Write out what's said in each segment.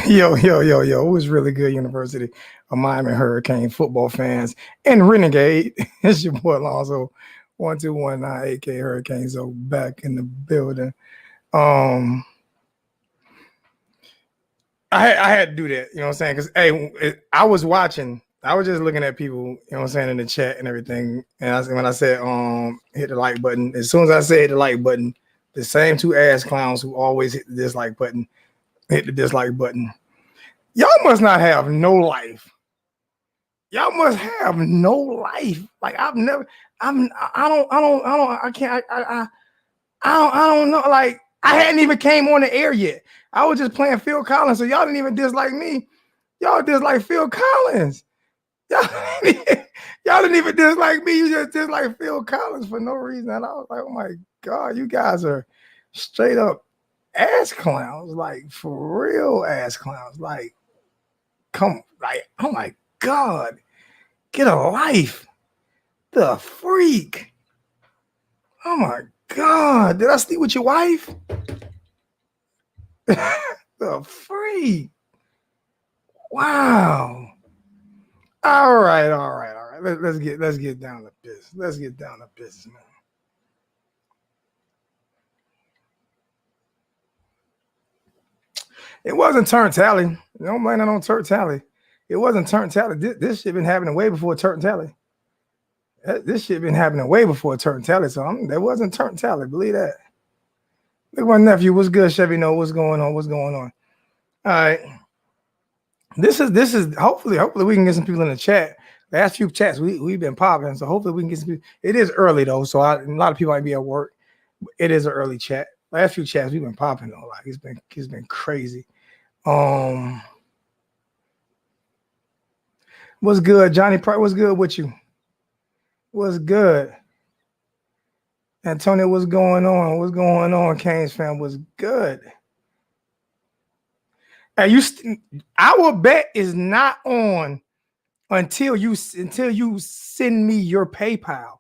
Yo. It was really good University of Miami Hurricane football fans and Renegade. It's your boy Alonzo 1219 AK Hurricane. So back in the building. Um I had to do that, you know what I'm saying? Because I was watching, I was just looking at people, you know what I'm saying, in the chat and everything. And when I said hit the like button, as soon as I said the like button, the same two ass clowns who always hit the dislike button hit the dislike button. Y'all must not have no life. Y'all must have no life. Like I don't know. Like I hadn't even came on the air yet. I was just playing Phil Collins, so y'all didn't even dislike me. Y'all dislike Phil Collins. Y'all didn't even dislike me. You just dislike Phil Collins for no reason. And I was like, oh my God, you guys are straight up ass clowns. Like for real ass clowns. Like, come, like, oh my God. Get a life. The freak. Oh my God. Did I sleep with your wife? The freak. Wow. All right. Let's get down to business. Let's get down to business, man. It wasn't turn tally. Don't blame it on turn tally. It wasn't turn tally. This shit been happening way before turn tally. This shit been happening way before turn tally. So there wasn't turn tally. Believe that. Look at my nephew. What's good, Chevy? Know what's going on? What's going on? All right. This is hopefully we can get some people in the chat. Last few chats we've been popping, so hopefully we can get some people. It is early though, so a lot of people might be at work. It is an early chat. Last few chats we've been popping though. Like it's been crazy. What's good, Johnny Price? What's good with you? What's good? Antonio, what's going on? What's going on, Canes fan? What's good? Our bet is not on until you send me your PayPal,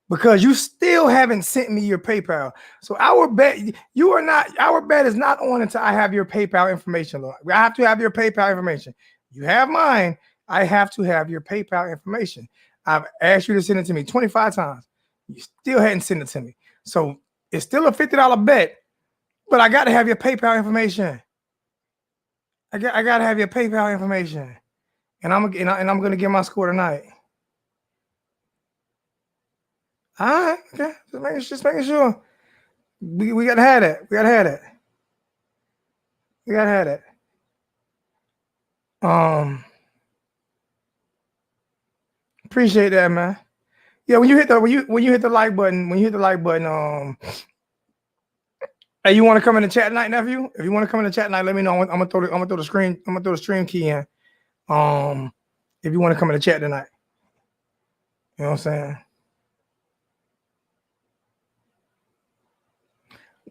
because you still haven't sent me your PayPal. So our bet is not on until I have your PayPal information. I have to have your PayPal information. You have mine. I have to have your PayPal information. I've asked you to send it to me 25 times. You still hadn't sent it to me. So it's still a $50 bet, but I got to have your PayPal information. I got to have your PayPal information, and I'm gonna get my score tonight. All right, okay, just making sure. We gotta have that. We gotta have that. Appreciate that, man. Yeah, when you hit the like button, hey, you want to come in the chat tonight, nephew? If you want to come in the chat tonight, let me know. I'm gonna throw the stream key in. If you want to come in the chat tonight, you know what I'm saying?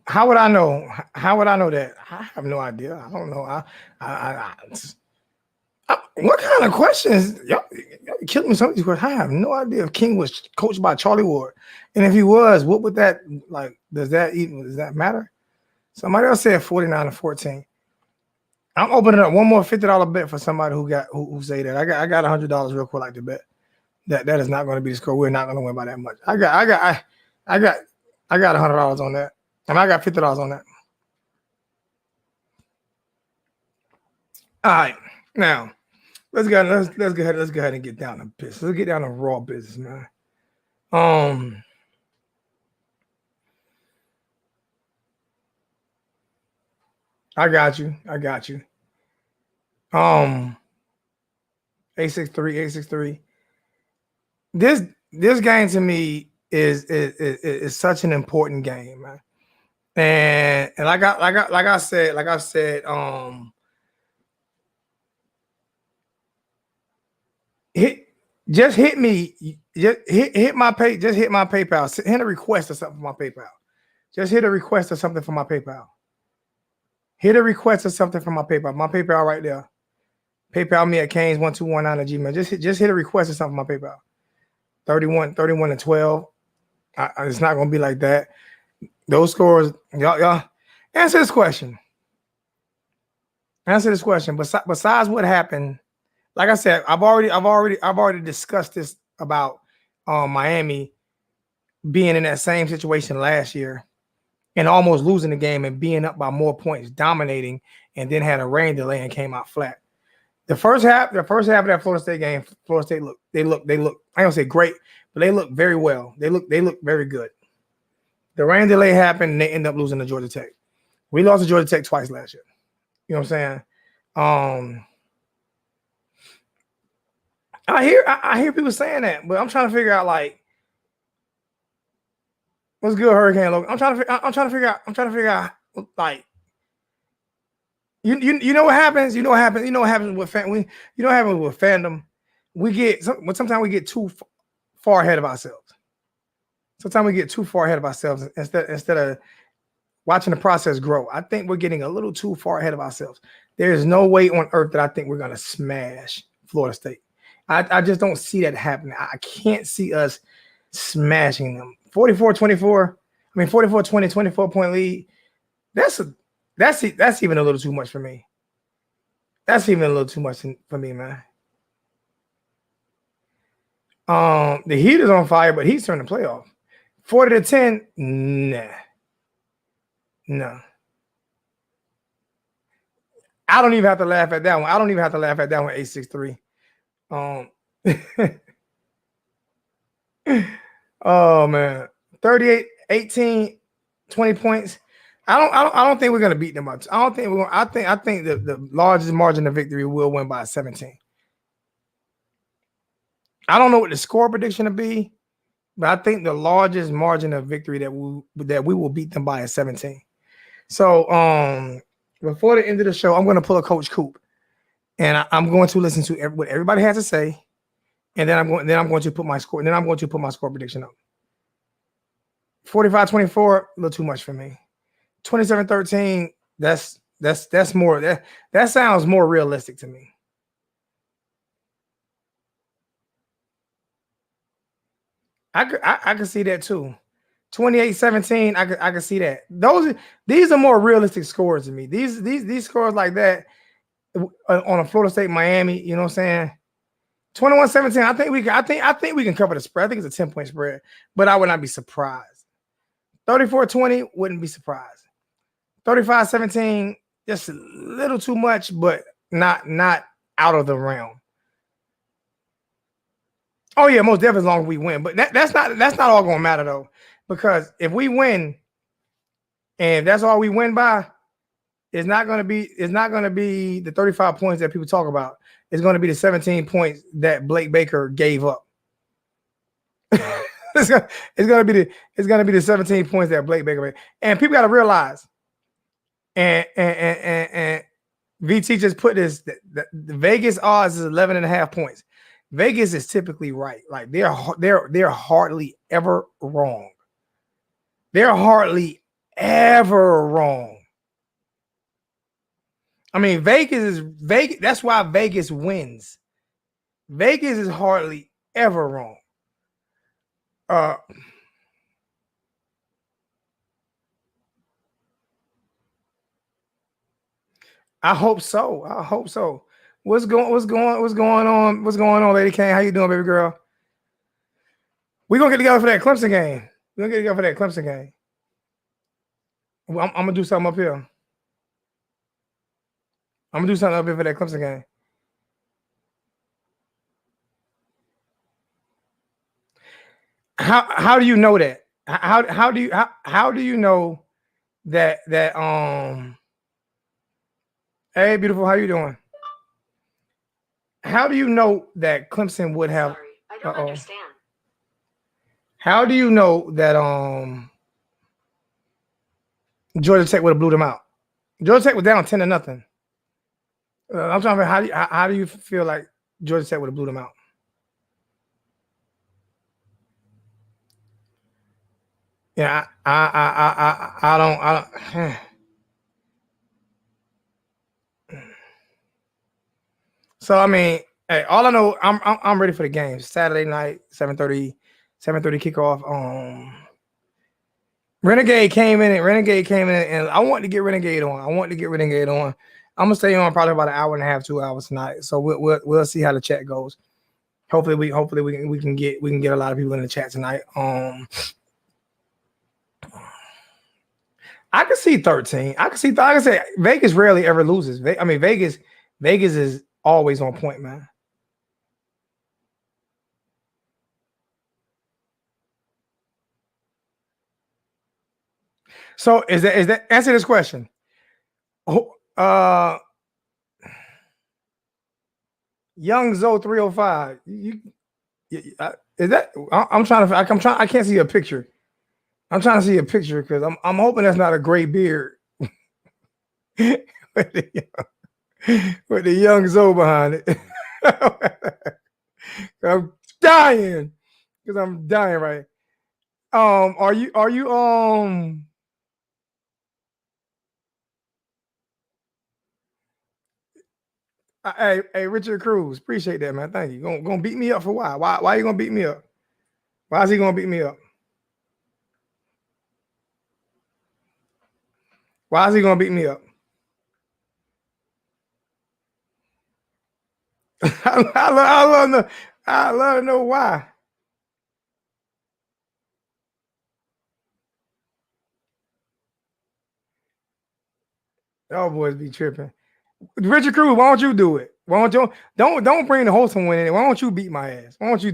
How would I know? How would I know that? I have no idea. I don't know. What kind of questions? Y'all killing me some of these questions. I have no idea if King was coached by Charlie Ward, and if he was, what would that like? Does that matter? Somebody else said 49-14. I'm opening up one more $50 bet for somebody who say that. I got $100 real quick like to bet that is not going to be the score. We're not going to win by that much. I got $100 on that, and I got $50 on that. All right, now let's go ahead and get down to business. Let's get down to raw business, man. I got you. A63. This game to me is such an important game, man. And like I said, hit me. Just hit my PayPal. Hit a request or something for my PayPal. Just hit a request or something for my PayPal. Hit a request or something from my PayPal. My PayPal right there. PayPal me at Canes1219@gmail. Just hit a request or something from my PayPal. 31-12. It's not gonna be like that. Those scores, y'all answer this question. Answer this question. Besides what happened, like I said, I've already discussed this about Miami being in that same situation last year and almost losing the game and being up by more points, dominating, and then had a rain delay and came out flat. The first half of that Florida State game, Florida State look. I don't say great, but they look very well. They look very good. The rain delay happened, and they end up losing to Georgia Tech. We lost to Georgia Tech twice last year. You know what I'm saying? I hear people saying that, but I'm trying to figure out like what's good, Hurricane Logan. I'm trying to figure out like you know what happens. You know what happens with fandom. We get sometimes we get too far ahead of ourselves. Sometimes we get too far ahead of ourselves instead of watching the process grow. I think we're getting a little too far ahead of ourselves. There is no way on earth that I think we're going to smash Florida State. I just don't see that happening. I can't see us smashing them. 44-24, 44-20, 24-point lead. That's even a little too much for me. That's even a little too much for me, man. The Heat is on fire, but he's turning the playoff. 40-10, nah. No. I don't even have to laugh at that one. I don't even have to laugh at that one, 863. Oh man. 38, 18, 20 points. I don't think we're gonna beat them much. I think the largest margin of victory will win by 17. I don't know what the score prediction will be, but I think the largest margin of victory that we will beat them by is 17. So before the end of the show, I'm going to pull a Coach Coop, and I'm going to listen to what everybody has to say, and then I'm going to put my score. Then I'm going to put my score prediction up. 45-24, a little too much for me. 27-13, that's more that sounds more realistic to me. I can see that too. 28-17, I can see that. These are more realistic scores to me. These scores like that on a Florida State Miami, you know what I'm saying? 21-17, I think we can cover the spread. I think it's a 10-point spread, but I would not be surprised. 34-20, wouldn't be surprised. 35-17, just a little too much, but not out of the realm. Oh yeah, most definitely as long as we win. But that's not all gonna matter though. Because if we win, and that's all we win by, it's not gonna be the 35 points that people talk about. It's gonna be the 17 points that Blake Baker gave up. it's gonna be the 17 points that Blake Baker made. And people gotta realize, and VT just put this, the Vegas odds is 11.5 points. Vegas is typically right. Like they're hardly ever wrong. They're hardly ever wrong. I mean, Vegas. That's why Vegas wins. Vegas is hardly ever wrong. I hope so. I hope so. What's going on, Lady Kane? How you doing, baby girl? We're gonna get together for that Clemson game. We're gonna get together for that Clemson game. Well, I'm gonna do something up here. I'm gonna do something up here for that Clemson game. How do you know that? How do you know that hey, beautiful, how you doing? How do you know that Clemson would have? Sorry, I don't understand. How do you know that Georgia Tech would have blew them out? Georgia Tech was down 10-0. I'm trying to figure how do you feel like Georgia Tech would have blew them out? Yeah, I don't. So I mean, hey, all I know, I'm ready for the game. Saturday night, 7:30 kickoff. Renegade came in, and I want to get Renegade on. I'm gonna stay on probably about an hour and a half, 2 hours tonight. So we'll see how the chat goes. Hopefully we can get a lot of people in the chat tonight. I can see 13. I can see. Like I said, Vegas rarely ever loses. I mean, Vegas is always on point, man. So is that answer this question? Young Zoe 305. Is that? I'm trying to. I can't see a picture. I'm trying to see a picture because I'm hoping that's not a gray beard with the young Zoe behind it. I'm dying because I'm dying right. Are you hey Richard Cruz, appreciate that, man. Thank you. Gonna beat me up for why? Why are you gonna beat me up? Why is he gonna beat me up? Why is he gonna beat me up? I love to know why. Y'all boys be tripping. Richard Cruz, why don't you do it? Why don't bring the host one in it? Why don't you beat my ass? Why don't you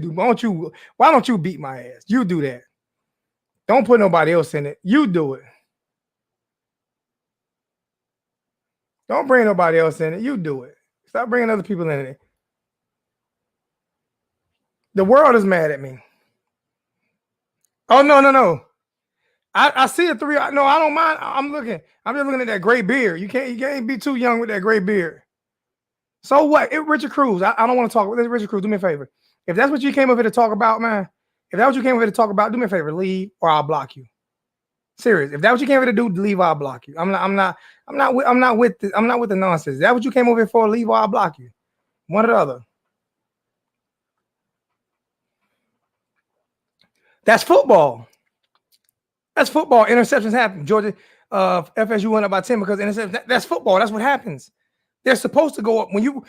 beat my ass? You do that. Don't put nobody else in it. You do it. Don't bring nobody else in it. You do it. Stop bringing other people in it. The world is mad at me. Oh no. I see a 3. No, I don't mind. I'm just looking at that gray beard. You can't be too young with that gray beard. So what? Richard Cruz. I don't want to talk with Richard Cruz. Do me a favor. If that's what you came over here to talk about, man. If that's what you came over here to talk about, do me a favor. Leave or I'll block you. Serious. If that's what you came over here to do, leave or I'll block you. I'm not with the nonsense. Is that what you came over here for? Leave or I'll block you. One or the other. That's football. That's football. Interceptions happen. Georgia, FSU went up by 10 because interceptions. That's football. That's what happens. They're supposed to go up when you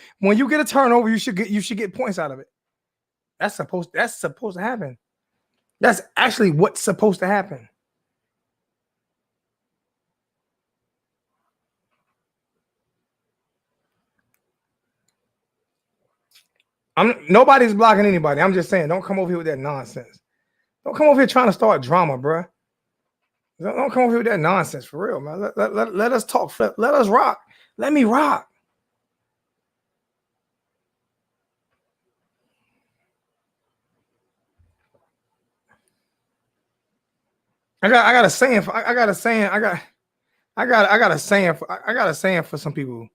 get a turnover. You should get points out of it. That's supposed to happen. That's actually what's supposed to happen. Nobody's blocking anybody. I'm just saying, don't come over here with that nonsense. Don't come over here trying to start drama, bro. Don't come over here with that nonsense for real, man. Let us talk. Let us rock. Let me rock. I got a saying for some people.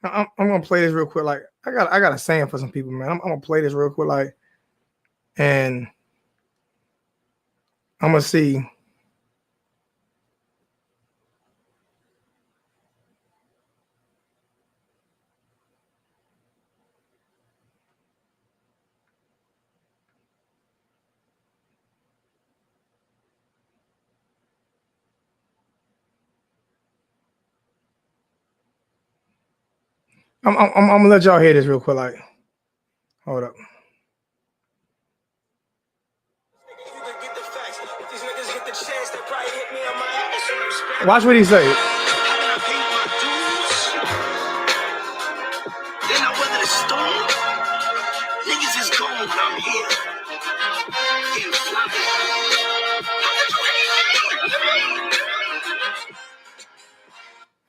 I'm gonna play this real quick. Like I got a saying for some people, man. I'm gonna play this real quick, like, and I'm gonna see. I'm gonna let y'all hear this real quick. Like, hold up. Watch what he say.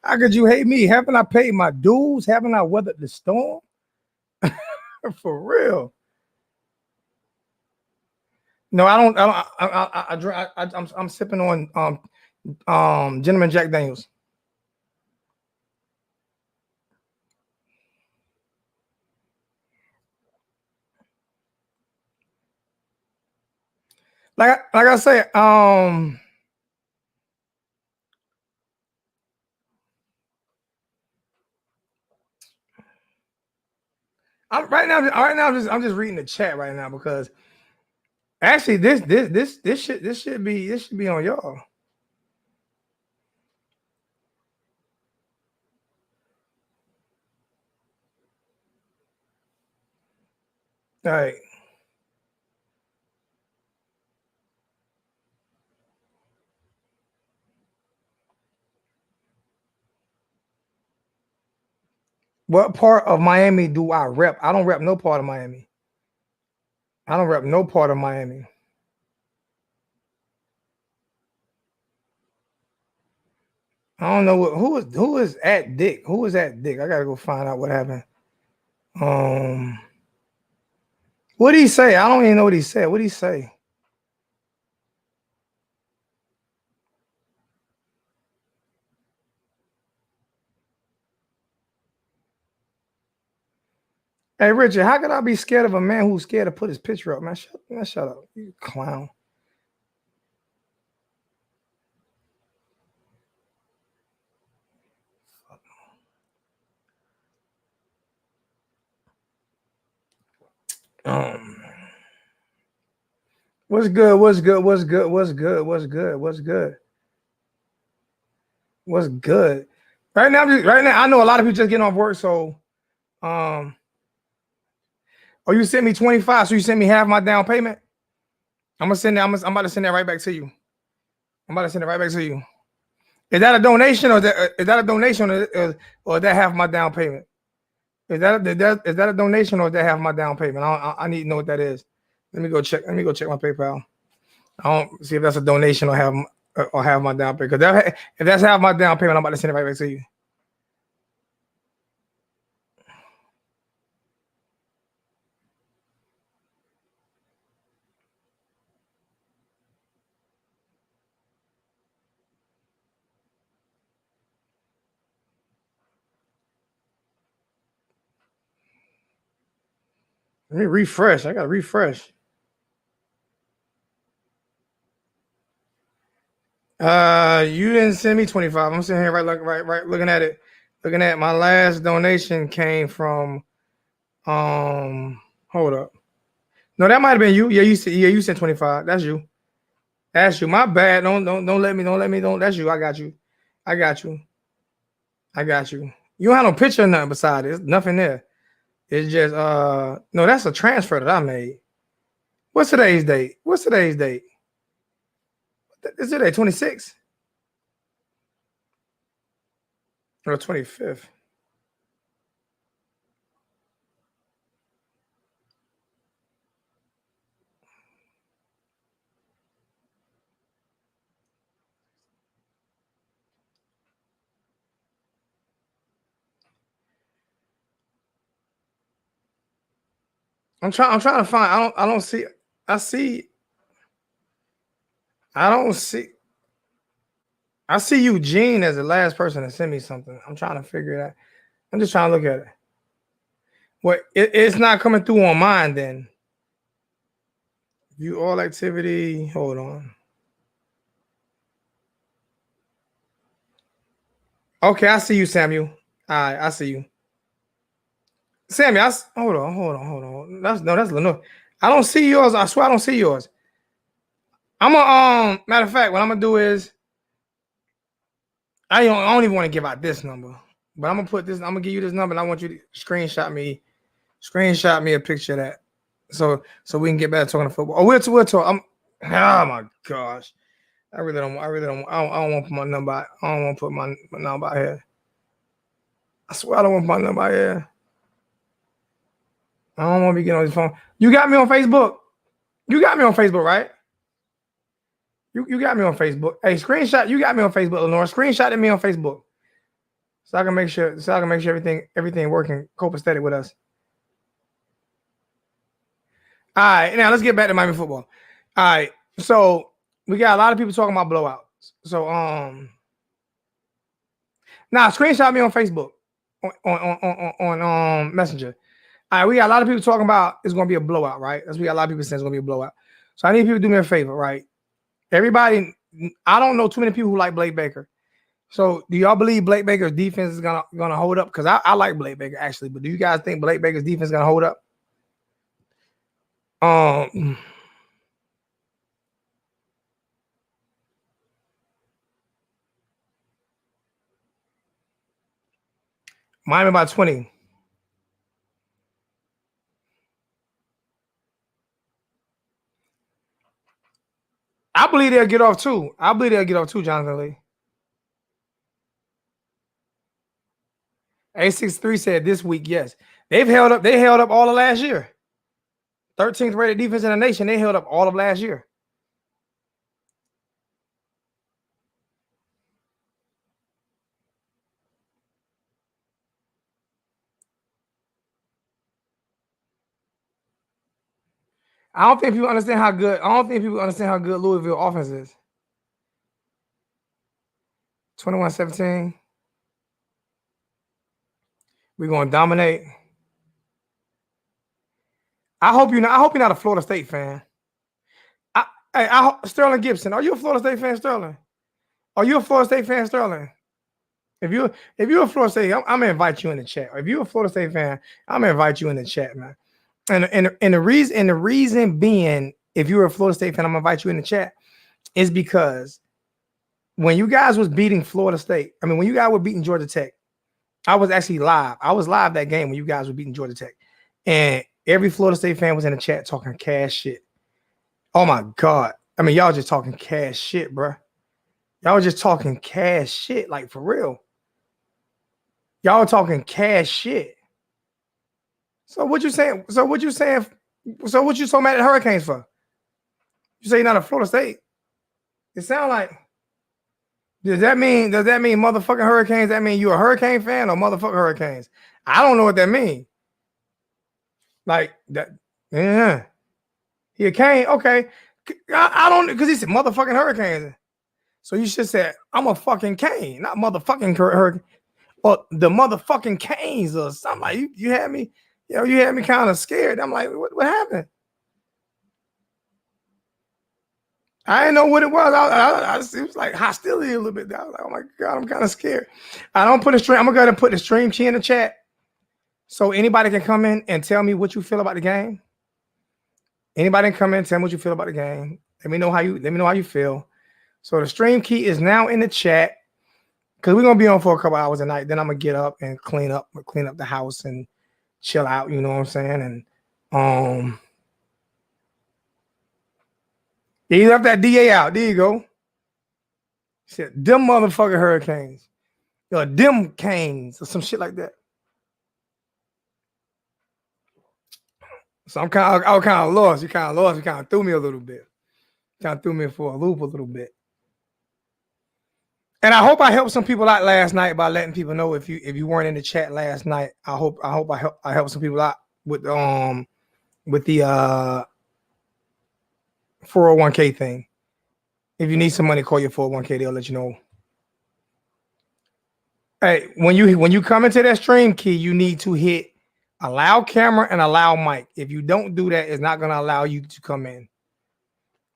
How could you hate me? Haven't I paid my dues? Haven't I weathered the storm? For real. No, I don't. I'm sipping on Gentleman Jack Daniels. Like I say, I'm just reading the chat right now because actually this should be on y'all. 'Cause All right. What part of Miami do I rep? I don't rep no part of Miami. I don't rep no part of Miami. I don't know who is at Dick. Who is at Dick? I gotta go find out what happened. What did he say? I don't even know what he said. What did he say? Hey Richard, how could I be scared of a man who's scared to put his picture up? Man, shut up, you clown. What's good? What's good? What's good? What's good? What's good? What's good? What's good? Right now, right now, I know a lot of people just getting off work, so oh, you sent me 25, so you sent me half my down payment. I'm gonna send that. I'm about to send that right back to you. I'm about to send it right back to you. Is that a donation, or is that a donation, or is that half my down payment? Is that a donation, or is that half my down payment? I need to know what that is. Let me go check. Let me go check my PayPal. I don't see if that's a donation or have my down payment. Because if that's half my down payment, I'm about to send it right back to you. Let me refresh. I gotta refresh. You didn't send me 25. I'm sitting here right looking at it. Looking at my last donation came from hold up. No, that might have been you. Yeah, you sent 25. That's you. That's you. My bad. Don't let me. That's you. I got you. I got you. I got you. You don't have no picture or nothing beside it. There's nothing there. It's just no, that's a transfer that I made. What's today's date? What's today's date? Is it a 26th or 25th? I'm trying to find. I don't see. I see. I don't see. I see Eugene as the last person to send me something. I'm trying to figure it out. I'm just trying to look at it. Well, it's not coming through on mine then. View all activity. Hold on. Okay, I see you, Samuel. All right, I see you. Samuel, hold on. That's Lenore. I don't see yours. I swear I don't see yours. I'm gonna matter of fact, what I'm gonna do is I don't even want to give out this number, but I'm gonna put this. I'm gonna give you this number, and I want you to screenshot me a picture of that, so we can get back to talking football. Oh, we'll talk. Oh my gosh, I don't want to put my number. I don't want to put my number out here. I swear I don't want to put my number out here. I don't want to be getting on this phone. You got me on Facebook. You got me on Facebook, right? You got me on Facebook. Hey, screenshot. You got me on Facebook, Lenore. Screenshot at me on Facebook, so I can make sure. Everything working copacetic with us. All right, now let's get back to Miami football. All right, so we got a lot of people talking about blowouts. So now screenshot me on Facebook on Messenger. All right, we got a lot of people talking about it's going to be a blowout, right? That's we got a lot of people saying it's going to be a blowout. So I need people to do me a favor, right? Everybody, I don't know too many people who like Blake Baker. So do y'all believe Blake Baker's defense is gonna hold up? Because I like Blake Baker actually, but do you guys think Blake Baker's defense is gonna hold up? Miami by 20. I believe they'll get off too. I believe they'll get off too, Jonathan Lee. A63 said this week, yes. They held up all of last year. 13th rated defense in the nation. They held up all of last year. I don't think people understand how good. I don't think people understand how good Louisville offense is. 21-17. We're gonna dominate. I hope you're not a Florida State fan. Sterling Gibson, are you a Florida State fan, Sterling? Are you a Florida State fan, Sterling? If you're a Florida State, I'm gonna invite you in the chat. If you're a Florida State fan, I'm gonna invite you in the chat, man. And the reason being, if you're a Florida State fan, I'm gonna invite you in the chat, is because when you guys was beating Florida State, I mean, when you guys were beating Georgia Tech, I was actually live. I was live that game when you guys were beating Georgia Tech, and every Florida State fan was in the chat talking cash shit. Oh my God. I mean, y'all just talking cash shit, bro. Y'all just talking cash shit, like for real. Y'all talking cash shit. So what you saying? So what you saying? So what you so mad at Hurricanes for? You say you're not a Florida State. It sounds like, does that mean motherfucking Hurricanes? That mean you a Hurricane fan or motherfucking Hurricanes? I don't know what that means. Like that, yeah. He a cane, okay. I don't, because he said motherfucking Hurricanes. So you should say I'm a fucking cane, not motherfucking Hurricane. Or the motherfucking Canes or something. Like you had me, you had me kind of scared. I'm like, what happened? I didn't know what it was. It was like hostility a little bit. I was like, oh my God, I'm kind of scared. I don't put a stream. I'm gonna go ahead and put the stream key in the chat so anybody can come in and tell me what you feel about the game. Anybody can come in and tell me what you feel about the game. Let me know how you feel. So the stream key is now in the chat because we're gonna be on for a couple hours a night. Then I'm gonna get up and clean up the house and chill out. You know what I'm saying? And you left that DA out. There you go. He said, them motherfucking Hurricanes. Or them Canes or some shit like that. So I was kind of lost. You kind of lost. You kind of threw me a little bit. Kind of threw me for a loop a little bit. And I hope I helped some people out last night by letting people know if you weren't in the chat last night. I hope I helped some people out with the 401k thing. If you need some money, call your 401k. They'll let you know. Hey, when you come into that stream key, you need to hit allow camera and allow mic. If you don't do that, it's not going to allow you to come in.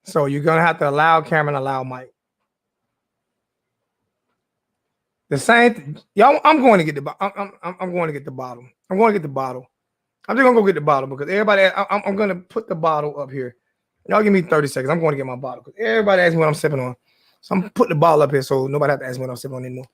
So you're going to have to allow camera and allow mic. The same, y'all. I'm going to get the. I'm going to get the bottle. I'm going to get the bottle. I'm just gonna go get the bottle because everybody. I'm going to put the bottle up here. Y'all give me 30 seconds. I'm going to get my bottle because everybody asks me what I'm sipping on. So I'm putting the bottle up here so nobody have to ask me what I'm sipping on anymore.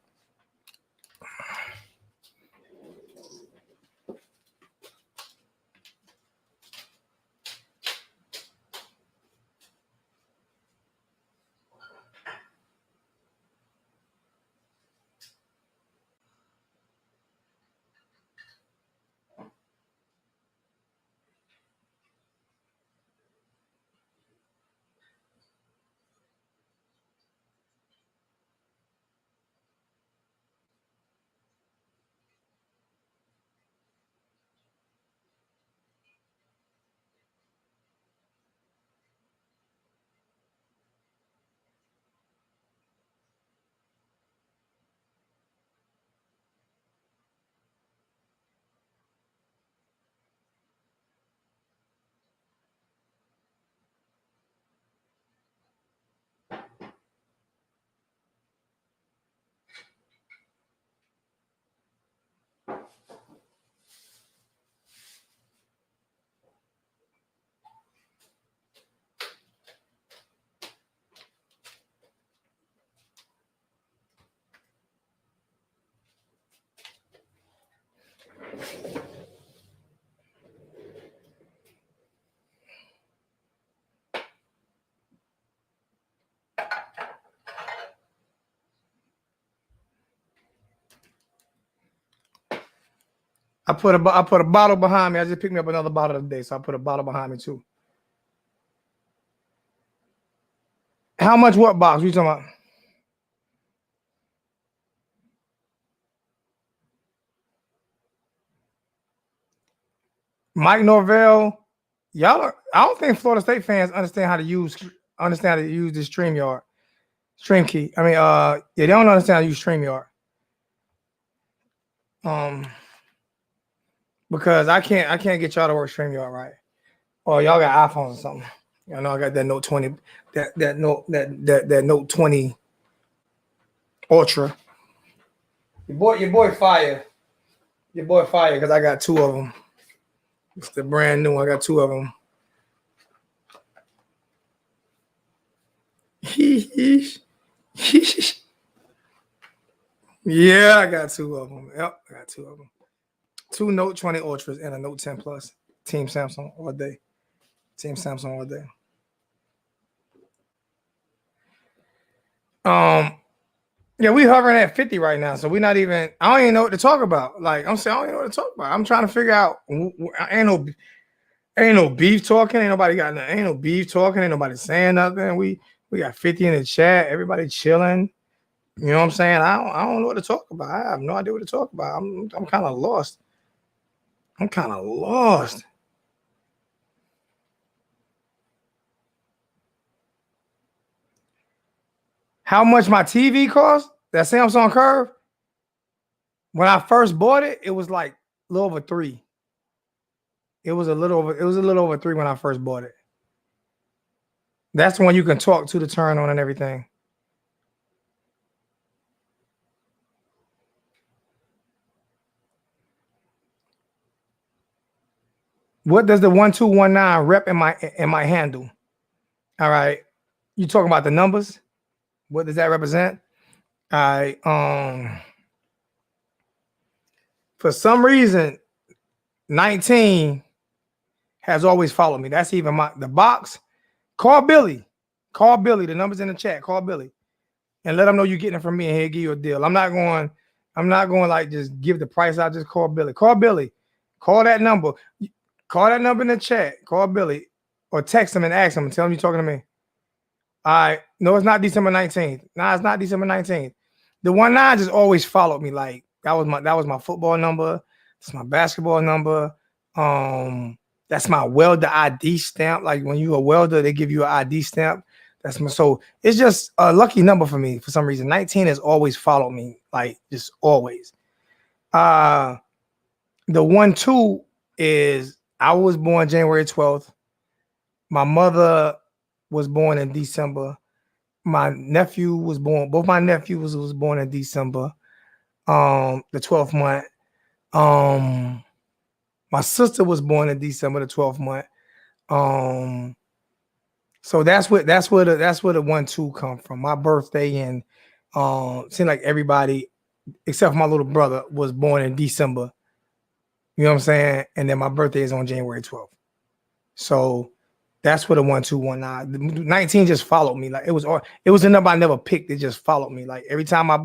I put a bottle behind me. I just picked me up another bottle today, so I put a bottle behind me too. How much? What box? What you talking about? Mike Norvell. Y'all, I don't think Florida State fans understand how to use this stream key. I mean, yeah, they don't understand how to use StreamYard. Because I can't get y'all to work StreamYard right. Oh, y'all got iPhones or something. I know I got that Note 20, that Note 20 Ultra. Your boy fire. Your boy fire because I got two of them. It's the brand new. I got two of them. Yeah, I got two of them. Yep, I got two of them. Two Note 20 Ultras and a Note 10 Plus. Team Samsung all day. Team Samsung all day. Yeah, we hovering at 50 right now, so we're not even. I don't even know what to talk about. Like I'm saying, I don't even know what to talk about. I'm trying to figure out. Ain't no beef talking. Ain't nobody got. Ain't no beef talking. Ain't nobody saying nothing. We got 50 in the chat. Everybody chilling. You know what I'm saying? I don't know what to talk about. I have no idea what to talk about. I'm kind of lost. I'm kind of lost. How much my TV cost? That Samsung Curve. When I first bought it, it was like a little over $3. It was a little over $3 when I first bought it. That's the one you can talk to the turn on and everything. What does the 1219 rep in my handle? All right. You talking about the numbers? What does that represent? All right. For some reason, 19 has always followed me. That's even the box. Call Billy. Call Billy. The number's in the chat. Call Billy. And let him know you're getting it from me and he'll give you a deal. I'm not going like just give the price out. Just call Billy. Call Billy. Call that number. Call that number in the chat. Call Billy. Or text him and ask him and tell him you're talking to me. All right. No, it's not December 19th. Nah, it's not December 19th. The 19 just always followed me. Like that was my football number. That's my basketball number. That's my welder ID stamp. Like when you're a welder, they give you an ID stamp. So it's just a lucky number for me for some reason. 19 has always followed me, like just always. The 12 is I was born January 12th. My mother was born in December. My nephew was born. Both my nephews was born in December. The 12th month. My sister was born in December, the 12th month. So that's where the 12 come from. My birthday and seemed like everybody except for my little brother was born in December. You know what I'm saying? And then my birthday is on January 12th. So that's where the 1219. The 19 just followed me. Like it was a number I never picked. It just followed me. Like every time I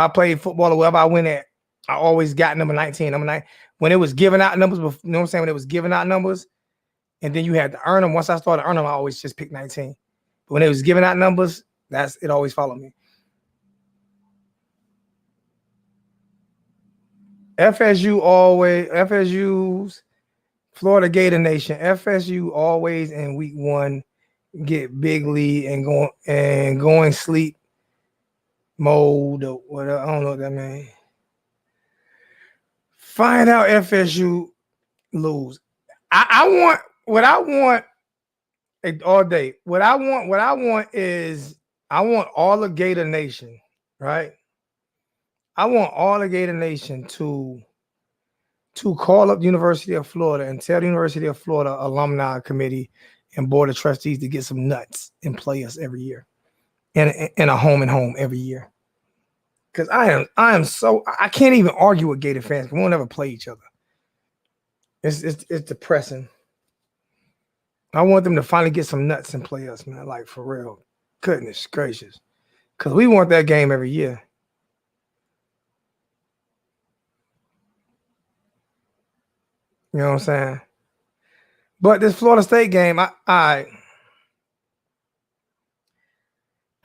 played football or wherever I went at, I always got number 19. Number 9. When it was giving out numbers, you know what I'm saying? When it was giving out numbers, and then you had to earn them. Once I started earning them, I always just picked 19. But when it was giving out numbers, it always followed me. FSU's Florida Gator Nation. FSU always in week 1 get big lead and going sleep mode or whatever. I don't know what that means. Find out FSU lose. I want all day. What I want is I want all the Gator Nation, right? I want all the Gator Nation to call up the University of Florida and tell the University of Florida alumni committee and board of trustees to get some nuts and play us every year in a home and home every year. Because I can't even argue with Gator fans. We won't ever play each other. It's depressing. I want them to finally get some nuts and play us, man. Like for real. Goodness gracious. Because we want that game every year. You know what I'm saying? But this Florida State game, I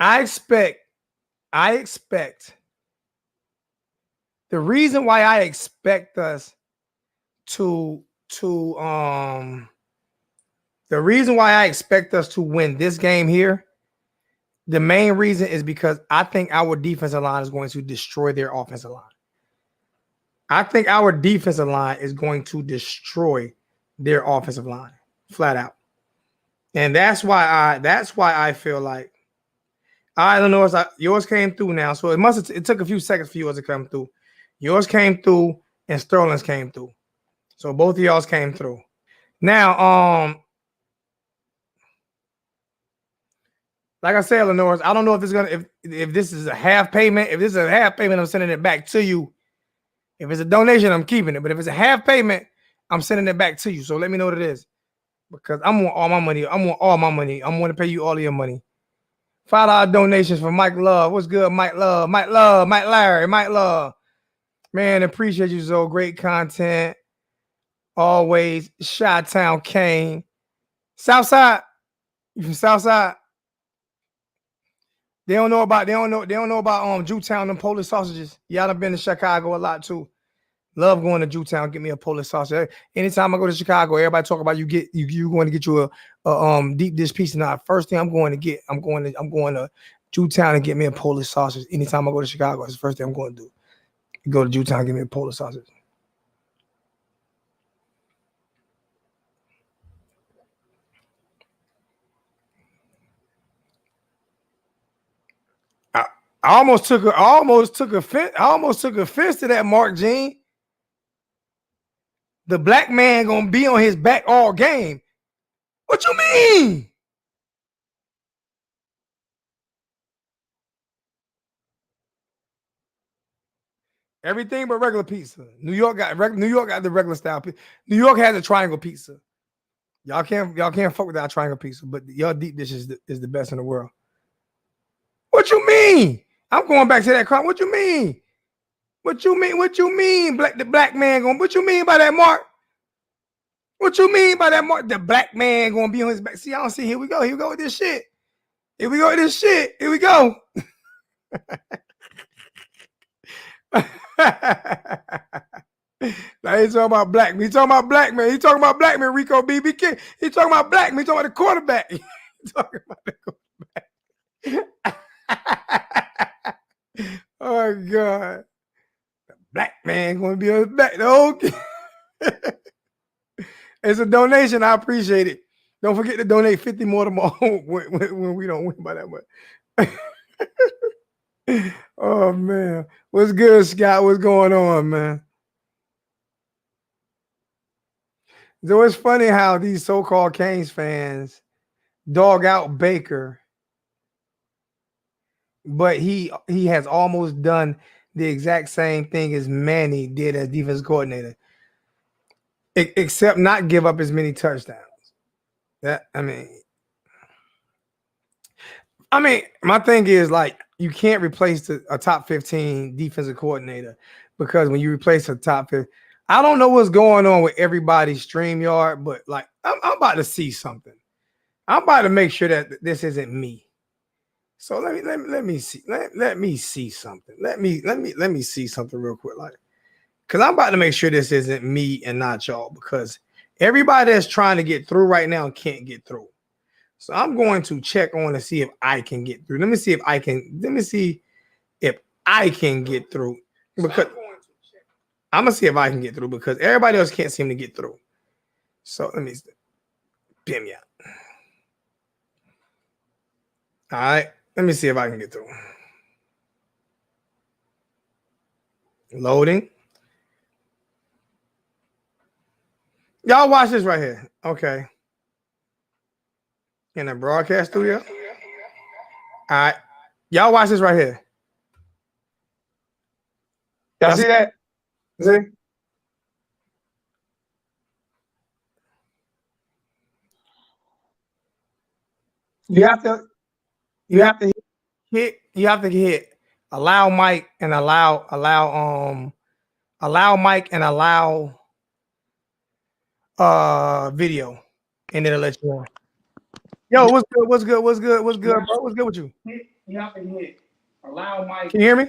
expect the reason why I expect us to the reason why I expect us to win this game here, the main reason is because I think our defensive line is going to destroy their offensive line. I think our defensive line is going to destroy their offensive line flat out. And that's why I feel like, all right, Illinois, yours came through now. So it took a few seconds for yours to come through. Yours came through and Sterling's came through. So both of y'all's came through. Now, like I said, Illinois, I don't know if it's gonna if this is a half payment. If this is a half payment, I'm sending it back to you. If it's a donation, I'm keeping it. But if it's a half payment, I'm sending it back to you. So let me know what it is. Because I want all my money. I want all my money. I'm going to pay you all of your money. $5 donations for Mike Love. What's good, Mike Love? Mike Love, Mike Larry, Mike Love. Man, appreciate you, so great content. Always. Chi-Town Kane. Southside. You from Southside? They don't know about Jewtown and Polish sausages. Y'all done been to Chicago a lot too. Love going to Jewtown, get me a Polish sausage. Anytime I go to Chicago, everybody talk about you going to get you a deep dish pizza. Now, first thing I'm going to Jewtown and get me a Polish sausage. Anytime I go to Chicago, that's the first thing I'm going to do. Go to Jewtown and get me a Polish sausage. I almost took offense to that, Mark Jean. The black man gonna be on his back all game. What you mean? Everything but regular pizza. New York got the regular style pizza. New York has a triangle pizza. Y'all can't fuck with that triangle pizza, but y'all deep dish is the best in the world. What you mean? I'm going back to that car. What you mean? What you mean? What you mean? The black man going. What you mean by that, Mark? What you mean by that, Mark? The black man gonna be on his back. See, I don't see. Here we go. Here we go with this shit. Here we go with this shit. Here we go. Now he's talking about black man. He's talking about black man. He's talking about black man. Rico BBK. He's talking about black man. He's talking about the quarterback. He's talking about the quarterback. Oh God. The black man gonna be on his back. Okay. It's a donation. I appreciate it. Don't forget to donate 50 more tomorrow when we don't win by that much. Oh man. What's good, Scott? What's going on, man? So it's funny how these so-called Canes fans dog out Baker, but he has almost done the exact same thing as Manny did as defense coordinator, except not give up as many touchdowns. I mean, my thing is, like, you can't replace a top 15 defensive coordinator, because when you replace a top 15, I don't know what's going on with everybody's StreamYard, but like I'm about to see something. I'm about to make sure that this isn't me. So let me see. Let me see something. Let me see something real quick, like, because I'm about to make sure this isn't me and not y'all, because everybody that's trying to get through right now can't get through. So I'm going to check on to see if I can get through. Let me see if I can get through, because I'm gonna see if I can get through, because everybody else can't seem to get through. So let me pin me out. All right, let me see if I can get through. Loading. Y'all watch this right here. Okay. In the broadcast studio. All right. Y'all watch this right here. Y'all see that? See? You have to hit allow Mike and allow Mike and allow video, and then it'll let you on. Yo, what's good? What's good? What's good? What's good, bro? What's good with you? You have to hit allow mic. Can you hear me?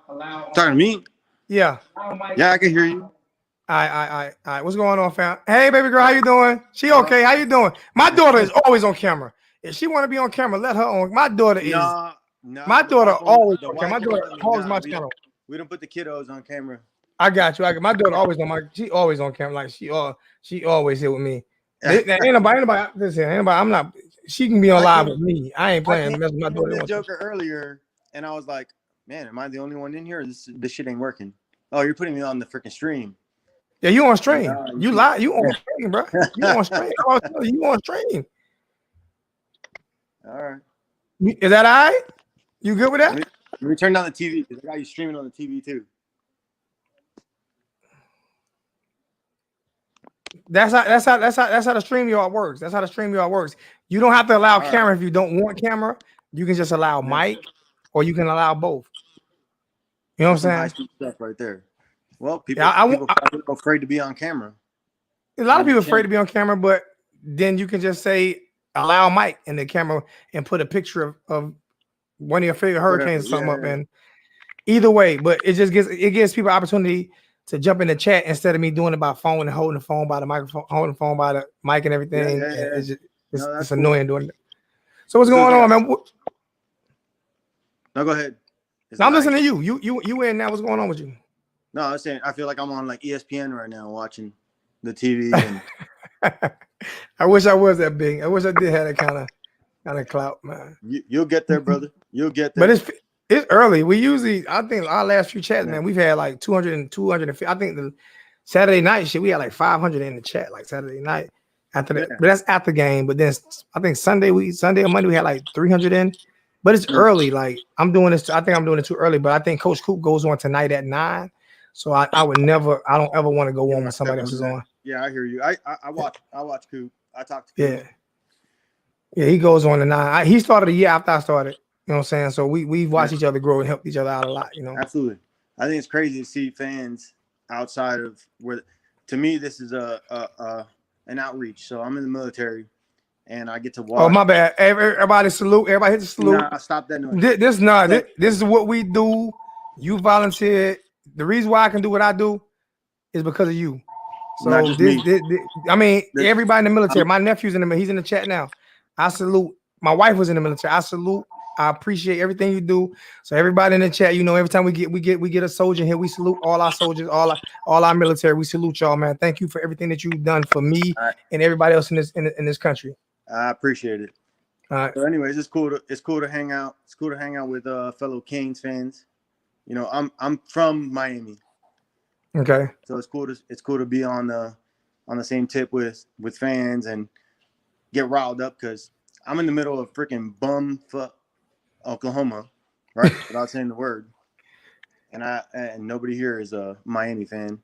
Allow Talking to me? Yeah. Yeah, I can hear you. All right. What's going on, fam? Hey, baby girl, how you doing? She okay? How you doing? My daughter is always on camera. If she want to be on camera, let her on. My daughter is. My daughter always on camera. My daughter always my channel. We don't put the kiddos on camera. I got you. My daughter always on my. She always on camera. Like she always here with me. Anybody. Listen, anybody. I'm not. She can be on live with me. I ain't playing. Mess with my daughter. The Joker earlier, and I was like, man, am I the only one in here? This shit ain't working. Oh, you're putting me on the freaking stream. Yeah, you on stream. You lie. You on stream, bro. You on stream. You on stream. All right. Is that all right? You good with that? Let me turn down the TV because I got you streaming on the TV too. That's how the stream yard works. That's how the stream yard works. You don't have to allow camera if you don't want camera. You can just allow mic, or you can allow both. You know what I'm saying? Stuff right there. Well, people I'm afraid to be on camera. A lot of people afraid to be on camera, but then you can just say allow mic in the camera and put a picture of one of your favorite hurricanes or something up. And either way, but it gives people opportunity to jump in the chat instead of me doing it by phone and holding the phone by the microphone, holding the phone by the mic and everything. It's annoying doing it. So what's going on, man? No, go ahead. I'm listening to you. You in now? What's going on with you? No, I was saying I feel like I'm on like ESPN right now watching the TV. And I wish I was that big. I wish I did have that kind of clout, man. You'll get there, brother. You'll get there. But it's early. We usually, I think our last few chats, man, we've had like 200 and 250. I think the Saturday night shit, we had like 500 in the chat, like Saturday night. After that, but that's after game. But then I think Sunday or Monday we had like 300 in. But it's early. Like I'm doing this. I think I'm doing it too early. But I think Coach Coop goes on tonight at 9. So I don't ever want to go on when somebody else is on. Yeah, I hear you. I watch Coop. I talk to Coop. Yeah, he goes on at 9. He started a year after I started. You know what I'm saying? So we've watched each other grow and helped each other out a lot, you know. Absolutely. I think it's crazy to see fans outside of where, to me, this is an outreach. So I'm in the military and I get to watch. Oh, my bad. Everybody salute. Everybody hit the salute. Nah, stop that noise. This is what we do. You volunteered. The reason why I can do what I do is because of you. So everybody in the military. My nephew's in the military. He's in the chat now. I salute. My wife was in the military. I salute. I appreciate everything you do. So everybody in the chat, you know, every time we get a soldier here, we salute all our soldiers, all our military. We salute y'all, man. Thank you for everything that you've done for me and everybody else in this country. I appreciate it. All right. So anyways, it's cool to hang out. It's cool to hang out with fellow Canes fans. You know, I'm from Miami. Okay. So it's cool to be on the same tip with fans and get riled up because I'm in the middle of freaking bumfuck Oklahoma, right? Without saying the word. And nobody here is a Miami fan.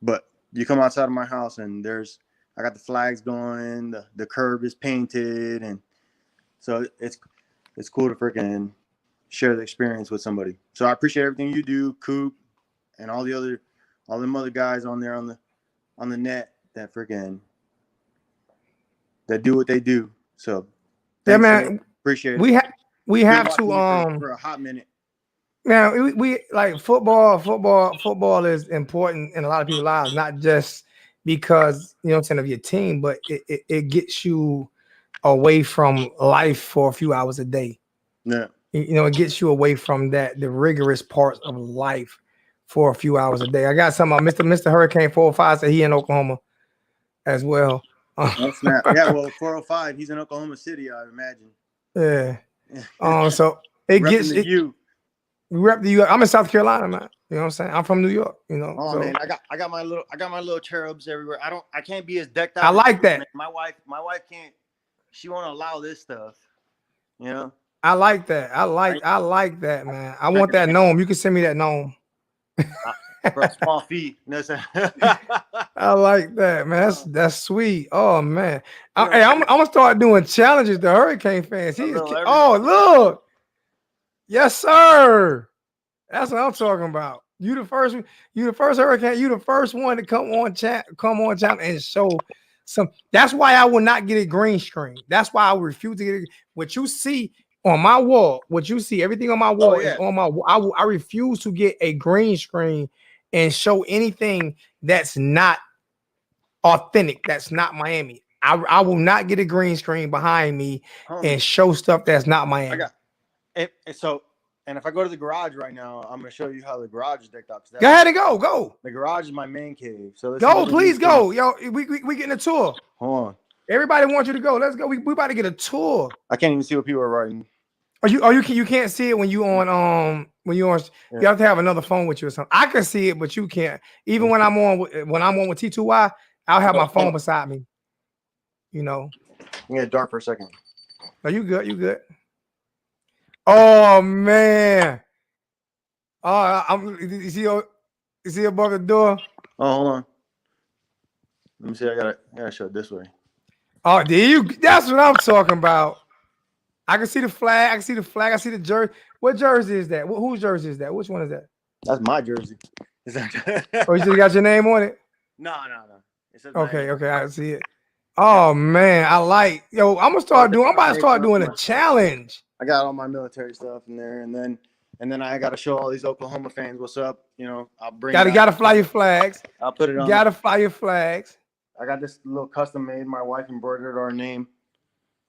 But you come outside of my house and I got the flags going, the curb is painted, and so it's cool to freaking share the experience with somebody. So I appreciate everything you do, Coop, and all them other guys on there on the net that freaking that do what they do. So yeah, man, appreciate it. We have to for a hot minute. Now we like football is important in a lot of people's lives, not just because you know what I'm saying of your team, but it gets you away from life for a few hours a day. Yeah. You know, it gets you away from the rigorous parts of life for a few hours a day. I got some Mr. Hurricane 405 said he in Oklahoma as well. Oh, snap. Yeah, well, 405, he's in Oklahoma City, I imagine. Yeah. So it gets you. Rep the U.S. I'm in South Carolina, man. You know what I'm saying? I'm from New York. You know. Oh man, I got my little cherubs everywhere. I can't be as decked out. I like that. My wife can't. She won't allow this stuff. You know. I like that. I like that, man. I want that gnome. You can send me that gnome. For small feet. No, I like that, man. That's sweet. Oh man. I'm gonna start doing challenges to Hurricane fans. Look. Yes, sir. That's what I'm talking about. You the first. You the first hurricane. You the first one to come on chat. Come on chat and show some. That's why I will not get a green screen. That's why I refuse to get it. What you see on my wall, what you see, everything on my wall is on my. I refuse to get a green screen and show anything that's not authentic. That's not Miami. I will not get a green screen behind me and show stuff that's not Miami. I got it. So. And if I go to the garage right now, I'm going to show you how the garage is decked up. Go ahead and go. The garage is my man cave. So go, please go. Yo, we getting a tour. Hold on. Everybody wants you to go. Let's go. We about to get a tour. I can't even see what people are writing. You can't see it when you on you have to have another phone with you or something. I can see it, but you can't. Even when I'm on with T2Y, I'll have my phone beside me. You know. I'm gonna dark for a second. Are you good? You good? Oh man! Oh, you see above the door? Oh, hold on. Let me see. I gotta show it this way. Oh, that's what I'm talking about. I can see the flag. I see the jersey. What jersey is that? Whose jersey is that? Which one is that? That's my jersey. Oh, you still got your name on it? No. It says okay, I see it. Oh man, I'm about to start doing a challenge. I got all my military stuff in there, and then I got to show all these Oklahoma fans what's up. You know, I'll bring. Gotta fly your flags. I'll put it on. Gotta fly your flags. I got this little custom made. My wife embroidered our name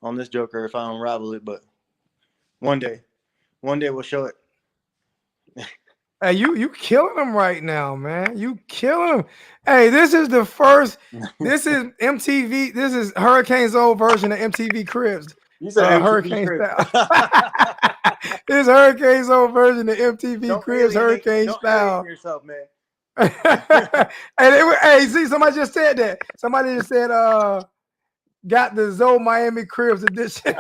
on this joker if I unravel it, but one day we'll show it. Hey, you killing them right now, man. You killing them. Hey, this is the first. This is MTV. This is Hurricane's old version of MTV Cribs. You said Hurricane style. This Hurricane's old version of MTV Cribs Hurricane style. Yourself, man. Hey, see, somebody just said that. Somebody just said, got the Zoe Miami Cribs edition.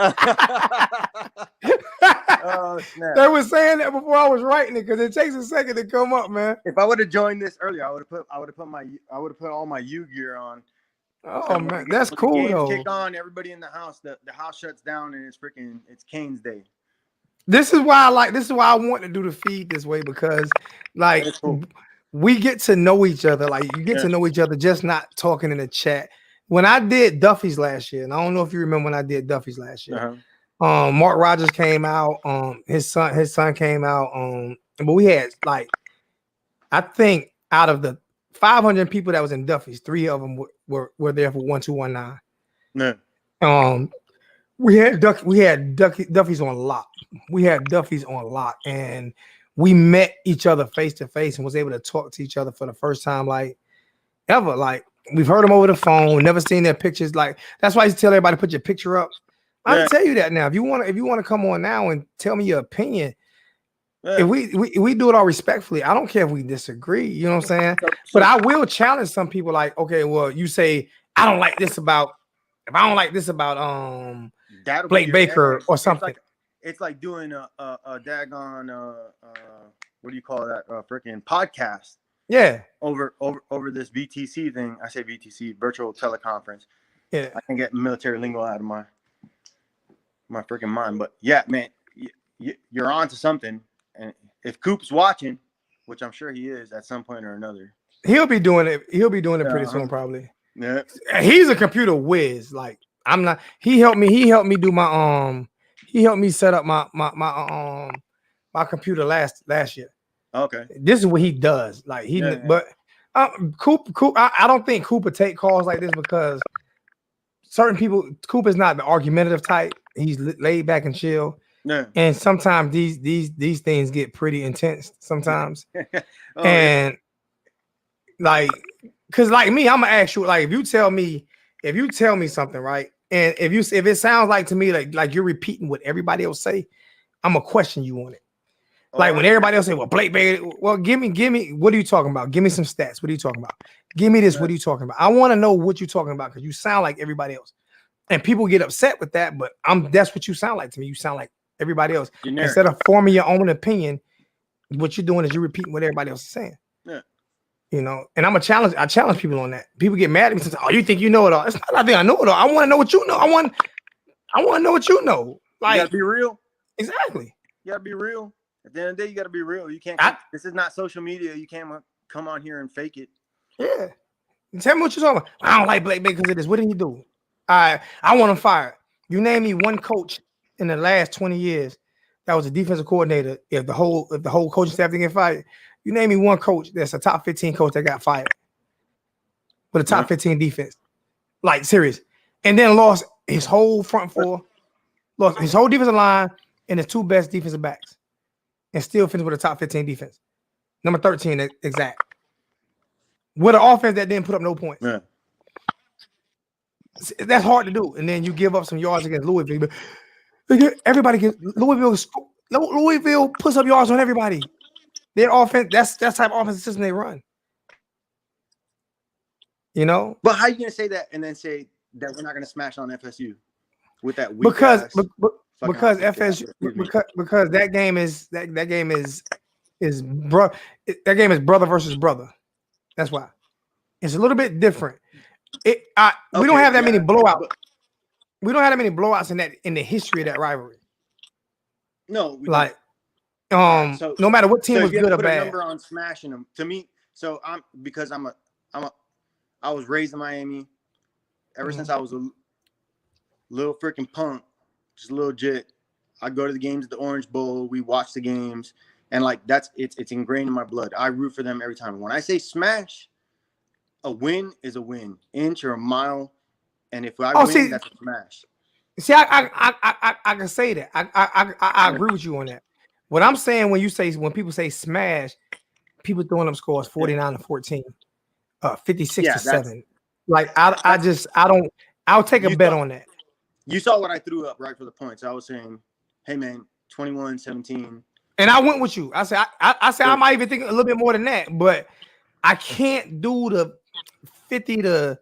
Oh, snap. They were saying that before I was writing it because it takes a second to come up, man. If I would have joined this earlier, I would have put all my U gear on. Oh so man, that's cool though. Kick on, everybody in the house. The house shuts down and it's Kane's Day. This is why I want to do the feed this way because cool. We get to know each other. Like you get to know each other, just not talking in the chat. When I did Duffy's last year, and I don't know if you remember when I did Duffy's last year. Mark Rogers came out. His son came out. But we had I think out of the 500 people that was in Duffy's, 3 of them were there for 1219. Yeah. We had Duffy's on lock. And we met each other face to face and was able to talk to each other for the first time ever. Like we've heard them over the phone, never seen their pictures. Like that's why I used to tell everybody put your picture up. I can tell you that now. If you want to come on now and tell me your opinion, if we do it all respectfully, I don't care if we disagree. You know what I'm saying? But I will challenge some people. Like, okay, well, you say I don't like this about. If I don't like this about Blake Baker or something, it's like doing a daggone what do you call that? Freaking podcast. Yeah. Over this VTC thing. I say VTC, virtual teleconference. Yeah. I can get military lingo out of my freaking mind, but yeah, man, you're on to something. And if Coop's watching, which I'm sure he is at some point or another, he'll be doing it. Pretty soon, probably. Yeah, he's a computer whiz. Like I'm not. He helped me do my He helped me set up my computer last year. Okay. This is what he does. Like but Coop. I don't think Cooper take calls like this because certain people. Coop is not the argumentative type. He's laid back and chill. Yeah. And sometimes these things get pretty intense sometimes. And cause like me, I'm gonna ask you, like if you tell me something, right? And if it sounds like to me like you're repeating what everybody else say, I'm gonna question you on it. Like when everybody else say, well, Blake Baker, well, give me, what are you talking about? Give me some stats. What are you talking about? Give me this. What are you talking about? I want to know what you're talking about because you sound like everybody else. And people get upset with that, but that's what you sound like to me. You sound like everybody else. Generic. Instead of forming your own opinion, what you're doing is you're repeating what everybody else is saying. Yeah. You know, and I challenge people on that. People get mad at me and say, oh, you think you know it all. It's not I think I know it all. I want to know what you know. I want to know what you know. Like, you gotta be real. Exactly. You gotta be real. At the end of the day, you got to be real. You can't. This is not social media. You can't come on here and fake it. Yeah. Tell me what you're talking about. I don't like Blake because of this. What did he do? I want him fired. You name me one coach in the last 20 years that was a defensive coordinator. If the whole coaching staff didn't get fired, you name me one coach that's a top 15 coach that got fired with a top 15 defense. Like, serious. And then lost his whole front four, lost his whole defensive line and his 2 best defensive backs, and still finished with a top 15 defense. Number 13 exact. With an offense that didn't put up no points. Yeah. That's hard to do. And then you give up some yards against Louisville. Everybody gets Louisville puts up yards on everybody. Their offense, that's type of offensive system they run. You know? But how are you gonna say that and then say that we're not gonna smash on FSU with that weak because FSU because that game is brother versus brother. That's why it's a little bit different. We don't have that many blowouts. We don't have that many blowouts in the history of that rivalry. No, no matter what team was good or bad. Number on smashing them to me. So I was raised in Miami. Ever since I was a little freaking punk, just a little jit. I go to the games at the Orange Bowl. We watch the games, and like it's ingrained in my blood. I root for them every time. When I say smash, a win is a win, inch or a mile, and if I win, that's a smash. See, I can say that. I agree with you on that. What I'm saying when people say smash, people throwing them scores 49-14, 56-7. Like I'll take a bet on that. You saw what I threw up right for the points. I was saying, hey man, 21-17. And I went with you. I said I might even think a little bit more than that, but I can't do the 50-3.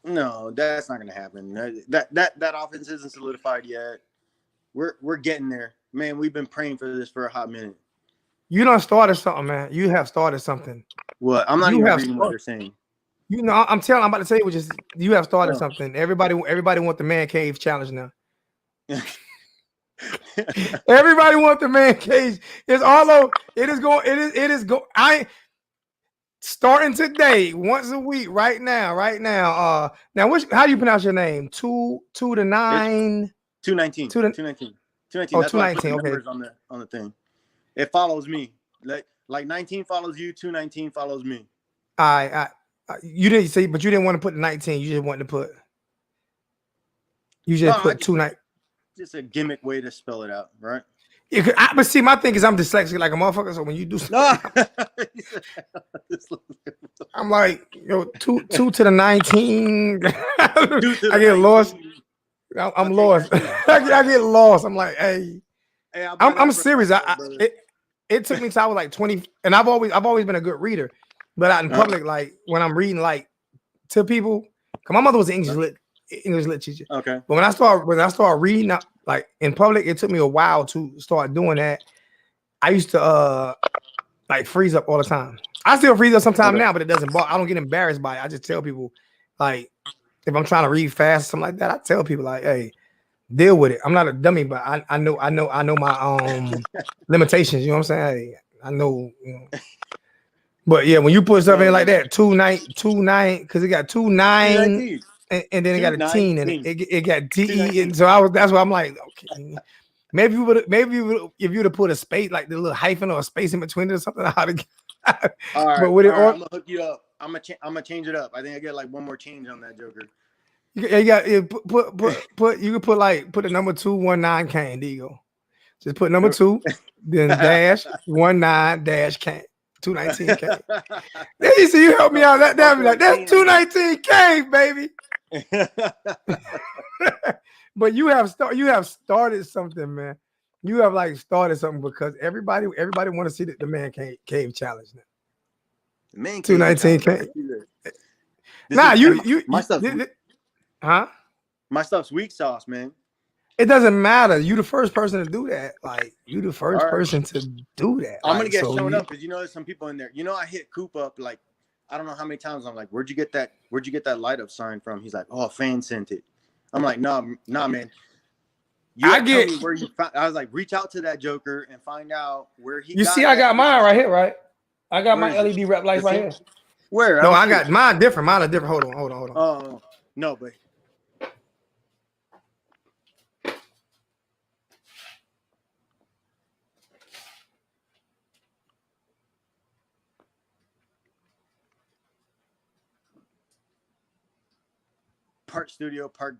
No, that's not gonna happen. That offense isn't solidified yet. We're getting there, man. We've been praying for this for a hot minute. You done started something, man. You have started something. What? I'm not even reading what you're saying. You know, I'm about to tell you, you have started something. Everybody want the man cave challenge now. Everybody want the man cave. It's all over. It is going. Starting today, once a week, right now. Now, how do you pronounce your name? 2 to 9. 219. 219. Oh, 219. Okay. On the thing, it follows me. Like 19 follows you. 219 follows me. You didn't say, but you didn't want to put the 19. You just wanted to put. You just put 219. Just a gimmick way to spell it out, right? Yeah, but see, my thing is I'm dyslexic like a motherfucker. So when you do something, I'm like, 2 to the 19. I get lost. I'm lost. I get lost. I'm like, hey, I'm serious. It took me till I was like 20, and I've always been a good reader, but out in public, like when I'm reading, like to people, cause my mother was an English lit teacher. Okay. But when I started reading, like in public, it took me a while to start doing that. I used to like freeze up all the time. I still freeze up sometimes now, but it doesn't bother. I don't get embarrassed by it. I just tell people, like, if I'm trying to read fast or something like that, I tell people like, hey, deal with it. I'm not a dummy, but I know my limitations. You know what I'm saying? Hey, I know, you know. But yeah, when you put something like that, 2-9, because it got 2-9. And then it got a teen in it. It got TE, and so that's why I'm like, okay, maybe if you would have put a space, like the little hyphen or a space in between it or something. All right, but with it, I'm gonna hook you up. I'm gonna change it up. I think I get like one more change on that joker. You can put the number 219 Kane. There you go. Just put number 2, then dash 19 dash Kane. 219K. There you see, you help me out. That be like, that's 219K, baby. But you have started something, man. You have like started something because everybody want to see the man cave challenge now. The man 219K. Nah, my stuff. Huh? My stuff's weak sauce, man. It doesn't matter. You the first person to do that. Like you the first person to do that. I'm gonna get shown up because there's some people in there. I hit Coop up like I don't know how many times. I'm like, where'd you get that light up sign from? He's like, oh, fan sent it. I'm like, nah, man. You I had to tell get- me where you found. I was like, reach out to that Joker and find out where he. You see, I got mine right here, right? I got Where my is it? LED rep lights right here. Where? No, don't I see got it. mine different. Mine are different. Hold on. Oh no, but part studio, part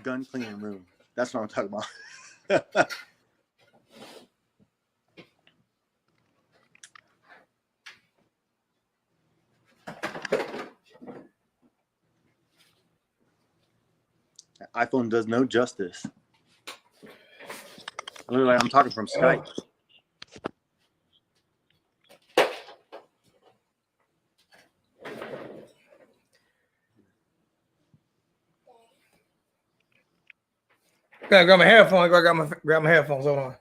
gun cleaning room. That's what I'm talking about. iPhone does no justice. I look like I'm talking from Skype. Gotta grab my headphones. Grab my headphones. Hold on.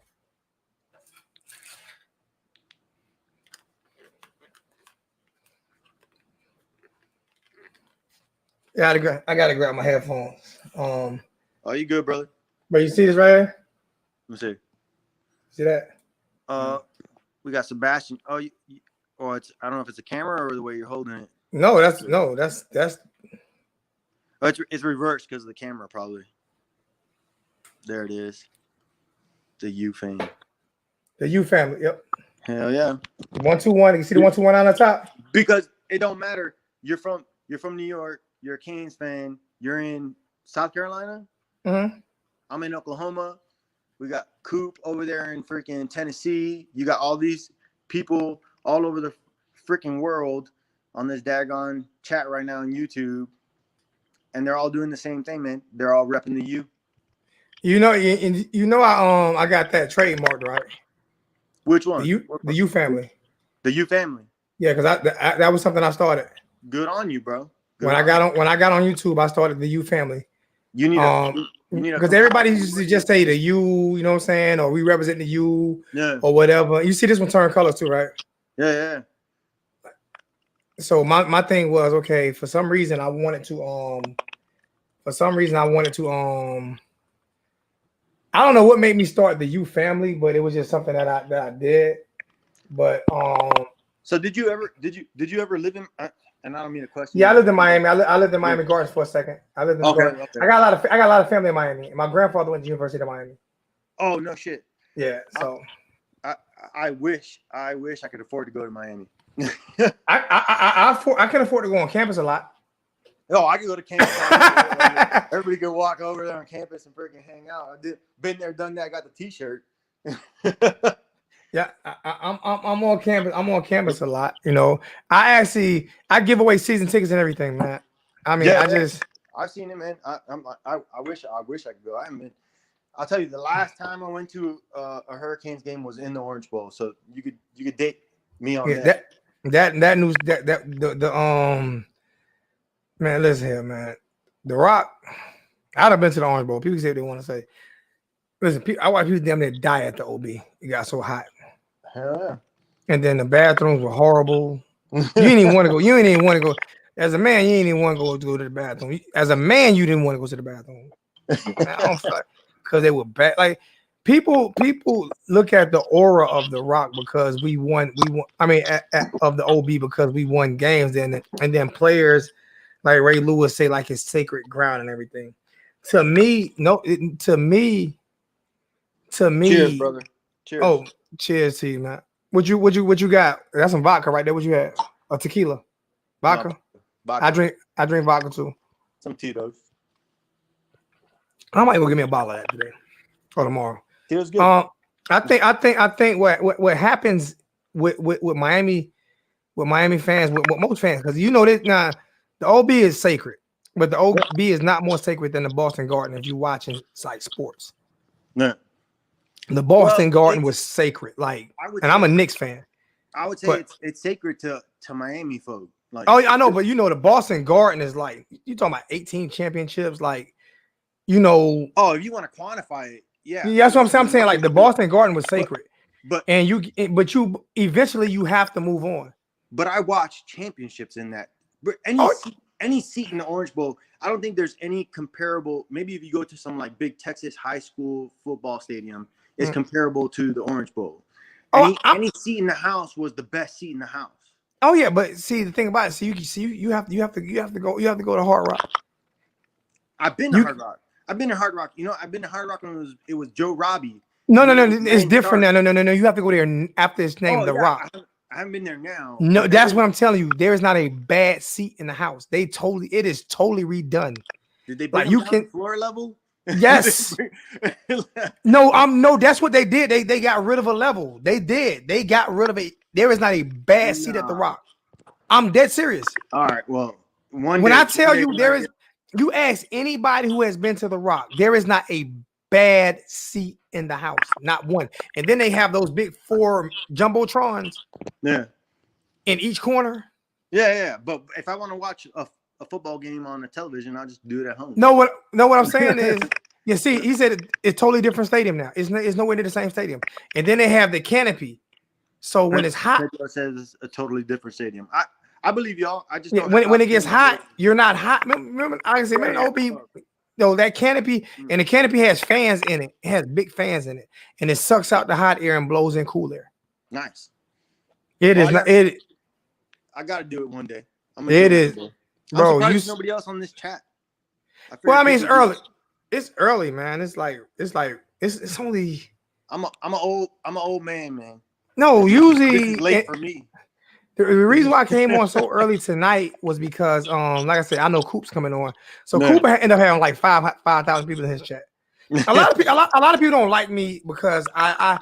Yeah, I gotta grab my headphones. Oh, you good, brother? But you see this right here? Let me see. See that? We got Sebastian. Oh, it's I don't know if it's a camera or the way you're holding it. No, that's Oh, it's reversed because of the camera, probably. There it is. The U fame. the U family. Yep. Hell yeah. 121. You see the 121 on the top? Because it don't matter. You're from New York. You're a Canes fan. You're in South Carolina. Mm-hmm. I'm in Oklahoma. We got Coop over there in freaking Tennessee. You got all these people all over the freaking world on this daggone chat right now on YouTube, and they're all doing the same thing, man. They're all repping the U. You know, I got that trademarked, right? Which one? The U family. The U family. Yeah, because that was something I started. Good on you, bro. When I got on YouTube, I started the U family. You need a because everybody used to just say the U, you know what I'm saying, or we represent the U, yeah, or whatever. You see this one turn colors too, right? yeah. So my thing was, okay, for some reason I wanted to I don't know what made me start the U family, but it was just something that I did. But So did you ever live in? And I don't mean to question. Yeah, I lived in Miami. I lived in Miami Gardens for a second. I lived in Gardens. Okay. I got a lot of family in Miami. My grandfather went to the University of Miami. Oh no shit. Yeah, so I wish I could afford to go to Miami. I can afford to go on campus a lot. Oh, I could go to campus. Everybody could walk over there on campus and freaking hang out. Been there, done that. Got the T-shirt. Yeah, I'm on campus. I'm on campus a lot. You know, I give away season tickets and everything, man. I mean, I've seen it, man. I wish I could go. I haven't been. I'll tell you, the last time I went to a Hurricanes game was in the Orange Bowl, so you could date me on that. That news man, listen here, man. The Rock. I'd have been to the Orange Bowl. People say what they want to say. Listen, I watch people damn near die at the OB. It got so hot. Hell yeah. And then the bathrooms were horrible. You didn't even want to go. You didn't even want to go. As a man, you didn't even want to go to the bathroom. As a man, you didn't want to go to the bathroom. Because they were bad. Like people look at the aura of the Rock because we won. I mean, of the OB because we won games. And then players like Ray Lewis say like it's sacred ground and everything. To me, Cheers, brother. Cheers. Oh, cheers to you, man. What you got? That's some vodka right there. What you had? A tequila, vodka. No, vodka. I drink vodka too. Some Tito's. I might go get me a bottle of that today or tomorrow. Feels good. I think what happens with Miami fans, with most fans, because you know this now, the OB is sacred, but the OB is not more sacred than the Boston Garden if you're watching like sports. No. The Boston Garden was sacred, like, and I'm a Knicks fan. I would say it's sacred to Miami folk. Like, oh, I know, but you know, the Boston Garden is like, you talking about 18 championships, like, you know. Oh, if you want to quantify it, yeah. That's what I'm saying. I'm saying like the Boston Garden was sacred, but you eventually you have to move on. But I watched championships in that, any seat in the Orange Bowl, I don't think there's any comparable. Maybe if you go to some like big Texas high school football stadium, is comparable to the Orange Bowl. Any seat in the house was the best seat in the house. Oh yeah, but see the thing about it, you have to go to Hard Rock. I've been to Hard Rock. I've been to Hard Rock. You know, I've been to Hard Rock when it was Joe Robbie. No, it's different now. No. You have to go there after it's named The Rock. I haven't been there now. No, that's what I'm telling you. There is not a bad seat in the house. It is totally redone. Did they bring them down to floor level? Yes. No, that's what they did. They got rid of a level. They did. They got rid of it. There is not a bad seat at The Rock. I'm dead serious. All right. Well, when I tell you there is, you ask anybody who has been to The Rock, there is not a bad seat in the house, not one. And then they have those big 4 jumbotrons, in each corner. Yeah. But if I want to watch a football game on the television, I'll just do it at home. No, what I'm saying is, you see, he said it's totally different stadium now. It's nowhere near the same stadium. And then they have the canopy. So when it's hot, it says it's a totally different stadium. I believe y'all. I just when it gets hot, you're not hot. Remember, I can say, man, OB. No, that canopy, and the canopy has fans in it. It has big fans in it, and it sucks out the hot air and blows in cool air. Nice. It is not. I got to do it one day. It is, bro. There's nobody else on this chat. Well, I mean, it's early. It's early, man. It's only. I'm an old man. No, usually this is late for me. The reason why I came on so early tonight was because, like I said, I know Coop's coming on. So Coop ended up having like 5,000 people in his chat. A lot of people don't like me because I'm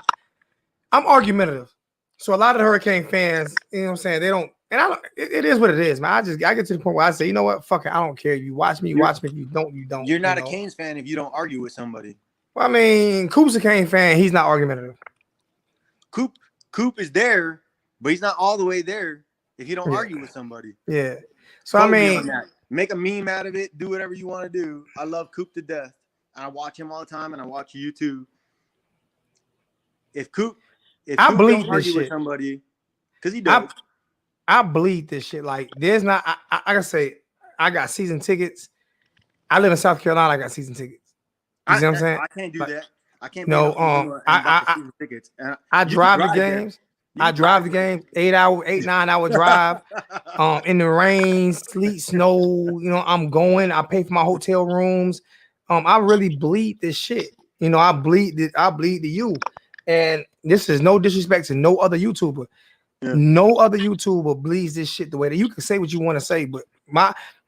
argumentative. So a lot of the Hurricane fans, you know what I'm saying, they don't. And it is what it is, man. I get to the point where I say, you know what, fuck it, I don't care. You watch me, you watch me. If you don't, you don't. You're not a Canes fan if you don't argue with somebody. Well, I mean, Coop's a Canes fan. He's not argumentative. Coop is there, but he's not all the way there if you don't argue with somebody. Yeah. So I mean, make a meme out of it. Do whatever you want to do. I love Coop to death. I watch him all the time, and I watch you too. If Coop don't argue with somebody, because he does. I bleed this shit. Like, there's not. I gotta say, I got season tickets. I live in South Carolina. I got season tickets. You see what I'm saying? I can't do that. I can't. No. Tickets. I drive the games. I drive the game 9-hour drive. In the rain, sleet, snow. You know, I'm going. I pay for my hotel rooms. I really bleed this shit. You know, I bleed to you. And this is no disrespect to no other YouTuber. Yeah. No other YouTuber bleeds this shit the way that you can say what you want to say, but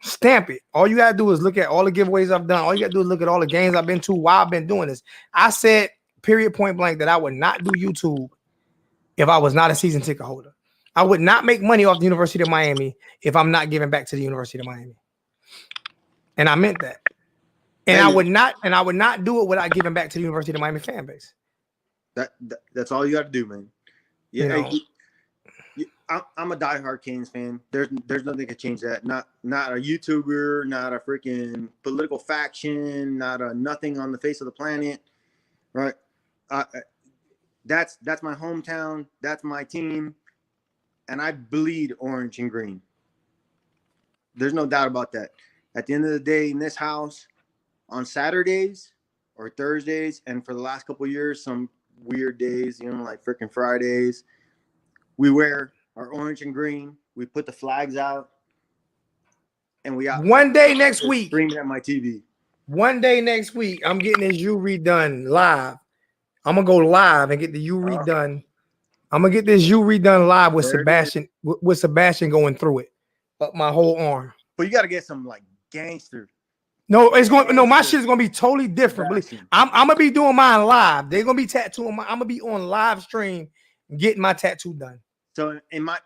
stamp it. All you gotta do is look at all the giveaways I've done. All you gotta do is look at all the games I've been to while I've been doing this. I said, period, point blank, that I would not do YouTube if I was not a season ticket holder. I would not make money off the University of Miami if I'm not giving back to the University of Miami. And I meant that. And I would not do it without giving back to the University of Miami fan base. That's all you got to do, man. Yeah, you know, I'm a diehard Canes fan. There's nothing that can change that. Not a YouTuber, not a freaking political faction, not a nothing on the face of the planet, right? That's my hometown. That's my team, and I bleed orange and green. There's no doubt about that. At the end of the day, in this house, on Saturdays or Thursdays, and for the last couple of years, some weird days, you know, like freaking Fridays, we wear our orange and green. We put the flags out, and we got one day next week. Screaming at my TV. One day next week, I'm getting this U redone live. I'm gonna go live and get the U redone. I'm gonna get this U redone live with Sebastian. With Sebastian going through it up my whole arm. But you got to get some like gangster. No, it's going. No, my shit is gonna be totally different. I'm gonna be doing mine live. They're gonna be tattooing. I'm gonna be on live stream getting my tattoo done. So in my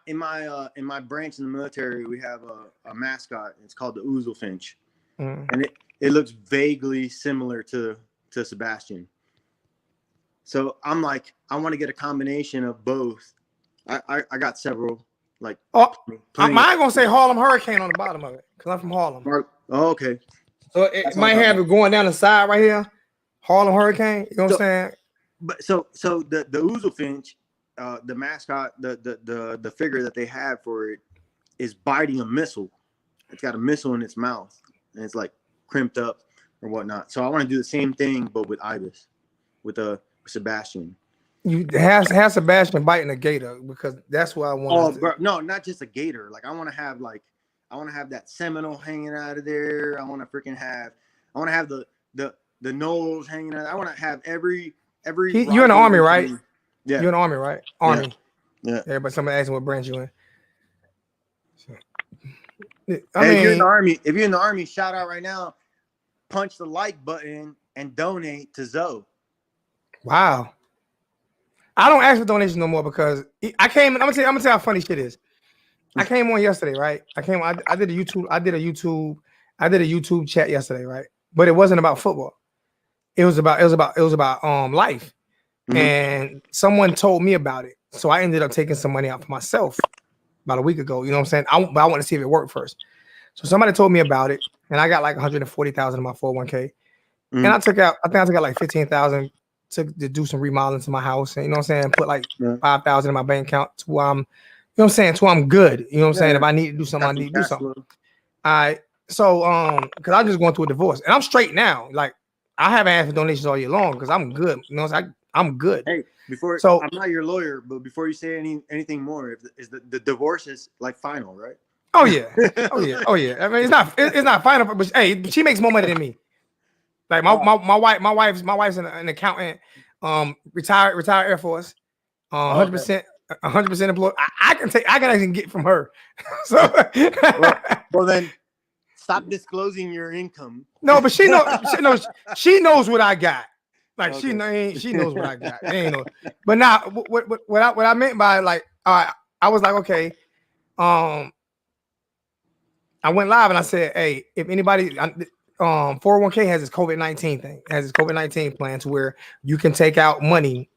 branch in the military, we have a mascot. It's called the Ouzel Finch, and it looks vaguely similar to Sebastian. So I'm like, I want to get a combination of both. I got several. Like, I'm not gonna say Harlem Hurricane on the bottom of it because I'm from Harlem. Oh, okay. So it might have it going down the side right here, Harlem Hurricane. You know what I'm saying? But so the Ouzel Finch, the mascot, the figure that they have for it is biting a missile. it's got a missile in its mouth, and it's like crimped up or whatnot. So I want to do the same thing, but with Ibis, with Sebastian. You have Sebastian biting a gator because that's what I want. Oh, bro, no, not just a gator. Like I want to have that Seminole hanging out of there. I want to have the Knowles hanging out. I want to have every. You're in the army, right? Yeah, you're in the army, right? Army. Yeah. Everybody, somebody asking what branch you in. If you're in the army, shout out right now. Punch the like button and donate to Zoe. Wow. I don't ask for donations no more because I came. I'm gonna tell you how funny shit is. I came on yesterday, right? I did a YouTube chat yesterday, right? But it wasn't about football. It was about life. Mm-hmm. And someone told me about it. So I ended up taking some money out for myself about a week ago. You know what I'm saying? But I want to see if it worked first. So somebody told me about it, and I got like 140,000 in my 401k. Mm-hmm. And I think I took out like 15,000 to do some remodeling to my house. And you know what I'm saying? Put like 5,000 in my bank account to where I'm, you know what I'm saying? To where I'm good. You know what I'm saying? If I need to do something, I need to do something. All right. So because I'm just going through a divorce, and I'm straight now. Like I haven't asked for donations all year long because I'm good. You know, I'm good. Hey, I'm not your lawyer, but before you say anything more, is the divorce is like final, right? Oh yeah. Oh yeah. I mean, it's not final, but hey, she makes more money than me. Like my wife's an accountant, retired Air Force, 100% employed. I can actually get from her. So well then stop disclosing your income. No, but she knows what I got. Like okay. she knows what I got. Ain't no, but now what I meant by like I was like, okay, I went live and I said, hey, if anybody 401k has this COVID-19 thing, has this COVID-19 plan to where you can take out money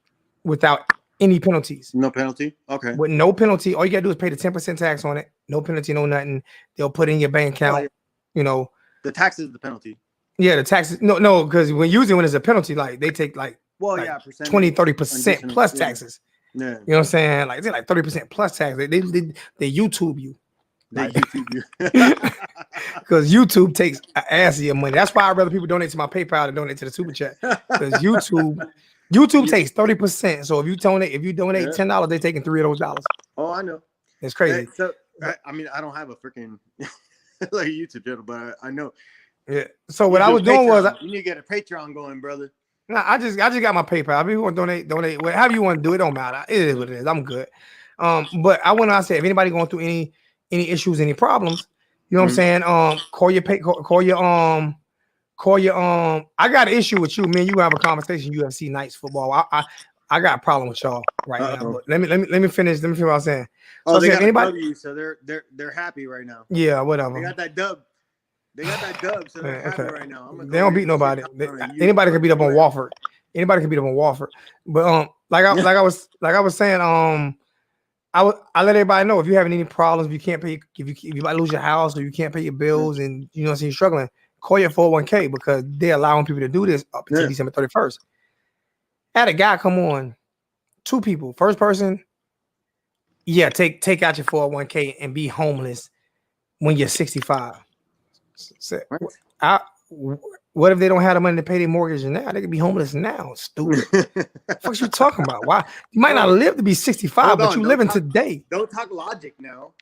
without any penalties. No penalty? Okay. With no penalty. All you gotta do is pay the 10% tax on it. No penalty, no nothing. They'll put it in your bank account. You know. The tax is the penalty. Yeah, the taxes. No, because when it's a penalty, like they take like 20-30% plus taxes. Yeah. You know what I'm saying? Like they're like 30% plus tax. They YouTube you. Because YouTube takes an ass of your money. That's why I'd rather people donate to my PayPal than donate to the super chat. Because YouTube takes 30%. So if you donate $10, they're taking $3 of those dollars. Oh, I know. It's crazy. So I mean, I don't have a freaking like a YouTube channel, but I know. Yeah. So what I was doing was you need to get a Patreon going, brother. Nah, I just got my PayPal. I mean, you want to donate, whatever you want to do, it don't matter. It is what it is. I'm good. But I went on. I said, if anybody going through any issues, any problems, you know what I'm saying? Call your I got an issue with you, man. You have a conversation. UFC Nights football. I got a problem with y'all right now. But let me finish. Let me finish what I'm saying. So they got anybody? W, so they're happy right now. Yeah, whatever. They got that dub. So they're happy right now. They don't beat nobody. Anybody can beat up on Wofford. Anybody can beat up on Wofford. But like I was saying, I let everybody know if you're having any problems, if you can't pay, if you might lose your house or you can't pay your bills, and you know, so you're struggling, call your 401k because they're allowing people to do this up until December 31st. I had a guy come on, 2 people. First person, take out your 401k and be homeless when you're 65. So, what if they don't have the money to pay their mortgage now? They could be homeless now. Stupid. What fuck you talking about? Why? You might not live to be 65, but you living today. Don't talk logic now.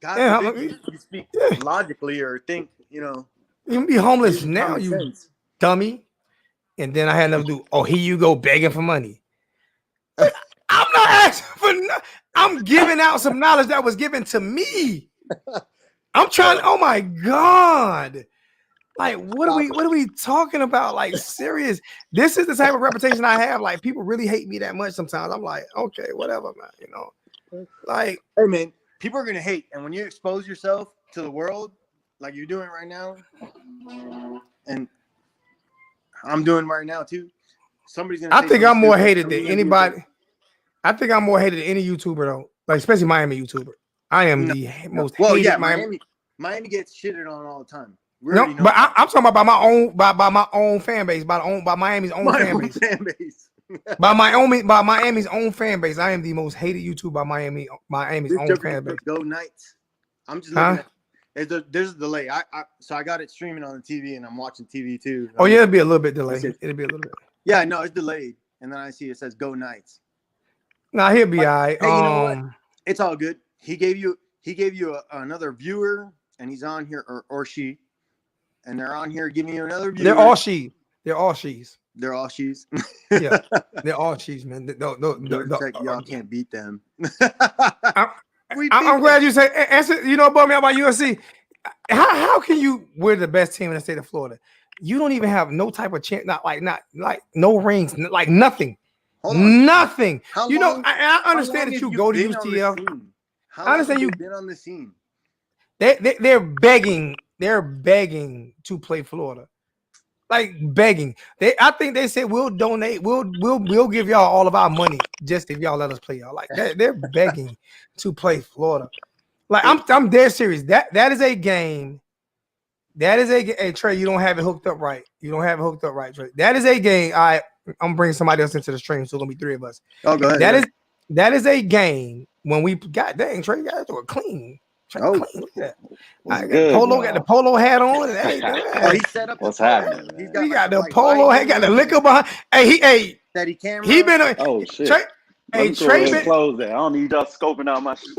God forbid you speak logically or think, you know. You can be homeless now, you dummy. And then I had another dude. Oh, here you go begging for money. I'm not asking for. I'm giving out some knowledge that was given to me. I'm trying. Oh my God! Like, what are we talking about? Like, serious? This is the type of reputation I have. Like, people really hate me that much. Sometimes I'm like, okay, whatever, man. You know, like, hey, man, people are gonna hate, and when you expose yourself to the world, like you're doing right now, and I'm doing right now too. Somebody's gonna. I think I'm more hated than anybody. I think I'm more hated than any YouTuber though, like especially Miami YouTuber. I am the most hated. Miami gets shitted on all the time. No, but I'm talking about my own fan base, by Miami's own fan base. by Miami's own fan base. I am the most hated YouTuber by Miami's own fan base. Go Knights. I'm just looking at There's a delay. So I got it streaming on the TV and I'm watching TV too. Oh yeah, it'll be a little bit delayed. It'll be a little bit. Yeah, no, it's delayed. And then I see it says "Go Knights." Nah, he'll be all right. Hey, you know what? It's all good. He gave you another viewer, and he's on here or she, and they're on here giving you another viewer. They're all she. They're all she's. They're all she's. Yeah, they're all she's, man. Y'all can't beat them. I'm glad you say. Answer. You know about me about USC. How can you? We're the best team in the state of Florida. You don't even have no type of chance. Not like no rings. Like nothing. Nothing. You know, I understand that you go to UCF. I understand you've been on the scene. They're begging. They're begging to play Florida. Like begging. I think they said we'll donate. We'll give y'all all of our money just if y'all let us play y'all. Like they're begging to play Florida. Like I'm dead serious. That is a game. That is a game. Hey Trey, you don't have it hooked up right. You don't have it hooked up right, Trey. That is a game. I'm bringing somebody else into the stream, so it's gonna be 3 of us. Oh, go ahead. That is a game when we got dang Trey, you gotta do it clean. Clean. Look at that. Polo got the polo hat on. He set up. What's happening? He got the polo hat, got the liquor behind. Hey, Steady camera. He been a oh shit. Trey, hey, Trey been close there. I don't need y'all scoping out my shit.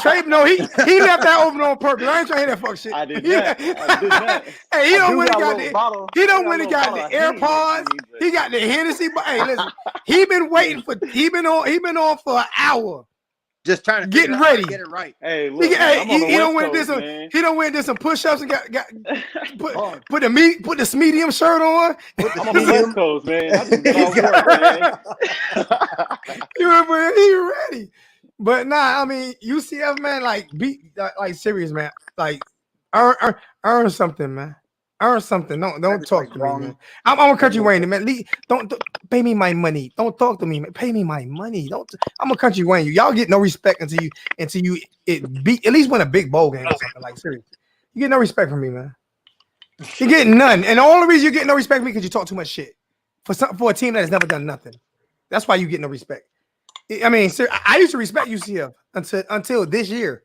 Trey, no, he left that open on purpose. I ain't trying to hear that fuck shit. I did that. Hey, he don't really got the AirPods. He got the Hennessy. But hey, listen, he been on for an hour. Just trying to getting ready, get it right. Hey, look, he don't win this some push-ups and got put the medium shirt on. I'm on the West Coast, man. I just man. He ready. But nah, I mean UCF, man, like serious, man. Like earn something, man. Earn something. Don't talk to me, man. I'm a country Wayne, man. Don't pay me my money. Don't talk to me, man. Pay me my money. I'm a country Wayne. Y'all get no respect until you beat at least win a big bowl game or something. Like seriously, you get no respect from me, man. You get none, and the only reason you get no respect from me because you talk too much shit for a team that has never done nothing. That's why you get no respect. I mean, sir, I used to respect UCF until this year.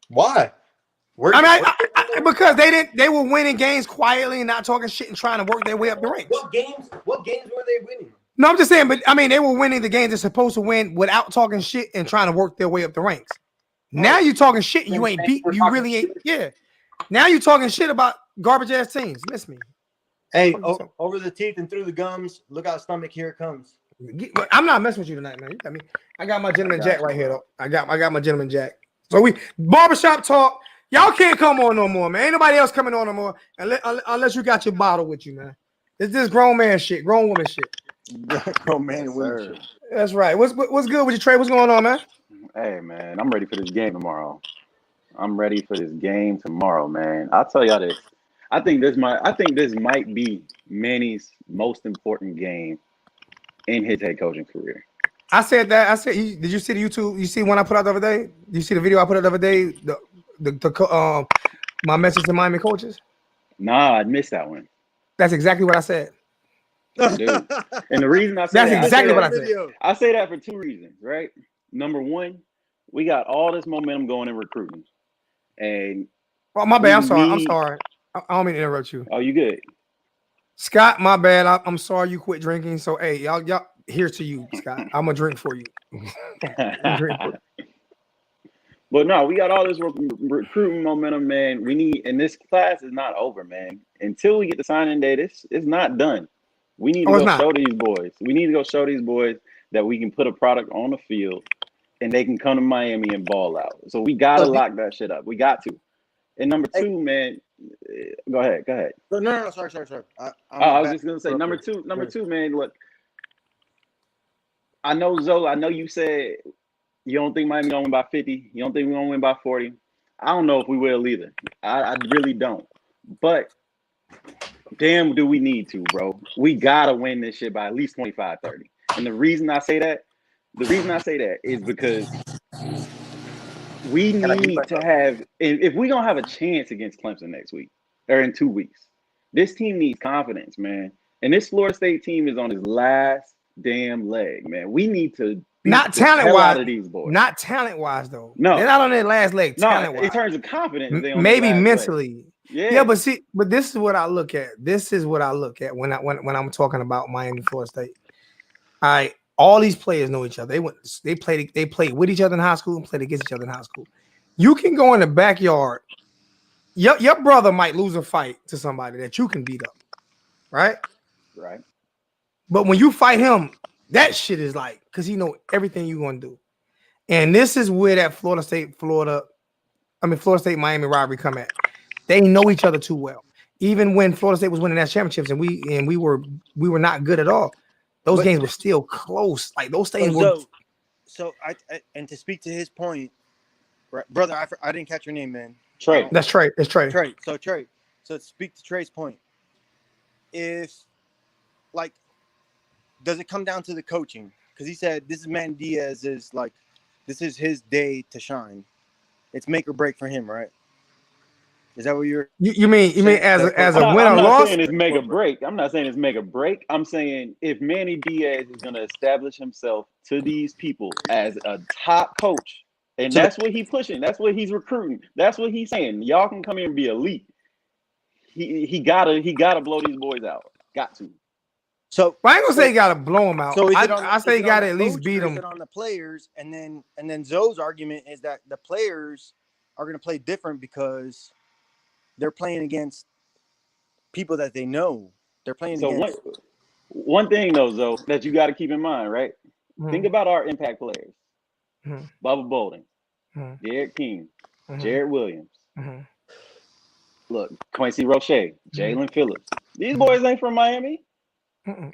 Why? Because they were winning games quietly and not talking shit and trying to work their way up the ranks. What games were they winning? No, I'm just saying, but I mean, they were winning the games they're supposed to win without talking shit and trying to work their way up the ranks. Now you talking shit and you ain't beat. You really ain't. Yeah. Now you talking shit about garbage ass teams. Miss me. Hey, over the teeth and through the gums. Look out, stomach. Here it comes. I'm not messing with you tonight, man. You got me. I got my gentleman Jack right here, though. I got my gentleman Jack. So we barbershop talk. Y'all can't come on no more, man. Ain't nobody else coming on no more unless you got your bottle with you, man. It's this grown man shit, grown woman shit. Grown man and women shit. That's right. What's good with you, Trey? What's going on, man? Hey, man, I'm ready for this game tomorrow. Man. I'll tell y'all this. I think this might be Manny's most important game in his head coaching career. I said that. Did you see the YouTube? You see one I put out the other day? You see the video I put out the other day? My message to Miami coaches. Nah, I missed that one. That's exactly what I said. Dude. And the reason I said that's exactly what I said. I say that for 2 reasons, right? Number one, we got all this momentum going in recruiting, and my bad. I'm sorry. I don't mean to interrupt you. Oh, you good? Scott, my bad. I'm sorry you quit drinking. So hey, y'all here's to you, Scott. I'm gonna drink for you. But no, we got all this recruiting momentum, man. And this class is not over, man. Until we get the signing day, it's not done. We need to go show these boys. We need to go show these boys that we can put a product on the field and they can come to Miami and ball out. So we got to lock that shit up. We got to. And number two, man, go ahead. No, sorry. I was just going to say, number two, man, look, I know, Zoe, I know you said you don't think Miami going to win by 50. You don't think we're going to win by 40. I don't know if we will either. I really don't. But damn, do we need to, bro. We got to win this shit by at least 25, 30. And the reason I say that is because we need to have, if we're going to have a chance against Clemson next week or in 2 weeks, this team needs confidence, man. And this Florida State team is on his last damn leg, man. We need to beat Not the hell talent-wise. out of these boys. Not talent-wise, though. No. They're not on their last leg. No, Talent-wise, in terms of confidence, they on maybe their last mentally. leg. Yeah, but this is what I look at. This is what I look at when I'm talking about Miami, Florida State. All these players know each other. They played with each other in high school and played against each other in high school. You can go in the backyard. Your brother might lose a fight to somebody that you can beat up, right? Right. But when you fight him, that shit is like, because he know everything you're gonna do. And this is where that Florida State Miami rivalry come at. They know each other too well. Even when Florida State was winning that championships and we were not good at all, those games were still close. Like those things were. So I and to speak to his point, right, brother, I didn't catch your name, man. Trey. That's Trey. It's Trey. Trey. So to speak to Trey's point, if like, does it come down to the coaching? Because he said this is Man Diaz is like, this is his day to shine. It's make or break for him, right? Is that what you mean as a win or loss? I'm not saying it's make or break. I'm not saying it's make or break. I'm saying if Manny Diaz is going to establish himself to these people as a top coach, and that's what he's pushing. That's what he's recruiting. That's what he's saying. Y'all can come here and be elite. He gotta blow these boys out. Got to. So I ain't gonna say he gotta blow them out. So I say he gotta at least beat them. Is it on the players? And then Zoe's argument is that the players are gonna play different because they're playing against people that they know. They're playing against. One thing though, Zoe, that you got to keep in mind, right? Mm-hmm. Think about our impact players. Mm-hmm. Bubba Bolden, Mm-hmm. Derek King, Mm-hmm. Jared Williams. Mm-hmm. Look, Quincy Roche, Jalen Phillips. These boys ain't from Miami.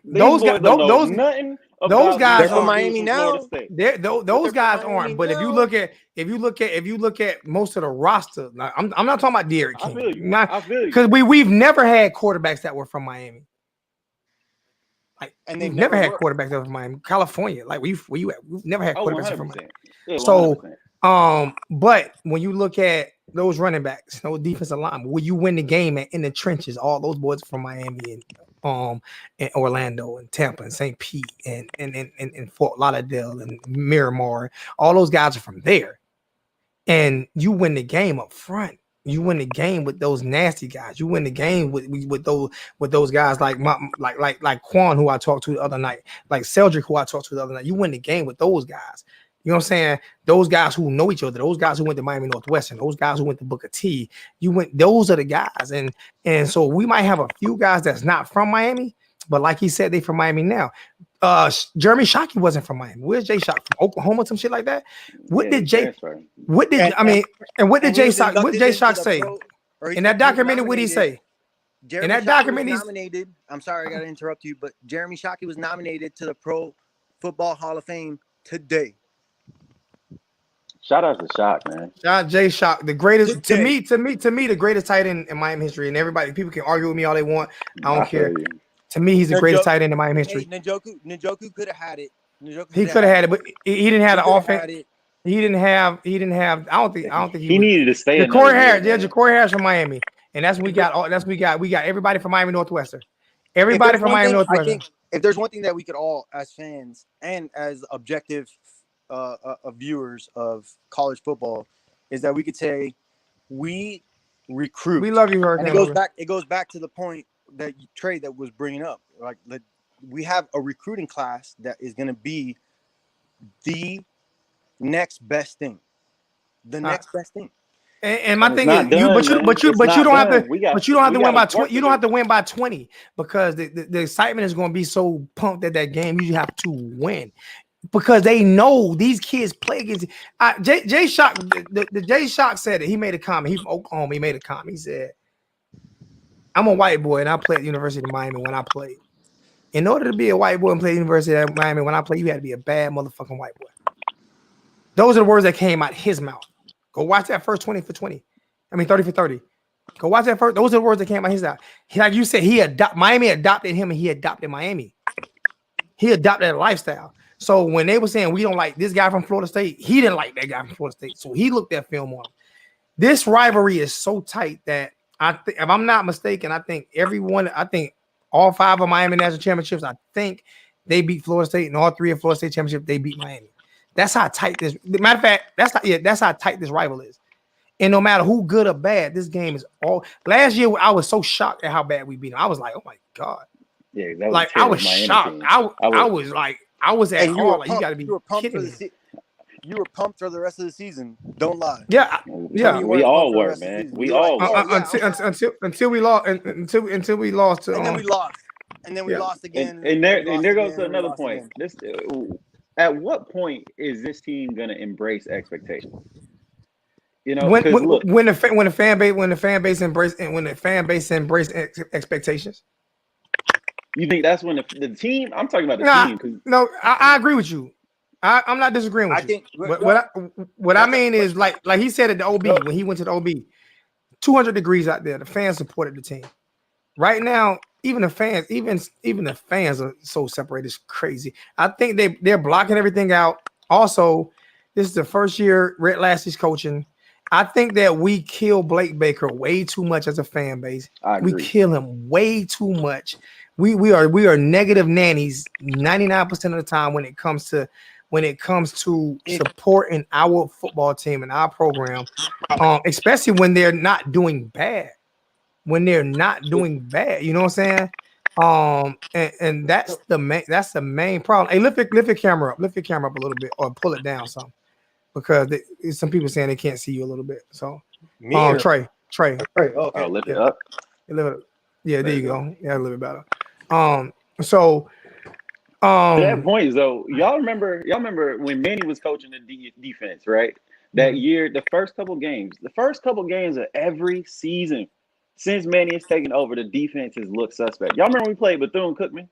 Those guys, those guys are from Miami now. Those guys aren't. But if you look at most of the roster, like, I'm not talking about Derek King. I feel you. Because we've never had quarterbacks that were from Miami. Like, and we've never had quarterbacks that were from Miami, California. Like we've never had quarterbacks from Miami. Yeah, so, but when you look at those running backs, no defensive line, will you win the game in the trenches? All those boys are from Miami and Orlando and Tampa and St. Pete and Fort Lauderdale and Miramar. All those guys are from there. And you win the game up front. You win the game with those nasty guys. You win the game with those guys like Quan, who I talked to the other night, like Celdrick, who I talked to the other night. You win the game with those guys. You know what I'm saying? Those guys who know each other, those guys who went to Miami Northwestern, those guys who went to Booker T. Those are the guys. And so we might have a few guys that's not from Miami, but like he said, they from Miami now. Jeremy Shockey wasn't from Miami. Where's Jay Shock from? Oklahoma, some shit like that. What did Jay Shock say? In that documentary, what did he say? In that documentary, nominated. I'm sorry, I got to interrupt you, but Jeremy Shockey was nominated to the Pro Football Hall of Fame today. Shout out to Shock, man. Shout out Jay Shock, the greatest to me, the greatest tight end in Miami history. And people can argue with me all they want. I don't care. To me, he's the greatest tight end in Miami history. Hey, Njoku could have had it. He could have had it, but he didn't have the offense. He didn't have. I don't think he needed to stay. Ja'Cory Harris, Ja'Cory Harris from Miami, and that's what we got. We got everybody from Miami Northwestern. Everybody from Miami Northwestern. I think if there's one thing that we could all, as fans and as objective viewers of college football, is that we could say we recruit. We love you, Hurricane. And it goes back to the point that Trey that was bringing up. Like we have a recruiting class that is going to be the next best thing. The next best thing. And my thing is, you don't have to win by 20. You don't have to win by 20 because the excitement is going to be so pumped at that game. You have to win because they know these kids play against. Jay Shock, the Jay Shock said it. He made a comment. He's from Oklahoma. He made a comment. He said, "I'm a white boy and I played at the University of Miami when I played. In order to be a white boy and play at the University of Miami when I played, you had to be a bad motherfucking white boy." Those are the words that came out his mouth. Go watch that first 20 for 20. 30 for 30. Go watch that first. Those are the words that came out his mouth. Like you said, Miami adopted him and he adopted Miami. He adopted a lifestyle. So when they were saying we don't like this guy from Florida State, he didn't like that guy from Florida State. So he looked at film on him. This rivalry is so tight that if I'm not mistaken, I think all 5 of Miami national championships, I think they beat Florida State, and all 3 of Florida State championships, they beat Miami. That's how tight this. Matter of fact, that's how tight this rival is. And no matter who good or bad, this game is all. Last year, I was so shocked at how bad we beat them. I was like, oh my god. Yeah, that was Like I was Miami shocked. team. I was at And you all were like pumped. you got to be You were pumped kidding for me. you were pumped for the rest of the season. Don't lie. Yeah, yeah. You We weren't all pumped for the were, rest of the man. season. We You're like, all were. oh, yeah, Until we lost until we lost to and then we lost. And then we yeah. lost again. And there goes to again, another point. Again. This at what point is this team gonna embrace expectations? You know, when look, when the fan base embrace expectations. you think that's when the team? I'm talking about the team. 'Cause No, I agree with you. I'm not disagreeing with I you. think What I mean is like he said at the OB when he went to the OB, 200 degrees out there. The fans supported the team. Right now, even the fans are so separated. It's crazy. I think they're blocking everything out. Also, this is the first year Red Lashley's coaching. I think that we kill Blake Baker way too much as a fan base. I agree. We kill him way too much. We are negative nannies 99% of the time when it comes to supporting our football team and our program, especially when they're not doing bad. When they're not doing bad, you know what I'm saying? And that's the main problem. Hey, lift your camera up a little bit, or pull it down some, because some people saying they can't see you a little bit. So, Trey. Okay. lift it up. Yeah, there you go. Yeah, a little bit better. To that point, though, y'all remember when Manny was coaching the defense, right? That year, the first couple games of every season since Manny has taken over, the defense has looked suspect. Y'all remember we played Bethune-Cookman?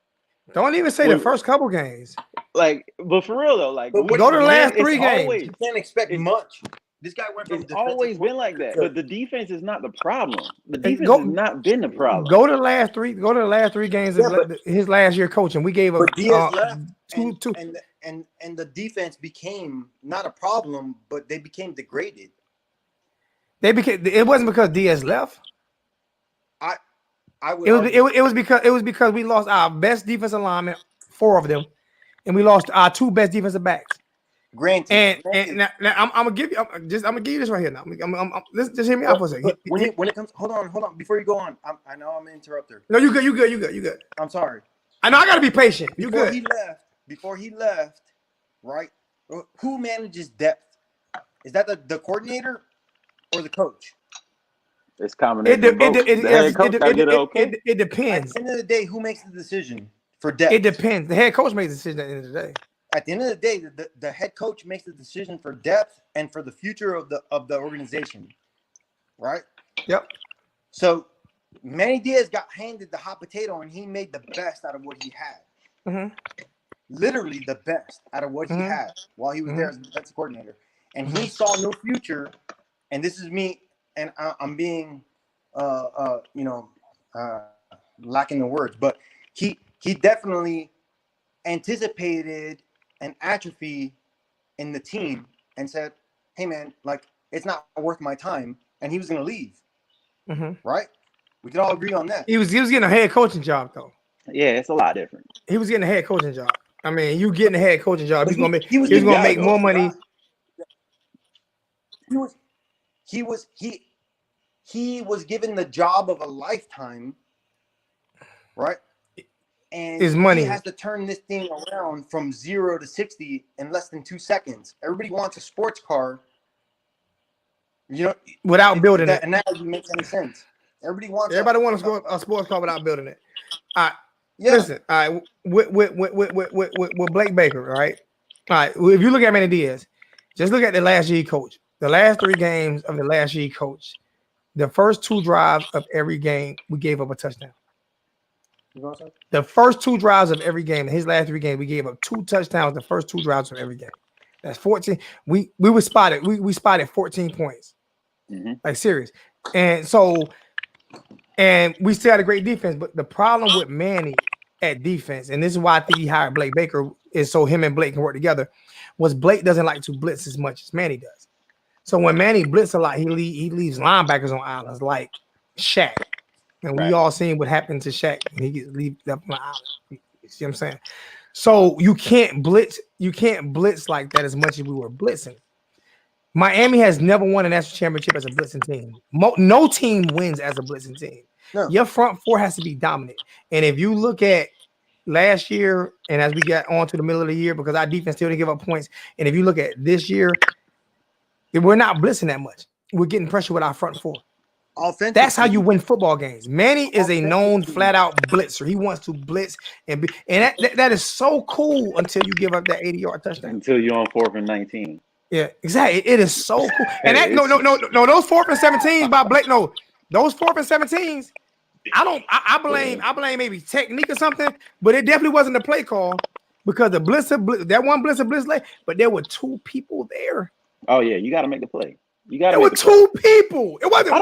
Don't even say the first couple games. Like, but for real though, like, But go to the last 3 games. You can't expect much. This guy went from It's always been like that, but the defense is not the problem. The defense has not been the problem. Go to the last 3 games of his last year coaching. We gave up Diaz left, two. And the defense became not a problem, but they became degraded. It wasn't because Diaz left. It was because we lost our best defensive lineman, 4 of them, and we lost our 2 best defensive backs. Granted. And now I'm gonna give you this right here now. Just hear me out for a second. When it comes, hold on, before you go on, I know I'm an interrupter. No, you good. I'm sorry. I know I gotta be patient. You Before good? Before he left, right? Who manages depth? Is that the coordinator or the coach? It's combination. It depends. At the end of the day, who makes the decision for depth? It depends. The head coach makes the decision at the end of the day. At the end of the day, the head coach makes the decision for depth and for the future of the organization, right? Yep. So Manny Diaz got handed the hot potato, and he made the best out of what he had. Mm-hmm. Literally the best out of what he had while he was there as the defensive coordinator, and he saw no future. And this is me, and I'm being, lacking the words, but he definitely anticipated an atrophy in the team and said, hey man, like, it's not worth my time. And he was going to leave. Right. We could all agree on that. He was getting a head coaching job though. Yeah. It's a lot different. He was getting a head coaching job. I mean, you getting a head coaching job. He's going to make more money. He was given the job of a lifetime. Right. And his money. He has to turn this thing around from 0 to 60 in less than 2 seconds. Everybody wants a sports car, without building it. And that doesn't make any sense. Everybody wants a sports car without building it. All right. Yeah. Listen. All right. With Blake Baker, right? All right. If you look at Manny Diaz, just look at the last year coach. The last 3 games of the last year coach, the first 2 drives of every game, we gave up a touchdown. The first 2 drives of every game, his last 3 games, we gave up 2 touchdowns. The first 2 drives of every game. That's 14. We were spotted. We spotted 14 points. Like serious. And we still had a great defense. But the problem with Manny at defense, and this is why I think he hired Blake Baker, is so him and Blake can work together, was Blake doesn't like to blitz as much as Manny does. So when Manny blitzes a lot, he leaves linebackers on islands like Shaq. And we all seen what happened to Shaq when he gets left on the island. You see what I'm saying? So you can't blitz like that as much as we were blitzing. Miami has never won a national championship as a blitzing team. No team wins as a blitzing team. No. Your front four has to be dominant. And if you look at last year, and as we get on to the middle of the year, because our defense still didn't give up points, and if you look at this year, we're not blitzing that much. We're getting pressure with our front four. That's how you win football games. Manny is a known flat-out blitzer. He wants to blitz and that is so cool until you give up that 80-yard touchdown. Until you're on 4th and 19. Yeah, exactly. It is so cool. And that no, those 4th and 17s by Blake. No, those 4th and 17s. I blame maybe technique or something, but it definitely wasn't the play call because the that one blitz late, but there were 2 people there. Oh yeah, you got to make the play. You got. There were 2 people. It wasn't.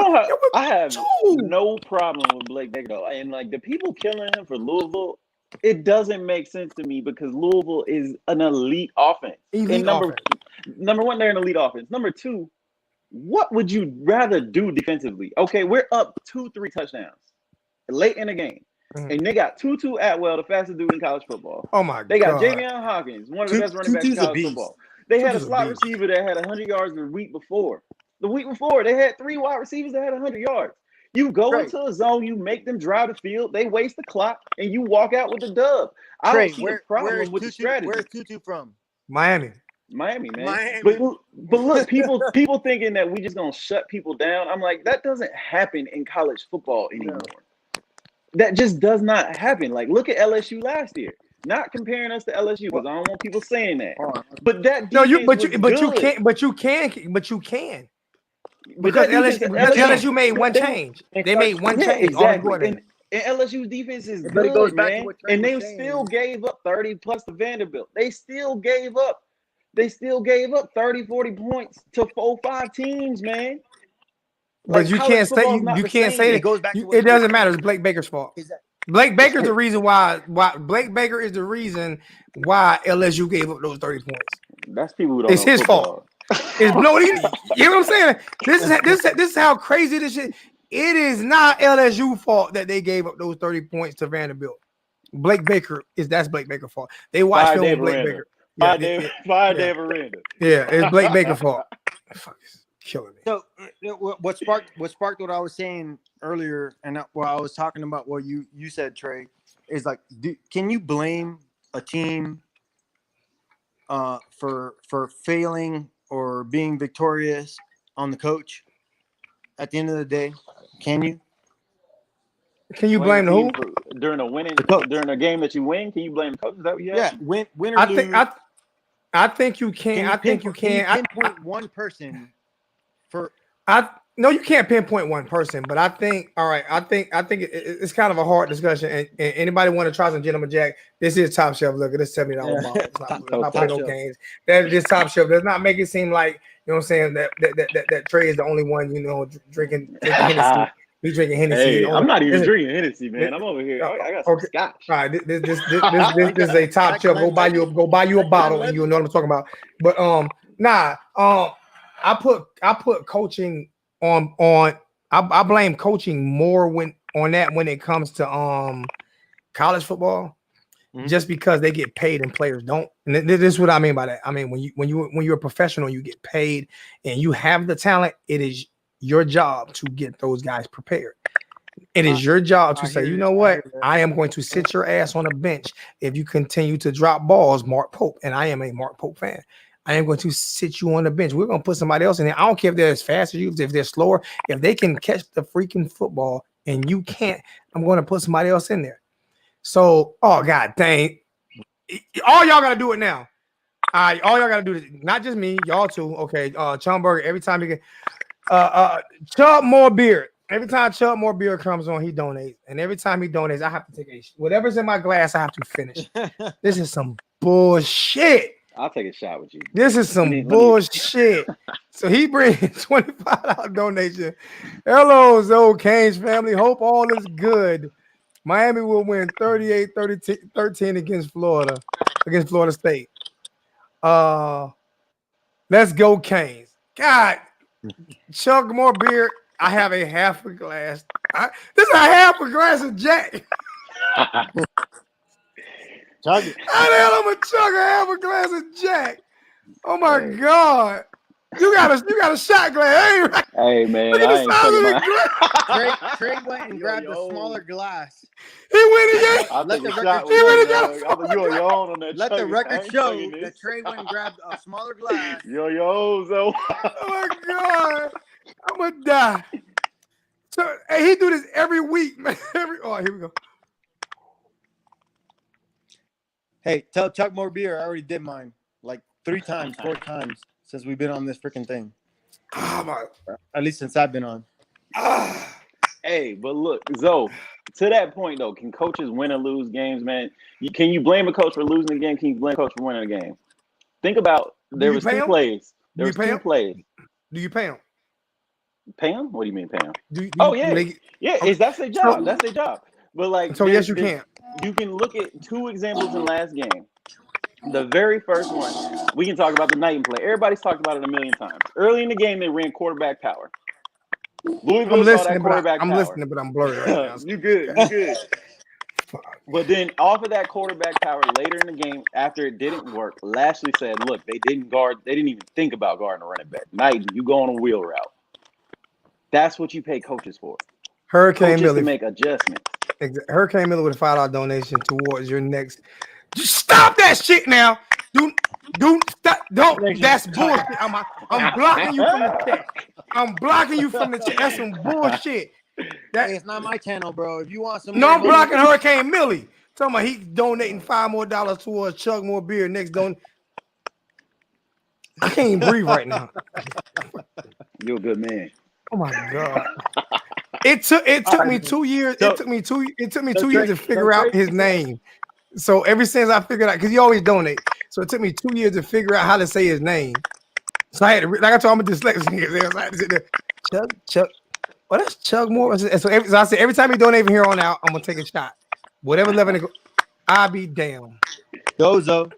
I have no problem with Blake Baker though, and like the people killing him for Louisville. It doesn't make sense to me because Louisville is an elite offense. Number one, they're an elite offense. Number 2, what would you rather do defensively? Okay, we're up 2-3 touchdowns late in the game. And they got Tutu Atwell, the fastest dude in college football. Oh my God. They got Javion Hawkins, one of the best running backs in college football. They had a slot receiver that had 100 yards the week before. The week before, they had 3 wide receivers that had 100 yards. You go into a zone, you make them drive the field, they waste the clock, and you walk out with the dub. I don't see the problem with the strategy. Where's Tutu from? Miami, man. But look, people thinking that we just gonna shut people down. I'm like, that doesn't happen in college football anymore. No. That just does not happen. Like, look at LSU last year. Not comparing us to LSU because I don't want people saying that. But that you can. Because LSU made one change. They made one change. Exactly. And LSU's defense is good, man. And they still gave up 30 plus to Vanderbilt. They still gave up 30, 40 points to 4-5 teams, man. But you can't say that. It goes back to it doesn't matter. It's Blake Baker's fault. Exactly. Blake Baker's the reason why Blake Baker is the reason why LSU gave up those 30 points. That's people who don't. It's his fault. You know what I'm saying? This is how crazy this shit. It is not LSU fault that they gave up those 30 points to Vanderbilt. Blake Baker that's Blake Baker's fault. They watched film with Blake Baker. Dave Aranda. Yeah, it's Blake Baker's fault. Fuck, it's killing me. So what sparked what I was saying earlier, and what I was talking about what you said, Trey, is like, can you blame a team for failing or being victorious on the coach at the end of the day? Can you? Can you blame the who? During a game that you win, can you blame the coach? Is that what you have? Yeah, win or lose. I think you can. I think you can. Pinpoint one person for. No, you can't pinpoint one person, but I think. All right, I think it's kind of a hard discussion. And anybody want to try some Gentleman Jack? This is Top Shelf. Look at this $70 bottle. It's not playing no games. This Top Shelf does not make it seem like, you know what I'm saying, that Trey is the only one, you know, drinking Hennessy. He's drinking Hennessy. Hey, I'm not even drinking Hennessy, man. I'm over here. I got some scotch. All right, this is a Top Shelf. Go buy you a bottle, and you'll know what I'm talking about. But I put coaching on. I blame coaching more when it comes to college football, just because they get paid and players don't. And this is what I mean by that. I mean, when you're a professional, you get paid and you have the talent. It is your job to get those guys prepared. It is your job to say, you know what, I am going to sit your ass on a bench if you continue to drop balls, Mark Pope, and I am a Mark Pope fan. I am going to sit you on the bench. We're going to put somebody else in there. I don't care if they're as fast as you, if they're slower, if they can catch the freaking football and you can't, I'm going to put somebody else in there. So, oh God dang, all y'all got to do it now. All right, all y'all got to do this. Not just me, y'all too. Okay, Chumberger, every time you get Chubb More Beard. Every time Chubb More Beard comes on, he donates. And every time he donates, I have to take whatever's in my glass, I have to finish. This is some bullshit. I'll take a shot with you. This is some bullshit. So he brings $25 donation. Hello, Zoe Canes family. Hope all is good. Miami will win 38-13 against Florida State. Let's go, Canes. God, chug more beer. I have a half a glass. This is a half a glass of Jack. Chug it. How the hell I'm gonna chug half a glass of Jack? Oh my Hey. God. You got a shot glass. Ain't right. Hey man, Look at I the ain't size of taking the mine. glass. Trey went and grabbed a Yo. smaller glass. He went again. I'll Let take the a record shot show. with He you, really got a dog. You on your own on that. Let the chugging. I record ain't show chugging this. that Trey went and grabbed a smaller glass. Yo, so. Oh my God. I'm gonna die. So hey, he do this every week, man. Here we go. Hey, tell Chuck more beer. I already did mine like 3 times, 4 times since we've been on this freaking thing. Oh my. At least since I've been on. Hey, but look, Zoe, to that point though, can coaches win or lose games, man? Can you blame a coach for losing a game? Can you blame a coach for winning a game? Think about there you was pay 2 him? plays. Do you pay him? Plays. Do you pay him? Pay them? What do you mean pay them? Oh Yeah, okay. that's their job. So- That's their job. But like, So yes, you can. You can look at 2 examples in last game. The very first one, we can talk about the Knighton play. Everybody's talked about it a million times. Early in the game, they ran quarterback power. Louisville saw that quarterback power. I'm listening, but I'm blurry right now. You good. But then off of that quarterback power later in the game, after it didn't work, Lashley said, look, they didn't even think about guarding a running back. Knighton, you go on a wheel route. That's what you pay coaches for. Hurricane Coaches Millie. to make adjustments. Hurricane Miller with a $5 donation towards your next. Just stop that shit now. Stop. Don't. That's bullshit. I'm blocking you from the chat. I'm blocking you from the chat. That's some bullshit. Hey, it's not my channel, bro. If you want some, No, more I'm blocking Hurricane Millie. Talking about he donating $5 more towards Chug More Beer next. I can't even breathe right now. You're a good man. Oh my God. It took me 2 years. It took me 2 years to figure out his name. So ever since I figured out, because he always donate, so it took me 2 years to figure out how to say his name. So I had to, like I told him, I'm a dyslexic. So I had to sit there, Chug. Oh, that's Chug More. So I said every time he donate from here on out, I'm gonna take a shot. Whatever level, I'll be damn. Dozo.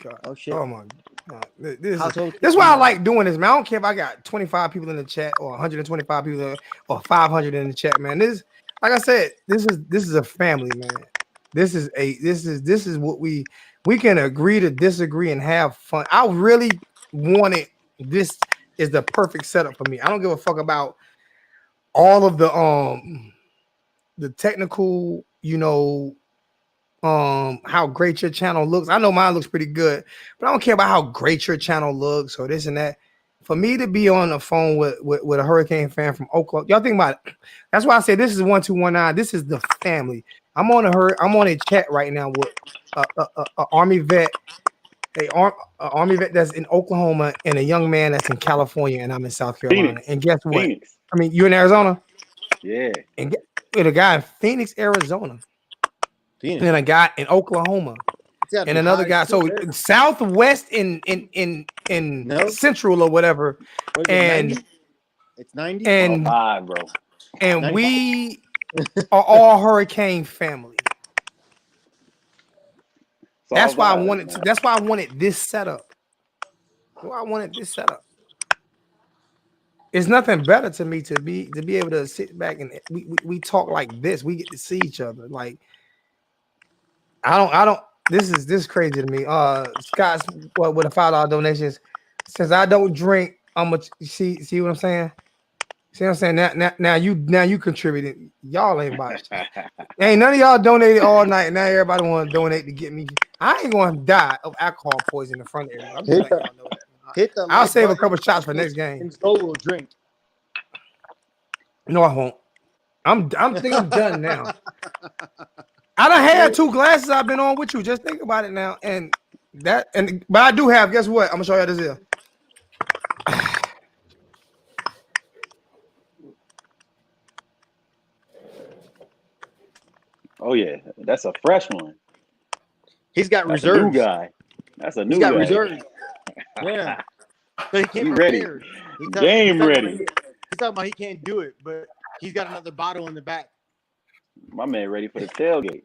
God. Oh shit. Oh my God. This Household is why I like doing this, man. I don't care if I got 25 people in the chat or 125 people or 500 in the chat, man. This, like I said, this is a family, man. This is what we can agree to disagree and have fun. I really wanted this is the perfect setup for me. I don't give a fuck about all of the technical, how great your channel looks. I know mine looks pretty good, but I don't care about how great your channel looks or this and that. For me to be on the phone with a Hurricane fan from Oklahoma, y'all think about it. That's why I say this is 1219. This is the family. I'm on a chat right now with a Army vet, Army vet that's in Oklahoma, and a young man that's in California, and I'm in South Carolina. Phoenix. And guess what? Phoenix. I mean, you in Arizona? Yeah. And with a guy in Phoenix, Arizona. Phoenix. And a guy in Oklahoma. And another guy, so Southwest in Central or whatever, and it's 90 and bro. And 90. We are all Hurricane family. That's why I wanted to. That's why I wanted this setup. It's nothing better to me to be able to sit back and we talk like this. We get to see each other. Like I don't. This is crazy to me. Scott's with a $5 donations. Since I don't drink, I'm gonna see what I'm saying. See what I'm saying? Now you contributed. Y'all ain't about shit. Ain't none of y'all donated all night. Now everybody want to donate to get me. I ain't gonna die of alcohol poisoning in front of everybody. I'm just letting y'all know that. I'll save a couple shots for next game. And Zoe will drink. No, I won't. I'm thinking I'm done now. I done had 2 glasses I've been on with you. Just think about it now. But I do have, guess what? I'm gonna show you this here. Oh yeah, that's a fresh one. He's got reserves. New guy. That's a new guy. He's got reserves. Yeah. So he came ready. Game ready. He's talking about he can't do it, but he's got another bottle in the back. My man ready for the tailgate.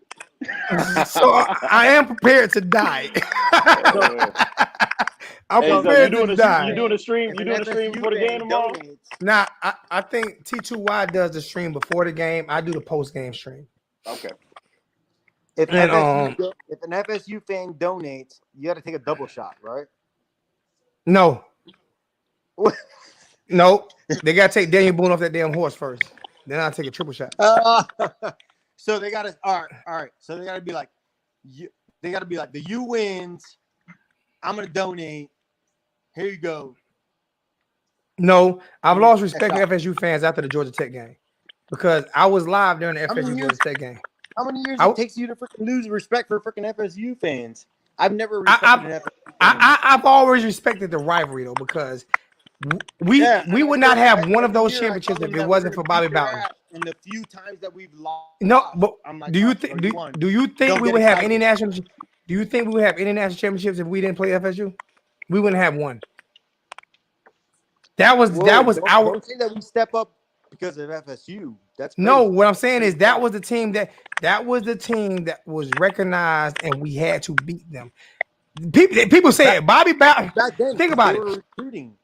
So I am prepared to die. I'm prepared to die. You doing a stream? You doing a stream before the game tomorrow? Nah, I think T2Y does the stream before the game. I do the post game stream. Okay. if And if an FSU fan donates, you got to take a double shot, right? no, no, they gotta take Daniel Boone off that damn horse first. Then I'll take a triple shot. So they got to all right. So they got to be like, they got to be like the U wins. I'm gonna donate. Here you go. No, I've lost respect for FSU fans after the Georgia Tech game because I was live during the FSU Georgia Tech game. How many years it takes you to freaking lose respect for freaking FSU fans? I've never respected an FSU fan. I've always respected the rivalry though because we would not have one of those championships if it wasn't for Bobby Bowden. And the few times that we've lost, no, but I'm like, do you think we would have any national? Do you think we would have any national championships if we didn't play FSU? We wouldn't have one. That was our. Don't say that we step up because of FSU. That's crazy. No. What I'm saying is that was the team that was recognized and we had to beat them. People say it. Bobby Bowden. Think about it. Recruiting.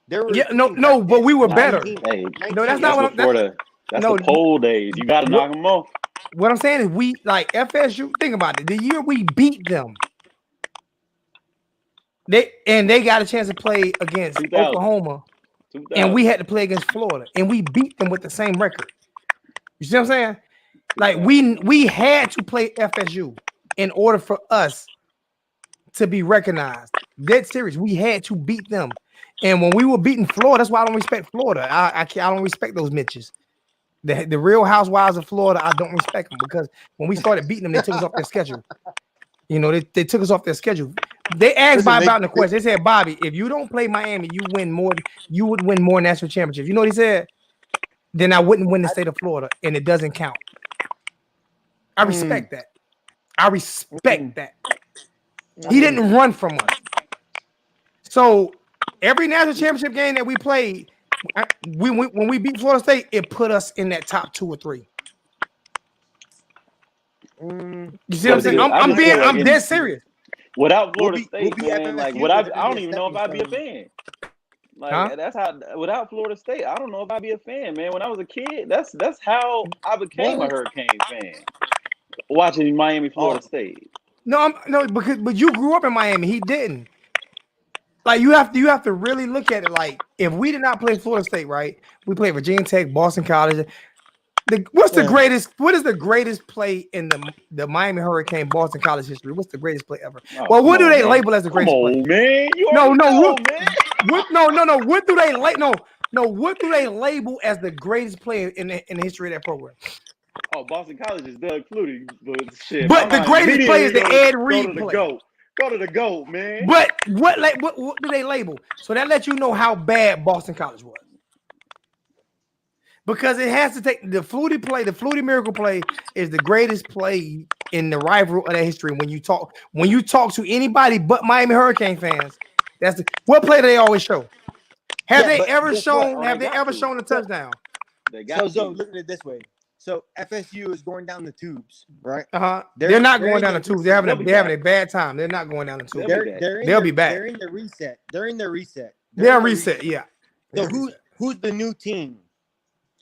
No, but we were better. Hey, no, that's not what I'm. That's the poll days. You got to knock them off. What I'm saying is we like FSU. Think about it. The year we beat them, they got a chance to play against Oklahoma, and we had to play against Florida, and we beat them with the same record. You see what I'm saying? Like we had to play FSU in order for us to be recognized. Dead serious. We had to beat them, and when we were beating Florida, that's why I don't respect Florida. I don't respect those Mitches. The Real Housewives of Florida, I don't respect them because when we started beating them, they took us off their schedule. You know, they took us off their schedule. They asked Bobby about the question. They said, Bobby, if you don't play Miami, you would win more national championships. You know what he said? Then I wouldn't win the state of Florida, and it doesn't count. I respect that. I respect that. He didn't run from us. So every national championship game that we played, when we beat Florida State, it put us in that top 2 or 3. You see what I'm saying? I'm dead serious. Without Florida State, man, like I don't even know if I'd be a fan. Like that's how. Without Florida State, I don't know if I'd be a fan, man. When I was a kid, that's how I became a Hurricane fan. Watching Miami, Florida State. But you grew up in Miami. He didn't. Like you have to really look at it. Like if we did not play Florida State, right? We played Virginia Tech, Boston College. What is the greatest play in the Miami Hurricane Boston College history? What's the greatest play ever? What do they label as the greatest play? Man. What do they what do they label as the greatest play in the history of that program? Oh, Boston College is Doug Flutie, but shit. But the greatest play is the Ed Reed play. Go to the GOAT, man. But what do they label? So that lets you know how bad Boston College was. Because it has to take the Flutie play, the Flutie miracle play is the greatest play in the rivalry of that history. When you talk to anybody but Miami Hurricane fans, what play do they always show? Have they ever shown a touchdown? So look at it this way. So FSU is going down the tubes, right? They're not going down the tubes. They're having a bad time. They're not going down the tubes. They'll be back. They're in the reset. They're reset. Yeah. So who's the new team?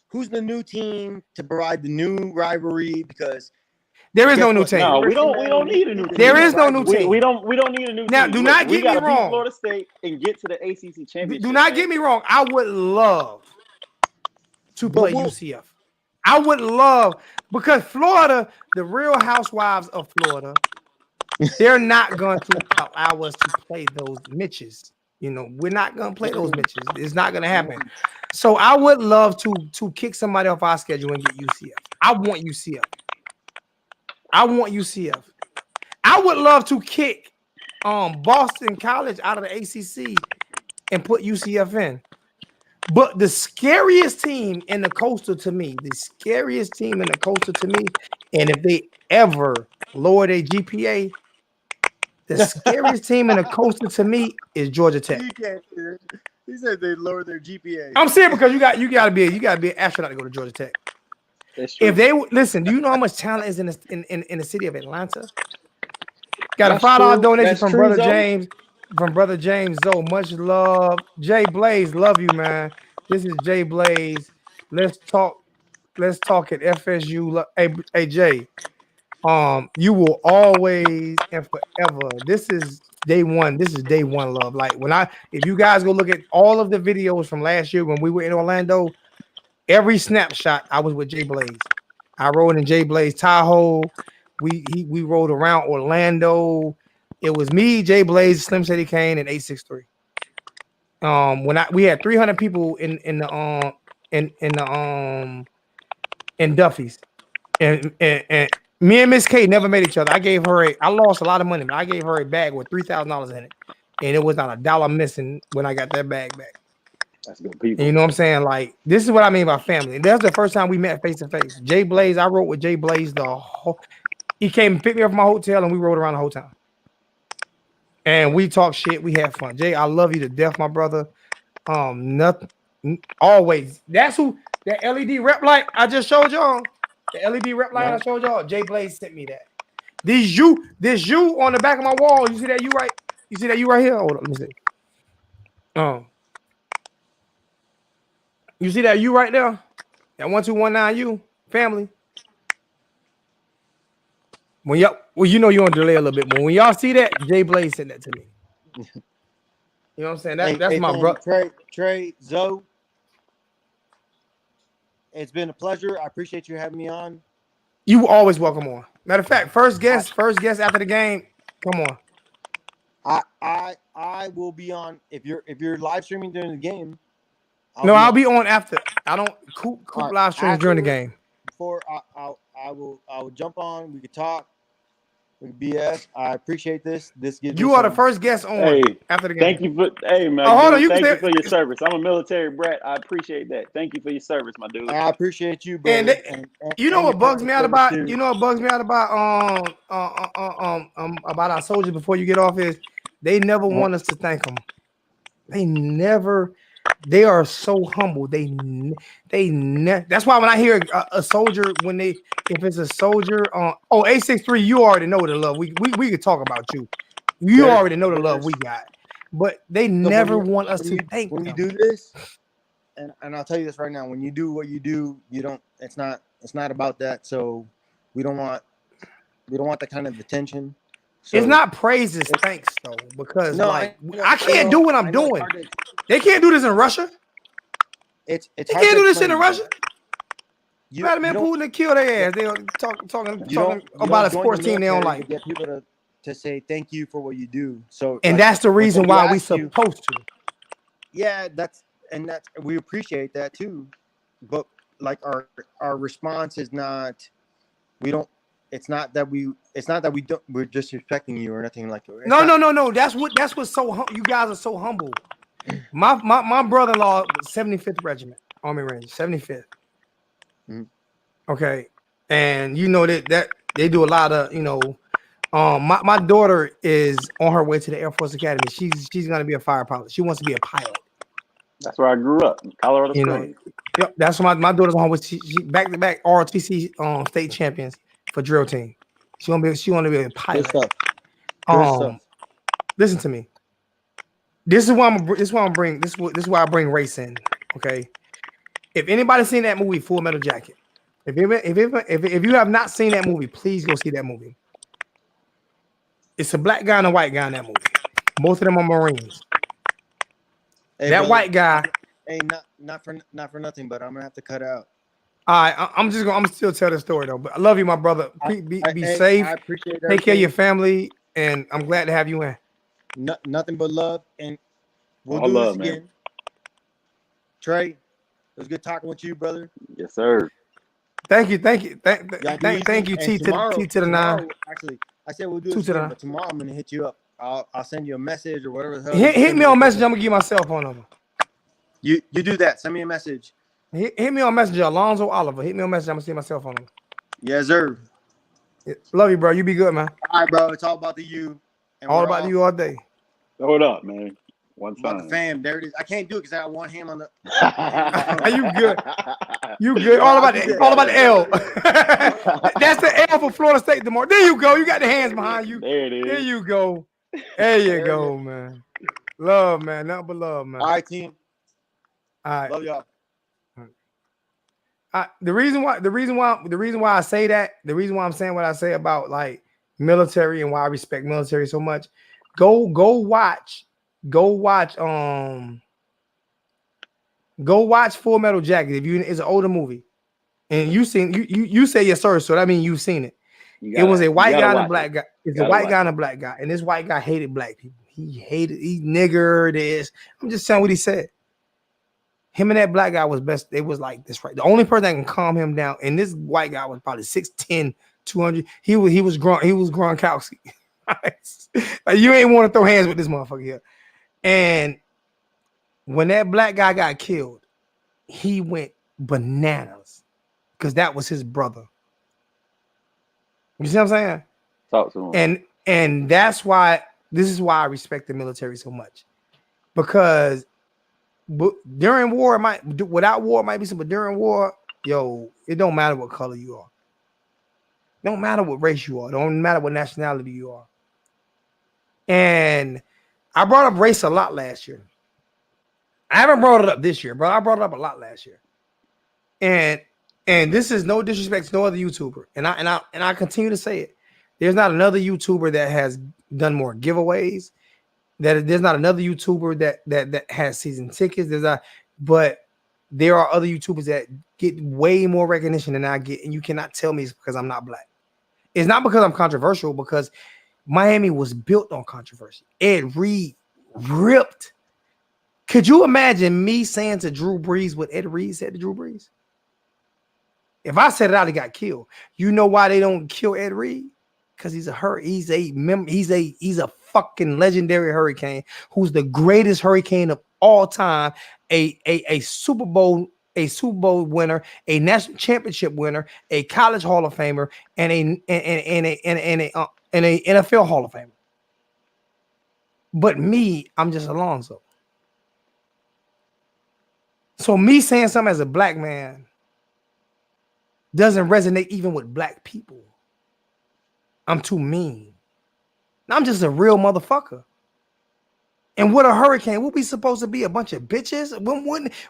Who's the new team to provide the new rivalry? Because there is no new team. No, we don't need a new team. There is no new team. We don't need a new team. Now, do not get me wrong. Florida State and get to the ACC championship. Do not get me wrong. I would love to play UCF. I would love because Florida, the Real Housewives of Florida, they're not going to allow us to play those Mitches. You know, we're not going to play those Mitches. It's not going to happen. So I would love to kick somebody off our schedule and get UCF. I want UCF. I would love to kick Boston College out of the ACC and put UCF in. But the scariest team in the Coastal to me, and if they ever lower their GPA, the scariest team in the Coastal to me is Georgia Tech. He said they lower their GPA. I'm saying because you got to be an astronaut to go to Georgia Tech. If they listen, do you know how much talent is in the city of Atlanta? Got a $5 donation from Brother James. From Brother James, much love. Jay Blaze, love you, man. This is Jay Blaze. Let's talk at FSU. Hey Jay, You will always and forever. This is day one. This is day one love. Like if you guys go look at all of the videos from last year when we were in Orlando, every snapshot I was with Jay Blaze. I rode in Jay Blaze Tahoe. We rode around Orlando. It was me, Jay Blaze, Slim Shady Kane, and 863. We had 300 people in Duffy's, and me and Miss K never met each other. I lost a lot of money, but I gave her a bag with $3,000 in it, and it was not a dollar missing when I got that bag back. That's good people. And you know what I'm saying? Like, this is what I mean by family. That's the first time we met face to face. Jay Blaze, I rode with Jay Blaze he came and picked me up from my hotel, and we rode around the whole time. And we talked shit. We had fun. Jay, I love you to death, my brother. Nothing. Always. That's who that LED rep light I just showed y'all. The LED rep light I showed y'all. Jay Blaze sent me that. This you on the back of my wall. You see that you right? You see that you right here? Hold on, let me see. You see that you right there? That 1219 family. When y'all, well, you know you're on delay a little bit, but when y'all see that, Jay Blaze sent that to me. You know what I'm saying? That's my brother. Trey, Zoe. It's been a pleasure. I appreciate you having me on. You always welcome on. Matter of fact, first guest after the game. Come on. I will be on if you're live streaming during the game. I'll be on after. I don't coop live streams during the game. Before I will jump on. We could talk. We could BS. I appreciate this. This gives you are the first guest on after the game. Thank you for man. Oh, hold on, thank you for your service. I'm a military brat. I appreciate that. Thank you for your service, my dude. I appreciate you, brother. And you know what bugs me out about about our soldiers before you get off is they never want us to thank them. They are so humble. That's why when I hear a soldier, if it's a soldier on 863, you already know the love. We could talk about you. You already know the love we got. But they never want us to thank them. When you do this, and I'll tell you this right now, when you do what you do, you don't it's not about that. So we don't want that kind of attention. So, it's not praise, it's thanks though, because I can't do what I'm doing. They can't do this in Russia. They can't do this shit in Russia. Vladimir Putin kill their ass. They are talking about a sports team they don't like. Get people to say thank you for what you do. So and that's the reason why we supposed to. Yeah, that's we appreciate that too. But like our response is not. It's not that we're disrespecting you or nothing like that. No. That's what's so you guys are so humble. My brother-in-law, 75th Regiment, Army Rangers, 75th. Mm-hmm. Okay, and you know that they do a lot of my daughter is on her way to the Air Force Academy. She's gonna be a fire pilot. She wants to be a pilot. That's where I grew up, in Colorado Springs. Yep, that's why my daughter's on her way. She back-to-back ROTC state champions for drill team. She want to be a pilot. Good stuff. Listen to me. This is why I bring race in. Okay. If anybody's seen that movie, Full Metal Jacket, if you have not seen that movie, please go see that movie. It's a black guy and a white guy in that movie. Both of them are Marines. Hey, that brother, white guy. Hey, not for nothing, but I'm gonna have to cut out. All right, I'm still tell the story though. But I love you, my brother. Be safe. I appreciate Take care of your family, and I'm glad to have you in. Nothing but love, and we'll do this again. Man. Trey, it was good talking with you, brother. Yes, sir. Thank you, thank you, T to the 9. Actually, I said we'll do this again, but tomorrow I'm gonna hit you up. I'll send you a message or whatever. The hell hit me on Messenger. I'm gonna give you my cell phone number. You do that. Send me a message. Hit me on Messenger, Alonzo Oliver. Hit me on Messenger. I'm gonna see my cell phone number. Yes, sir. Love you, bro. You be good, man. All right, bro. It's all about the you. And all about you all day. Hold up, man. One time. About the fam. There it is. I can't do it because I got one hand on the. You good? You good? All about the L. That's the L for Florida State tomorrow. There you go. You got the hands behind you. There it is. There you go. There you go, man. Love, man. Nothing but love, man. All right, team. All right. Love y'all. All The reason why I say that, the reason why I'm saying what I say about like military and why I respect military so much, go watch Full Metal Jacket. If you, it's an older movie, and you say yes sir, so that means you've seen it. It was a white guy and a black guy. It's a white guy and a black guy, and this white guy hated black people. He nigger this. I'm just saying what he said. Him and that black guy was best. It was like this, right? The only person that can calm him down, and this white guy was probably 6'10", 200. He was Gronkowski. Like, you ain't want to throw hands with this motherfucker here. And when that black guy got killed, he went bananas because that was his brother. You see what I'm saying? Talk to him. And that's why this is why I respect the military so much, because during war, without war, it might be some, but during war, yo, it don't matter what color you are. It don't matter what race you are. It don't matter what nationality you are. And I brought up race a lot last year. I haven't brought it up this year, but I brought it up a lot last year. And this is no disrespect to no other YouTuber. And I continue to say it. There's not another YouTuber that has done more giveaways. There's not another YouTuber that has season tickets. But there are other YouTubers that get way more recognition than I get, and you cannot tell me it's because I'm not black. It's not because I'm controversial, because Miami was built on controversy. Ed Reed ripped. Could you imagine me saying to Drew Brees what Ed Reed said to Drew Brees? If I said it out, he got killed. You know why they don't kill Ed Reed? Because he's a fucking legendary Hurricane who's the greatest Hurricane of all time, a Super Bowl winner, a national championship winner, a college Hall of Famer, and a NFL Hall of Famer. But me, I'm just Alonzo. So me saying something as a black man doesn't resonate even with black people. I'm too mean. I'm just a real motherfucker. And what a hurricane, what we supposed to be, a bunch of bitches?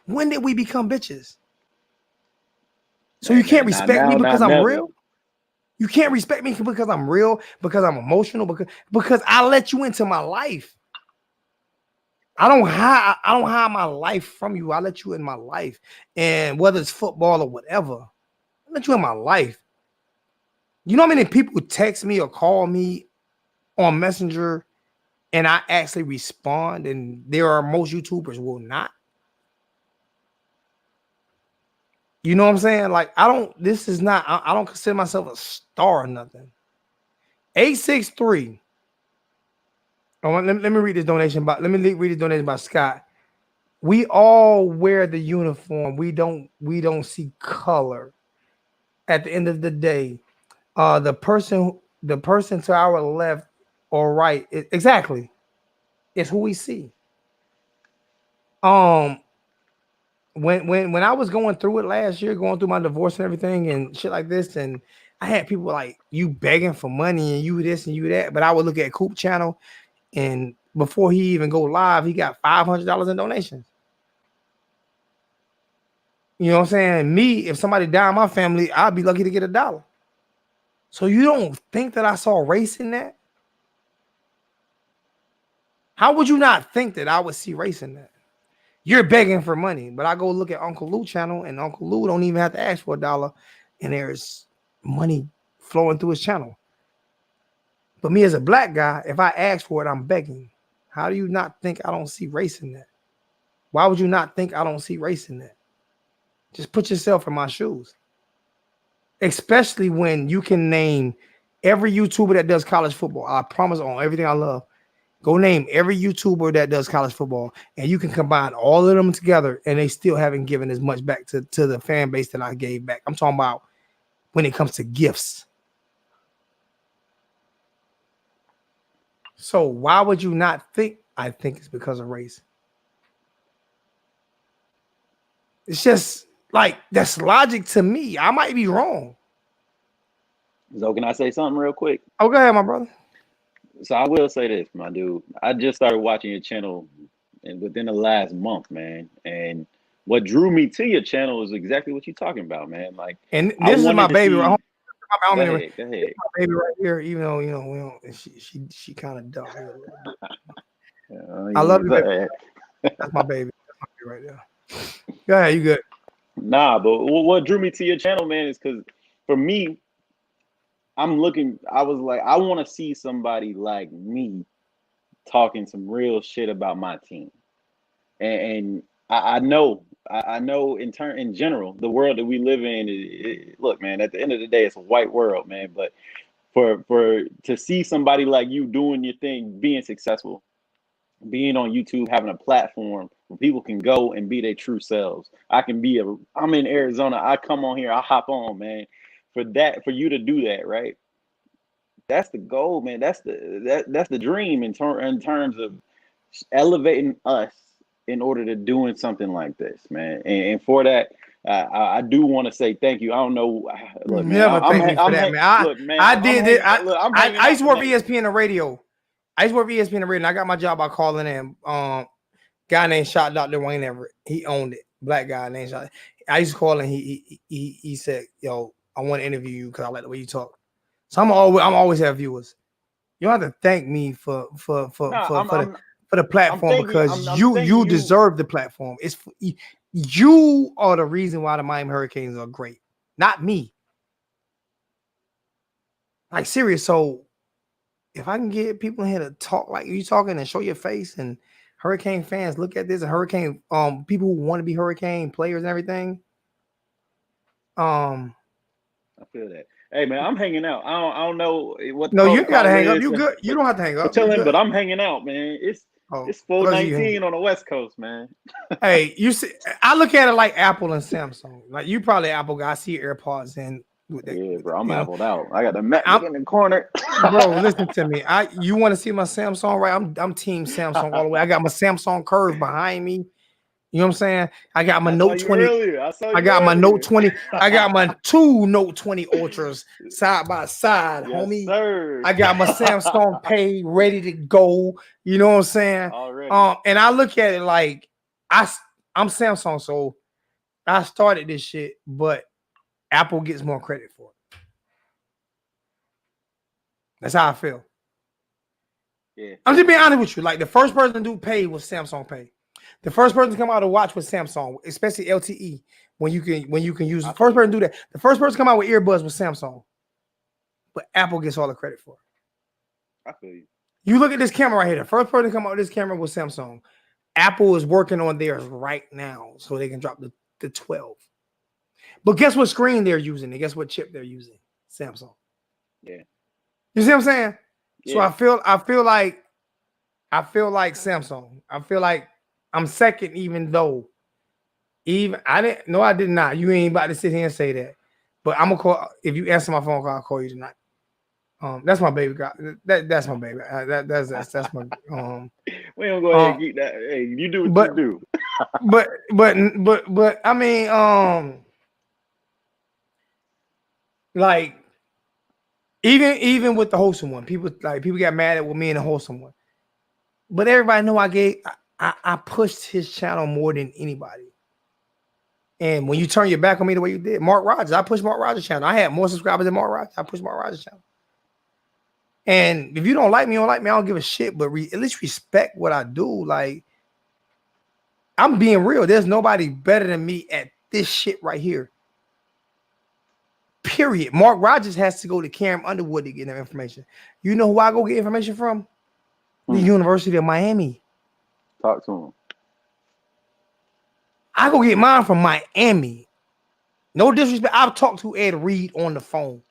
When did we become bitches? So you can't respect me because I'm real? You can't respect me because I'm real, because I'm emotional, because I let you into my life. I don't hide my life from you. I let you in my life. And whether it's football or whatever, I let you in my life. You know how many people text me or call me on Messenger and I actually respond, and there are most YouTubers will not? You know what I'm saying? Like, I don't consider myself a star or nothing. 863. Let me read this donation by Scott. We all wear the uniform. We don't see color. At the end of the day, the person to our left or right, exactly, is who we see. When I was going through it last year, going through my divorce and everything and shit like this, and I had people like, you begging for money and you this and you that, but I would look at Coop channel, and before he even go live, he got $500 in donations. You know what I'm saying? Me, if somebody died in my family, I'd be lucky to get $1. So you don't think that I saw race in that? How would you not think that I would see race in that? You're begging for money, but I go look at Uncle Lou channel, and Uncle Lou don't even have to ask for $1, and there's money flowing through his channel. But me as a black guy, if I ask for it, I'm begging. How do you not think I don't see race in that? Why would you not think I don't see race in that? Just put yourself in my shoes. Especially when you can name every YouTuber that does college football. I promise on everything I love. Go name every YouTuber that does college football, and you can combine all of them together, and they still haven't given as much back to the fan base that I gave back. I'm talking about when it comes to gifts. So why would you not think I think it's because of race? It's just like, that's logic to me. I might be wrong. So can I say something real quick? Oh, go ahead, my brother. So I will say this, my dude. I just started watching your channel within the last month, man. And what drew me to your channel is exactly what you're talking about, man. Like, And I this is my wanted to baby. see. I Go mean, ahead, go ahead. my baby right here. Even though we don't. She kind of dumb here a little bit. I love you, baby. That's my baby. That's my baby right there. Go ahead, you good? Nah, but what drew me to your channel, man, is because for me, I was like, I want to see somebody like me talking some real shit about my team. And I know in general, the world that we live in, look, man, at the end of the day, it's a white world, man. But for to see somebody like you doing your thing, being successful, being on YouTube, having a platform where people can go and be their true selves. I'm in Arizona. I come on here. I hop on, man. For you to do that, right? That's the goal, man. That's the dream in terms of elevating us in order to doing something like this, man. And for that, I do want to say thank you. I don't know, look, man. Never thank me for that, man. Look, man. I did it. I'm hanging I used to out work for tonight. ESPN the radio. I used to work for ESPN the radio, and I got my job by calling in. Guy named Shot Dr. Wayne Everett. He owned it. Black guy named Shot. I used to call and he said, "Yo, I want to interview you because I like the way you talk." So I'm always have viewers. You don't have to thank me for the platform because you deserve the platform. It's you are the reason why the Miami Hurricanes are great, not me. Like serious. So if I can get people in here to talk like you talking and show your face, and Hurricane fans look at this, and Hurricane people who want to be Hurricane players and everything. I feel that. Hey man, I'm hanging out. I don't know what. No, you gotta hang up. You good? You don't have to hang up. But I'm hanging out, man. It's 4:19 on the West Coast, man. Hey, you see, I look at it like Apple and Samsung. Like you probably Apple guy. I see AirPods in. Yeah, bro, I'm appled out. I got the MacBook in the corner. Bro, listen to me. You want to see my Samsung, right? I'm team Samsung all the way. I got my Samsung Curve behind me. You know what I'm saying? I got my Note 20. I got my Note 20. I got my two Note 20 Ultras side by side, homie. Sir. I got my Samsung Pay ready to go. You know what I'm saying? Already. And I look at it like I'm Samsung, so I started this shit, but Apple gets more credit for it. That's how I feel. Yeah. I'm just being honest with you. Like the first person to do Pay was Samsung Pay. The first person to come out to watch was Samsung, especially LTE. When you can use the first person to do that. The first person to come out with earbuds was Samsung. But Apple gets all the credit for it. I feel you. You look at this camera right here. The first person to come out with this camera was Samsung. Apple is working on theirs right now so they can drop the 12. But guess what screen they're using? And guess what chip they're using? Samsung. Yeah. You see what I'm saying? Yeah. So I feel like Samsung. I feel like I'm second, even though I did not. You ain't about to sit here and say that. But I'm gonna call if you answer my phone call, I'll call you tonight. That's my baby. That's my baby. That's my We don't go ahead and keep that. Hey, you do what you do. but I mean, like even with the wholesome one, people got mad at me and the wholesome one. But everybody know I pushed his channel more than anybody. And when you turn your back on me the way you did, Mark Rogers, I pushed Mark Rogers' channel. I had more subscribers than Mark Rogers. I pushed Mark Rogers' channel. And if you don't like me, I don't give a shit. But at least respect what I do. Like, I'm being real. There's nobody better than me at this shit right here. Period. Mark Rogers has to go to Cam Underwood to get that information. You know who I go get information from? The University of Miami. Talk to him. I go get mine from Miami. No disrespect. I've talked to Ed Reed on the phone.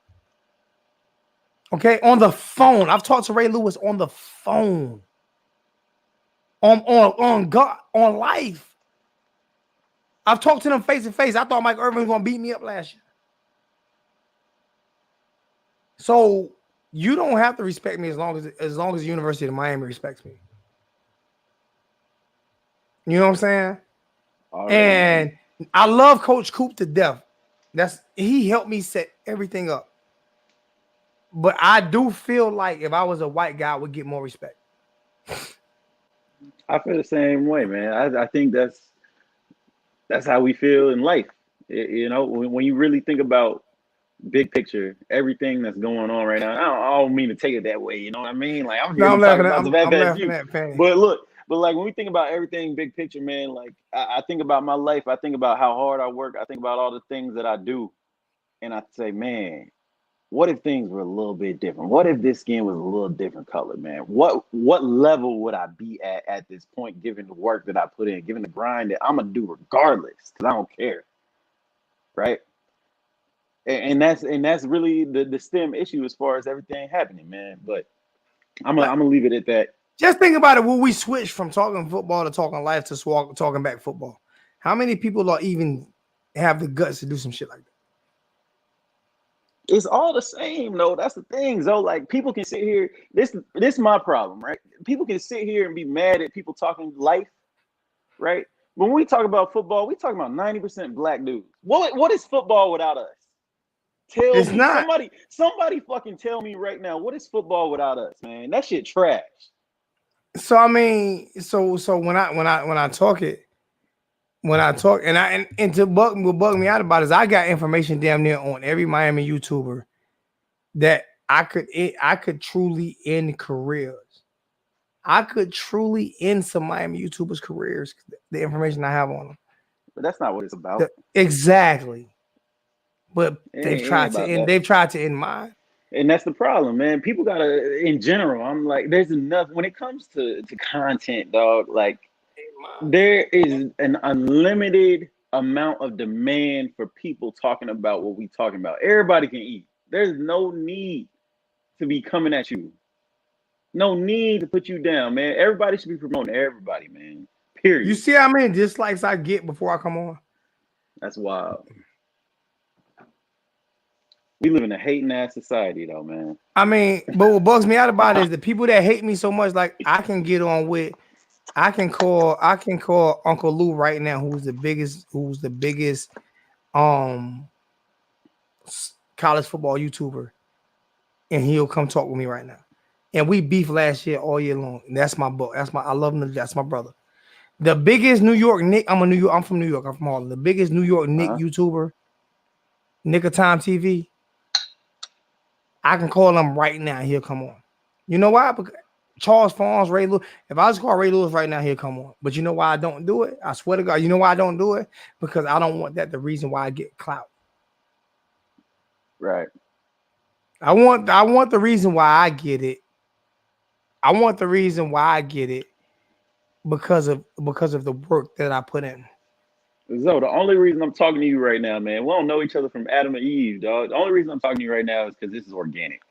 Okay, on the phone. I've talked to Ray Lewis on the phone. On God, on life. I've talked to them face to face. I thought Mike Irvin was gonna beat me up last year. So you don't have to respect me as long as the University of Miami respects me. You know what I'm saying? And I love Coach Coop to death. He helped me set everything up. But I do feel like if I was a white guy, I would get more respect. I feel the same way, man. I think that's how we feel in life. You know, when you really think about big picture, everything that's going on right now. I don't mean to take it that way. You know what I mean? Like I'm No, here to I'm talk laughing at about the fact I'm that laughing you. at Fanny. But look, but like when we think about everything big picture, man, like I think about my life. I think about how hard I work. I think about all the things that I do, and I say, man, what if things were a little bit different? What if this skin was a little different color, man? What level would I be at this point, given the work that I put in, given the grind that I'm gonna do regardless, because I don't care, right? And that's really the stem issue as far as everything happening, man. But I'm Like, gonna leave it at that. just think about it. Will we switch from talking football to talking life to talking back football? How many people are even have the guts to do some shit like that? It's all the same, though. That's the thing, though. Like people can sit here. This is my problem, right? People can sit here and be mad at people talking life, right? When we talk about football, we talk about 90% black dudes. What is football without us? Tell It's me, not. somebody fucking tell me right now. What is football without us, man? That shit trash. So I mean, so when I talk and to what bug me out about is I got information damn near on every Miami YouTuber that I could truly end careers. I could truly end some Miami YouTubers' careers. The information I have on them. But that's not what it's about. Exactly. But It ain't about that. they've tried to end mine. And that's the problem, man. People gotta, in general, I'm like, there's enough when it comes to content, dog. Like, there is an unlimited amount of demand for people talking about what we talking about. Everybody can eat. There's no need to be coming at you. No need to put you down, man. Everybody should be promoting everybody, man. Period. You see how many dislikes I get before I come on? That's wild. We live in a hating ass society, though, man. I mean, but what bugs me out about it is the people that hate me so much, like I can get on with, I can call Uncle Lou right now, who's the biggest college football YouTuber, and he'll come talk with me right now. And we beef last year all year long. And that's my boy. I love him. That's my brother. The biggest New York Nick. I'm from New York. I'm from Harlem. The biggest New York Nick YouTuber, Nick of Time TV. I can call him right now. He'll come on. You know why? Because Charles Farms, Ray Lewis. If I just call Ray Lewis right now, he'll come on. But you know why I don't do it? I swear to God. You know why I don't do it? Because I don't want that the reason why I get clout. Right. I want the reason why I get it. I want the reason why I get it because of the work that I put in. So the only reason I'm talking to you right now, man, we don't know each other from Adam and Eve, dog. The only reason I'm talking to you right now is because this is organic.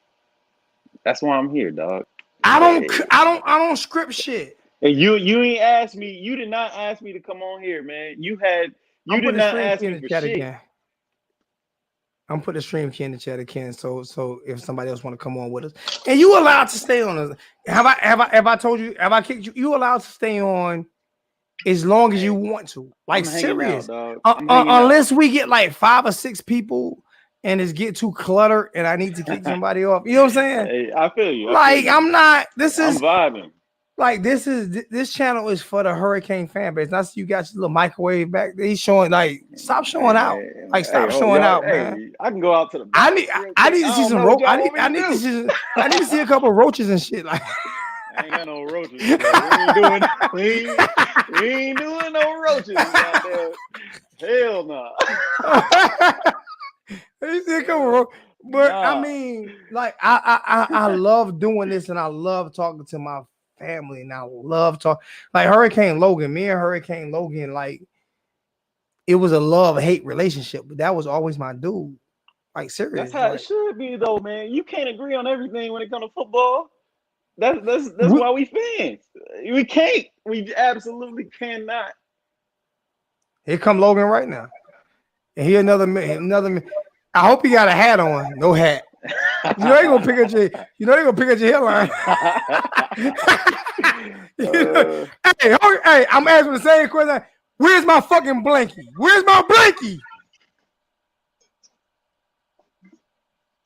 That's why I'm here, dog. I don't script shit. And you ain't asked me. You did not ask me to come on here, man. You did not ask me for shit. Again. I'm putting the stream key in the chat again. So if somebody else want to come on with us, and you allowed to stay on us. Have I told you? Have I kicked you? You allowed to stay on as long as you want to. Like serious. Unless we get like 5 or 6 people and it's get too cluttered and I need to kick somebody off. You know what I'm saying? Hey, I feel you. I'm not. I'm vibing. Like this channel is for the Hurricane fan base. That's you got your little microwave back there. He's showing like stop showing out. Like stop showing out, man. I can go out to the. I need to see some roaches. I need to see a couple of roaches and shit. Like I ain't got no roaches. We ain't doing no roaches. Hell no. You see a couple of roaches. But I mean, like I love doing this and I love talking to my family and I love talking like Hurricane Logan. Me and Hurricane Logan, like it was a love-hate relationship, but that was always my dude. Like serious. That's how it should be though, man. You can't agree on everything when it comes to football. That's why we fans. We can't. We absolutely cannot. Here come Logan right now. And he another. I hope he got a hat on. No hat. You know they gonna pick at your hairline. Hey, I'm asking the same question. Where's my fucking blankie? Where's my blankie?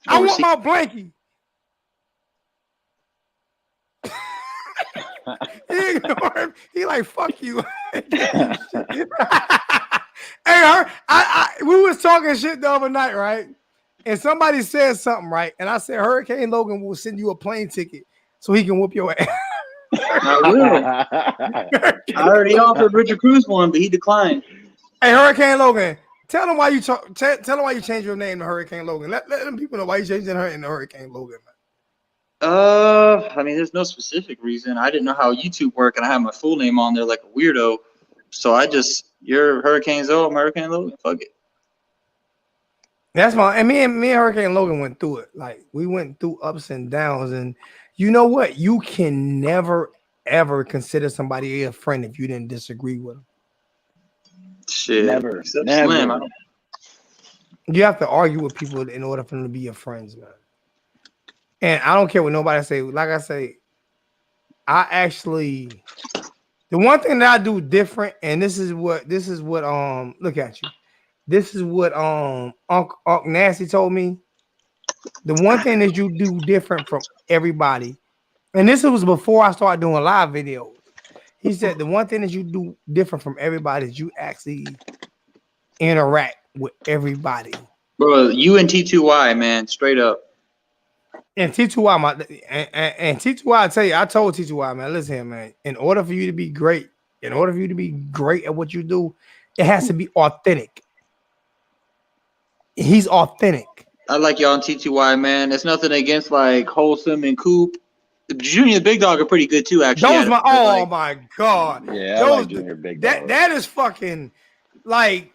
I want my blankie. He like fuck you. we was talking shit the other night, right? And somebody said something, right? And I said, Hurricane Logan will send you a plane ticket so he can whoop your ass. I will. I already offered Richard Cruz one, but he declined. Hey, Hurricane Logan, tell them why you tell them why you changed your name to Hurricane Logan. Let them people know why you changed her into Hurricane Logan, man. I mean, there's no specific reason. I didn't know how YouTube worked, and I had my full name on there like a weirdo. So you're Hurricane Zoe, I'm Hurricane Logan. Fuck it. That's my and me and Hurricane Logan went through it. Like we went through ups and downs, and you know what? You can never ever consider somebody a friend if you didn't disagree with them. Shit, Never. Slim, I don't. You have to argue with people in order for them to be your friends, man. And I don't care what nobody say. Like I say, the one thing that I do different, and this is what look at you. This is what Unc Nasty told me. The one thing that you do different from everybody, and this was before I started doing live videos. He said the one thing that you do different from everybody is you actually interact with everybody. Bro, you and T2Y, man, straight up. And T2Y, and T2Y, I tell you, I told T2Y, man, listen here, man. In order for you to be great at what you do, it has to be authentic. He's authentic. I like y'all on T2Y, man. It's nothing against like Wholesome and Coop. Junior the Big Dog are pretty good too, actually. Those my god. Yeah, those, I like Junior Big Dog. That is fucking like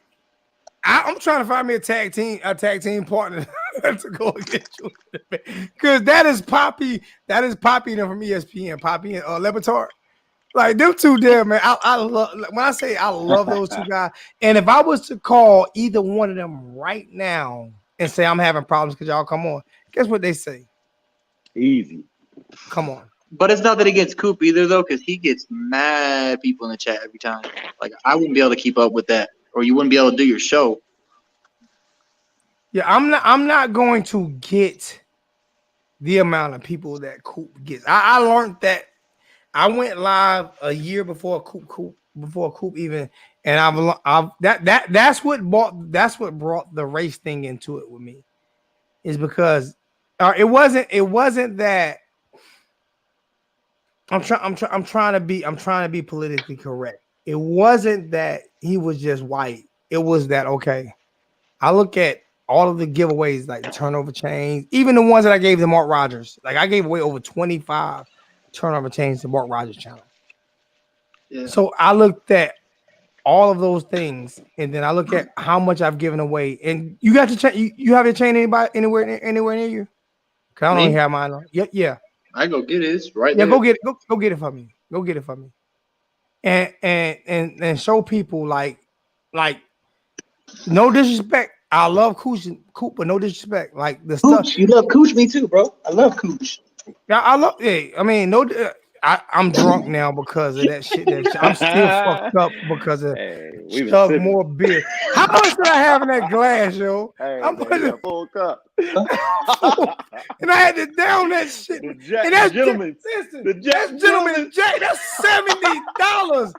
I'm trying to find me a tag team partner to go against you. Because that is Poppy and them from ESPN, Poppy and Lebatard. Like them two there, man. I love when I say I love those two guys. And if I was to call either one of them right now and say I'm having problems because y'all come on, guess what they say? Easy. Come on. But it's not that against Coop either, though, because he gets mad people in the chat every time. Like, I wouldn't be able to keep up with that, or you wouldn't be able to do your show. Yeah, I'm not going to get the amount of people that Coop gets. I learned that I went live a year before Coop even, and that's what brought the race thing into it with me, is because it wasn't that. I'm trying to be politically correct. It wasn't that he was just white. It was that, okay, I look at all of the giveaways, like the turnover chains, even the ones that I gave to Mark Rogers. Like I gave away over 25 turnover chains to Mark Rogers channel. Yeah. So I looked at all of those things, and then I look at how much I've given away. And you got to chain. You have your chain anywhere near you? Cause I don't even have mine on. Yeah. I go get it. It's right there. Go get it. Go get it for me. Go get it for me. And show people like no disrespect. I love Coop, but no disrespect. Like the Cooch, stuff you love Cooch, me too, bro. I love Cooch. I love. Hey, I mean, no. I'm drunk now because of that shit. I'm still fucked up because of chug more beer. How much did I have in that glass, yo? Hey, I'm putting a full cup. And I had to down that shit. And that's gentleman. That's gentleman Jack. That's $70.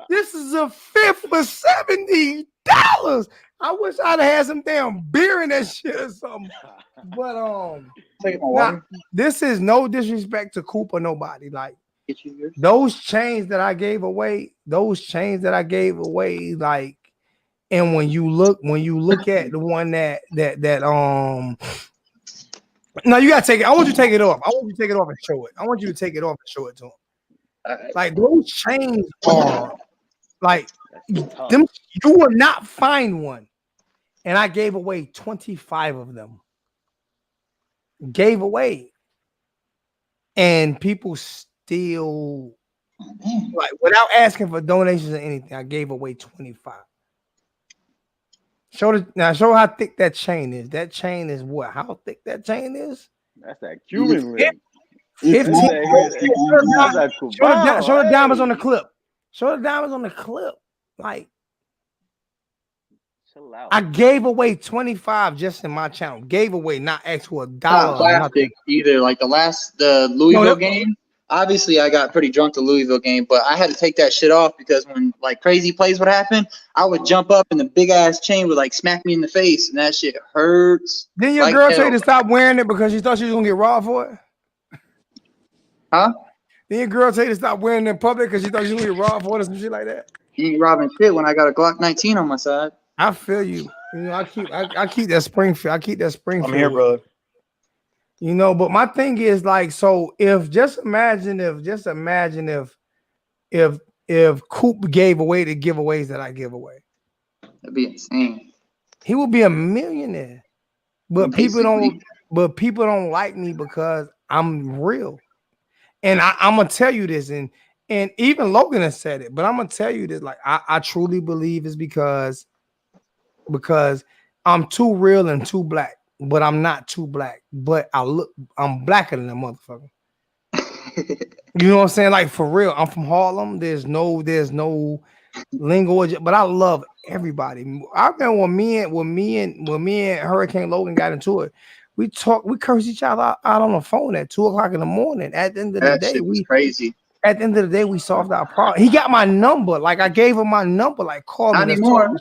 This is a fifth for $70. I wish I'd have had some damn beer in that shit or something. But this is no disrespect to Coop or nobody. Like those chains that I gave away, like, and when you look at the one that no, you gotta take it. I want you to take it off. I want you to take it off and show it. I want you to take it off and show it to him. Like those chains are like them. You will not find one. And I gave away 25 of them. Gave away. And people still, like, without asking for donations or anything, I gave away 25. Show how thick that chain is. That chain is what? How thick that chain is? That's that Cuban ring. 15. Show the diamonds on the clip. Show the diamonds on the clip. Like, I gave away 25 just in my channel. Gave away, not actual dollar. Plastic either. Like the Louisville game. obviously I got pretty drunk the Louisville game, but I had to take that shit off because when like crazy plays would happen, I would jump up and the big ass chain would like smack me in the face, and that shit hurts. Didn't your like girl hell. tell you to stop wearing it because she thought she was gonna get robbed for it? Huh? Didn't your girl tell you to stop wearing it in public because she thought she was gonna get robbed for it or some shit like that? You ain't robbing shit when I got a Glock 19 on my side. I feel you. You know, I keep that Springfield. I keep that Springfield. I'm here, bro. You know, but my thing is like, so if imagine if Coop gave away the giveaways that I give away, That'd be insane. he would be a millionaire. But people Basically. don't like me because I'm real. And I'm gonna tell you this, and even Logan has said it, but I'm gonna tell you this, like I truly believe it's because I'm too real and too black, but I'm not too black. But I'm blacker than a motherfucker. You know what I'm saying? Like for real, I'm from Harlem. There's no lingo, but I love everybody. I remember when me and Hurricane Logan got into it, we cursed each other out on the phone at 2:00 in the morning. At the end of the That day, shit was crazy. At the end of the day, we solved our problem. He got my number. Like I gave him my number. Like call me. Not Let's anymore. talk.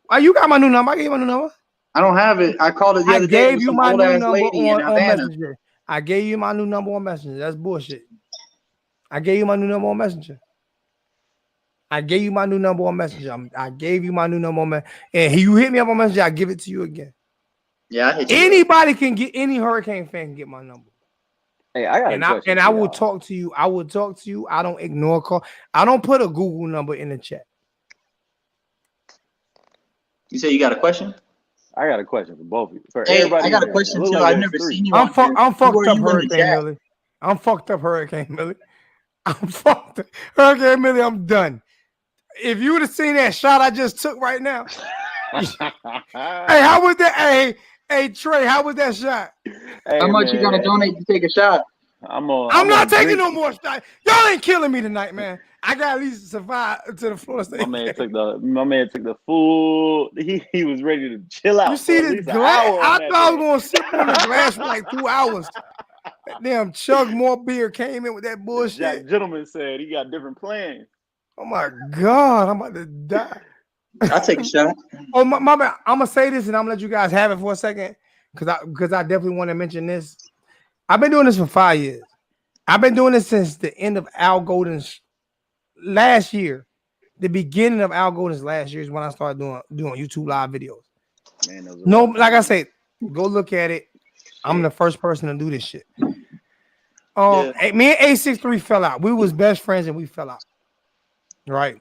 Oh, you got my new number. I gave you my new number. I don't have it. I called it the other day. I gave you my new number on Havana. Messenger. I gave you my new number on Messenger. That's bullshit. I gave you my new number on Messenger. I gave you my new number on Messenger. I gave you my new number on Messenger. And you hit me up on Messenger, I give it to you again. Yeah, I hit you. Anybody can get, any Hurricane fan can get my number. Hey, I got a question. I will talk to you. I will talk to you. I don't ignore call. I don't put a Google number in the chat. You say you got a question? I got a question for both of you. For Hey, everybody I got a here. question It look too. like I've there's never three. seen you. I'm fucked up, you in the Hurricane chat? Millie. I'm fucked up, Hurricane Millie. I'm fucked up. Hurricane Millie, I'm done. If you would have seen that shot I just took right now. Hey, how was that? Hey, Trey, how was that shot? Hey, How much you man, gotta donate to take a shot? I'm not taking no more shots. Y'all ain't killing me tonight, man. I got at least survive to the Florida State. My man took the full. He was ready to chill out. You see for at this least an glass? hour I on that thought I was day. gonna sip on the glass for like 2 hours. That damn chug more beer came in with that bullshit. Jack Gentleman said he got different plans. Oh my god, I'm about to die. I'll take a shot. Oh my bad. I'm gonna say this and I'm gonna let you guys have it for a second because I definitely want to mention this. I've been doing this for 5 years. I've been doing this since the end of Al Golden's last year. The beginning of Al Golden's last year is when I started doing YouTube live videos. Man, No, like I said, go look at it. I'm the first person to do this shit. Me and A63 fell out. We was best friends and we fell out. Right.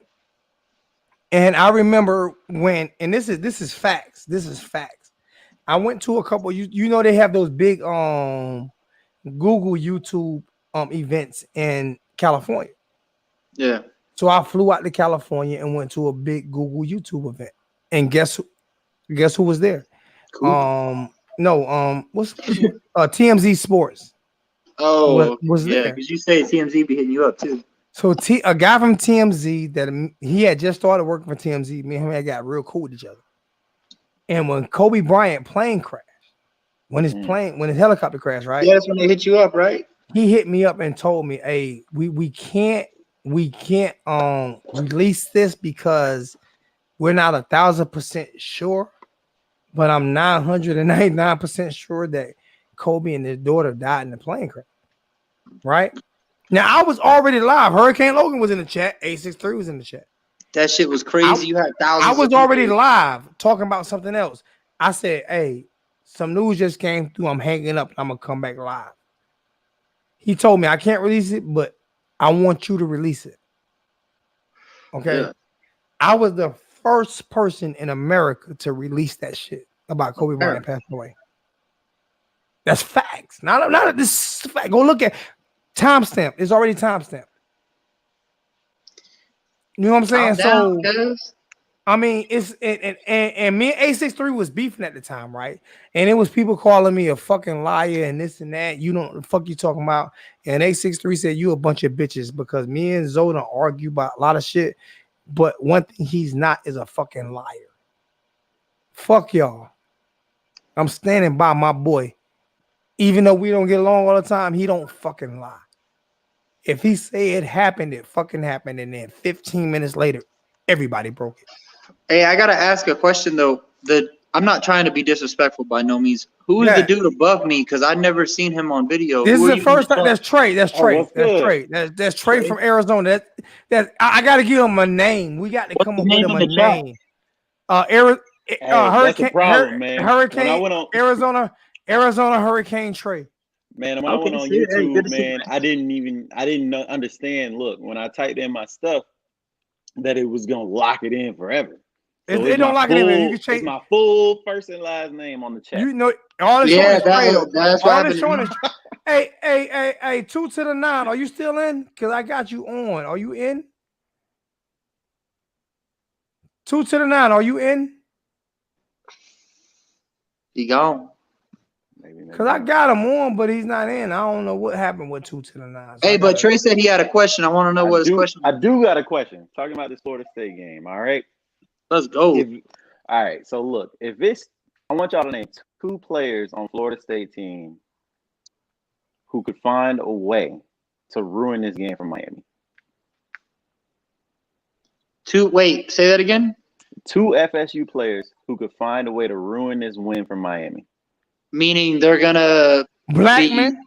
And I remember when, and this is facts. This is facts. I went to a couple, you know, they have those big Google YouTube events in California. Yeah. So I flew out to California and went to a big Google YouTube event. And guess who was there? Cool. What's TMZ Sports. Oh, was yeah, there. because you say TMZ be hitting you up too. So a guy from TMZ that he had just started working for TMZ, me and him had got real cool with each other. And when Kobe Bryant plane crashed, when his helicopter crashed, right? Yeah, that's when they hit you up, right? He hit me up and told me, "Hey, we can't release this because we're not 1,000% sure, but I'm 999% sure that Kobe and his daughter died in the plane crash." Right? Now I was already live. Hurricane Logan was in the chat. A63 was in the chat. That shit was crazy. You had thousands. I was of already people. live talking about something else. I said, "Hey, some news just came through. I'm hanging up. I'm gonna come back live." He told me I can't release it, but I want you to release it. Okay. Yeah. I was the first person in America to release that shit about Kobe Bryant passing away. That's facts. Not this fact. Go look at timestamp. It's already timestamped. You know what I'm saying? So I mean, and me and A63 was beefing at the time, right? And it was people calling me a fucking liar and this and that. You don't, the fuck you talking about? And A63 said, you a bunch of bitches because me and Zoe don't argue about a lot of shit. But one thing he's not is a fucking liar. Fuck y'all. I'm standing by my boy. Even though we don't get along all the time, he don't fucking lie. If he say it happened, it fucking happened, and then 15 minutes later, everybody broke it. Hey, I gotta ask a question though. I'm not trying to be disrespectful by no means. Who is the dude above me? Because I've never seen him on video. This Who is are the you first time. above? That's Trey. That's Trey. what's That's good? Trey. That's Trey from Arizona. I got to give him a name. We got to What's come his up with name him in a the chat? name. That's the problem, man. When I Hurricane went on Arizona Hurricane Trey. Man, when I went on see it. Hey, YouTube, good to see man, I didn't understand. Look, when I typed in my stuff, that it was gonna lock it in forever. So It don't lock it in. You can change. It's my full first and last name on the chat. You know, all it's showing is Trey, though. that's All what it's showing is happened. hey, 2 to the 9. Are you still in? Because I got you on. Are you in? 2 to the 9. Are you in? He gone. Because I got him on, but he's not in. I don't know what happened with 2 to the 9. So Hey, but Trey said he had a question. I want to know what his question I was. do got a question. Talking about this Florida State game. All right. Let's go. All right. So look, I want y'all to name 2 players on Florida State team who could find a way to ruin this game for Miami. Wait, say that again? 2 FSU players who could find a way to ruin this win for Miami. Meaning they're gonna Blackman.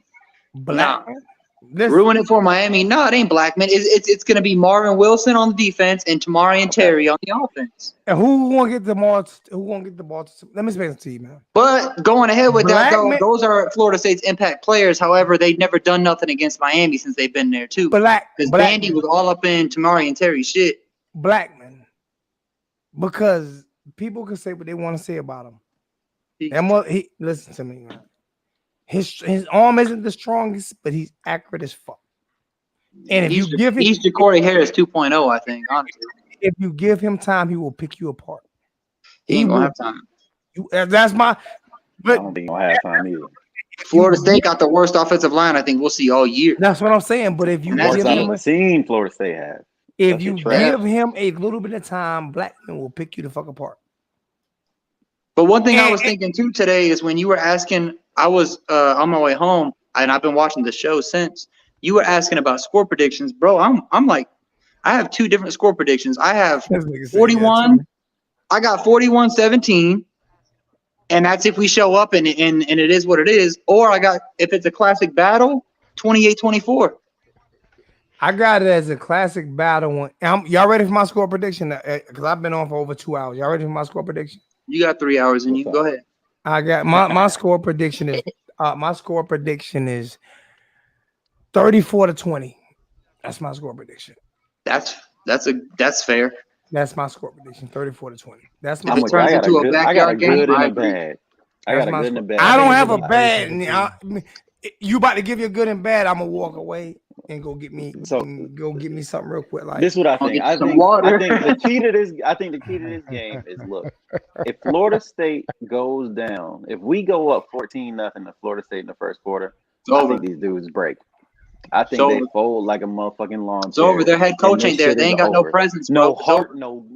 ruin it for Miami. No, it ain't Blackman. It's gonna be Marvin Wilson on the defense and Tamarian Terry on the offense. And who won't get the ball? Who won't get the ball? Let me explain it to you, man. But going ahead with that, though, Blackman- those are Florida State's impact players. However, they've never done nothing against Miami since they've been there too. Because Bandy was all up in Tamarian Terry shit. Blackman, because people can say what they want to say about him. Listen to me, man. His arm isn't the strongest, but he's accurate as fuck. And if you give him, he's Ja'Cory Harris 2.0, I think. Honestly, if you give him time, he will pick you apart. He ain't gonna have time. That's my. But I don't think he'll have time either. Florida State got the worst offensive line I think we'll see all year. That's what I'm saying. But if you And that's give it. him, I've seen Florida State have. if That's you a trap. give him a little bit of time, Blackman will pick you the fuck apart. But one thing I was thinking too today is when you were asking, I was on my way home and I've been watching the show since. You were asking about score predictions, bro. I'm like, I have 2 different score predictions. I have 41. I got 41-17, and that's if we show up and it is what it is. Or I got, if it's a classic battle, 28-24. I got it as a classic battle one. Y'all ready for my score prediction? Because I've been on for over 2 hours. Y'all ready for my score prediction? You got 3 hours in you. Go ahead. I got my score prediction is 34-20. That's my score prediction. That's fair. That's my score prediction. 34-20. That's my. If it turns into a backyard game, I agree. I got a good and a bad. I don't have a bad. You about to give you a good and bad? I'm gonna walk away and go get me something real quick. Like this, is what I think. I think the key to this. I think the key to this game is look. If Florida State goes down, if we go up 14-0 to Florida State in the first quarter, I think these dudes break. I think they fold like a motherfucking lawn chair. It's over. Their head coach ain't there. They ain't got no presence. No heart, no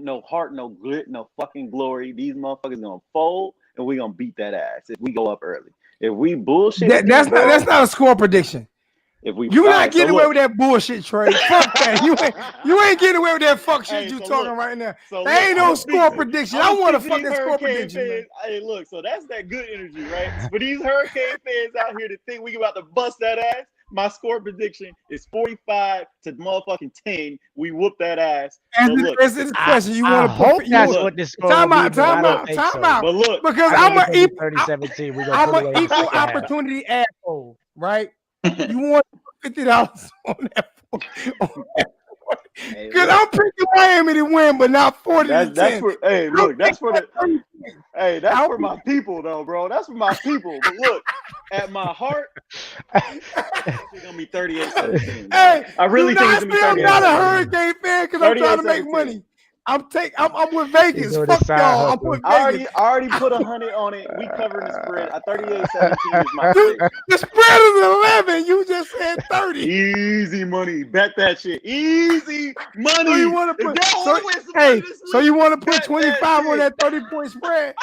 grit, no fucking glory. These motherfuckers gonna fold, and we gonna beat that ass if we go up early. If we bullshit, that's not a score prediction. If we you not getting away with that bullshit, Trey. Fuck that. You ain't getting away with that fuck shit talking right now. There ain't no score prediction. I want a fucking score prediction. Hey, look, so that's that good energy, right? For these Hurricane fans out here to think we about to bust that ass, my score prediction is 45 to motherfucking 10. We whoop that ass. This is the question. You want to hope that's what this score time out. But look, because I'm an equal equal opportunity asshole, right? You want $50 on that? Because I'm picking Miami to win, but not 40 to 10. That's for my people, though, bro. That's for my people. But look, at my heart, it's gonna be 38-17. Hey, I really think it's gonna be 38-17. I'm not a Hurricane fan because I'm trying to make money. I'm with Vegas. Fuck y'all. I'm with Vegas. I already put 100 on it. We covering the spread. 38-17 is my pick. The spread is 11. You just said 30. Easy money. Bet that shit. Easy money. So you want to put 25 on that 30-point spread?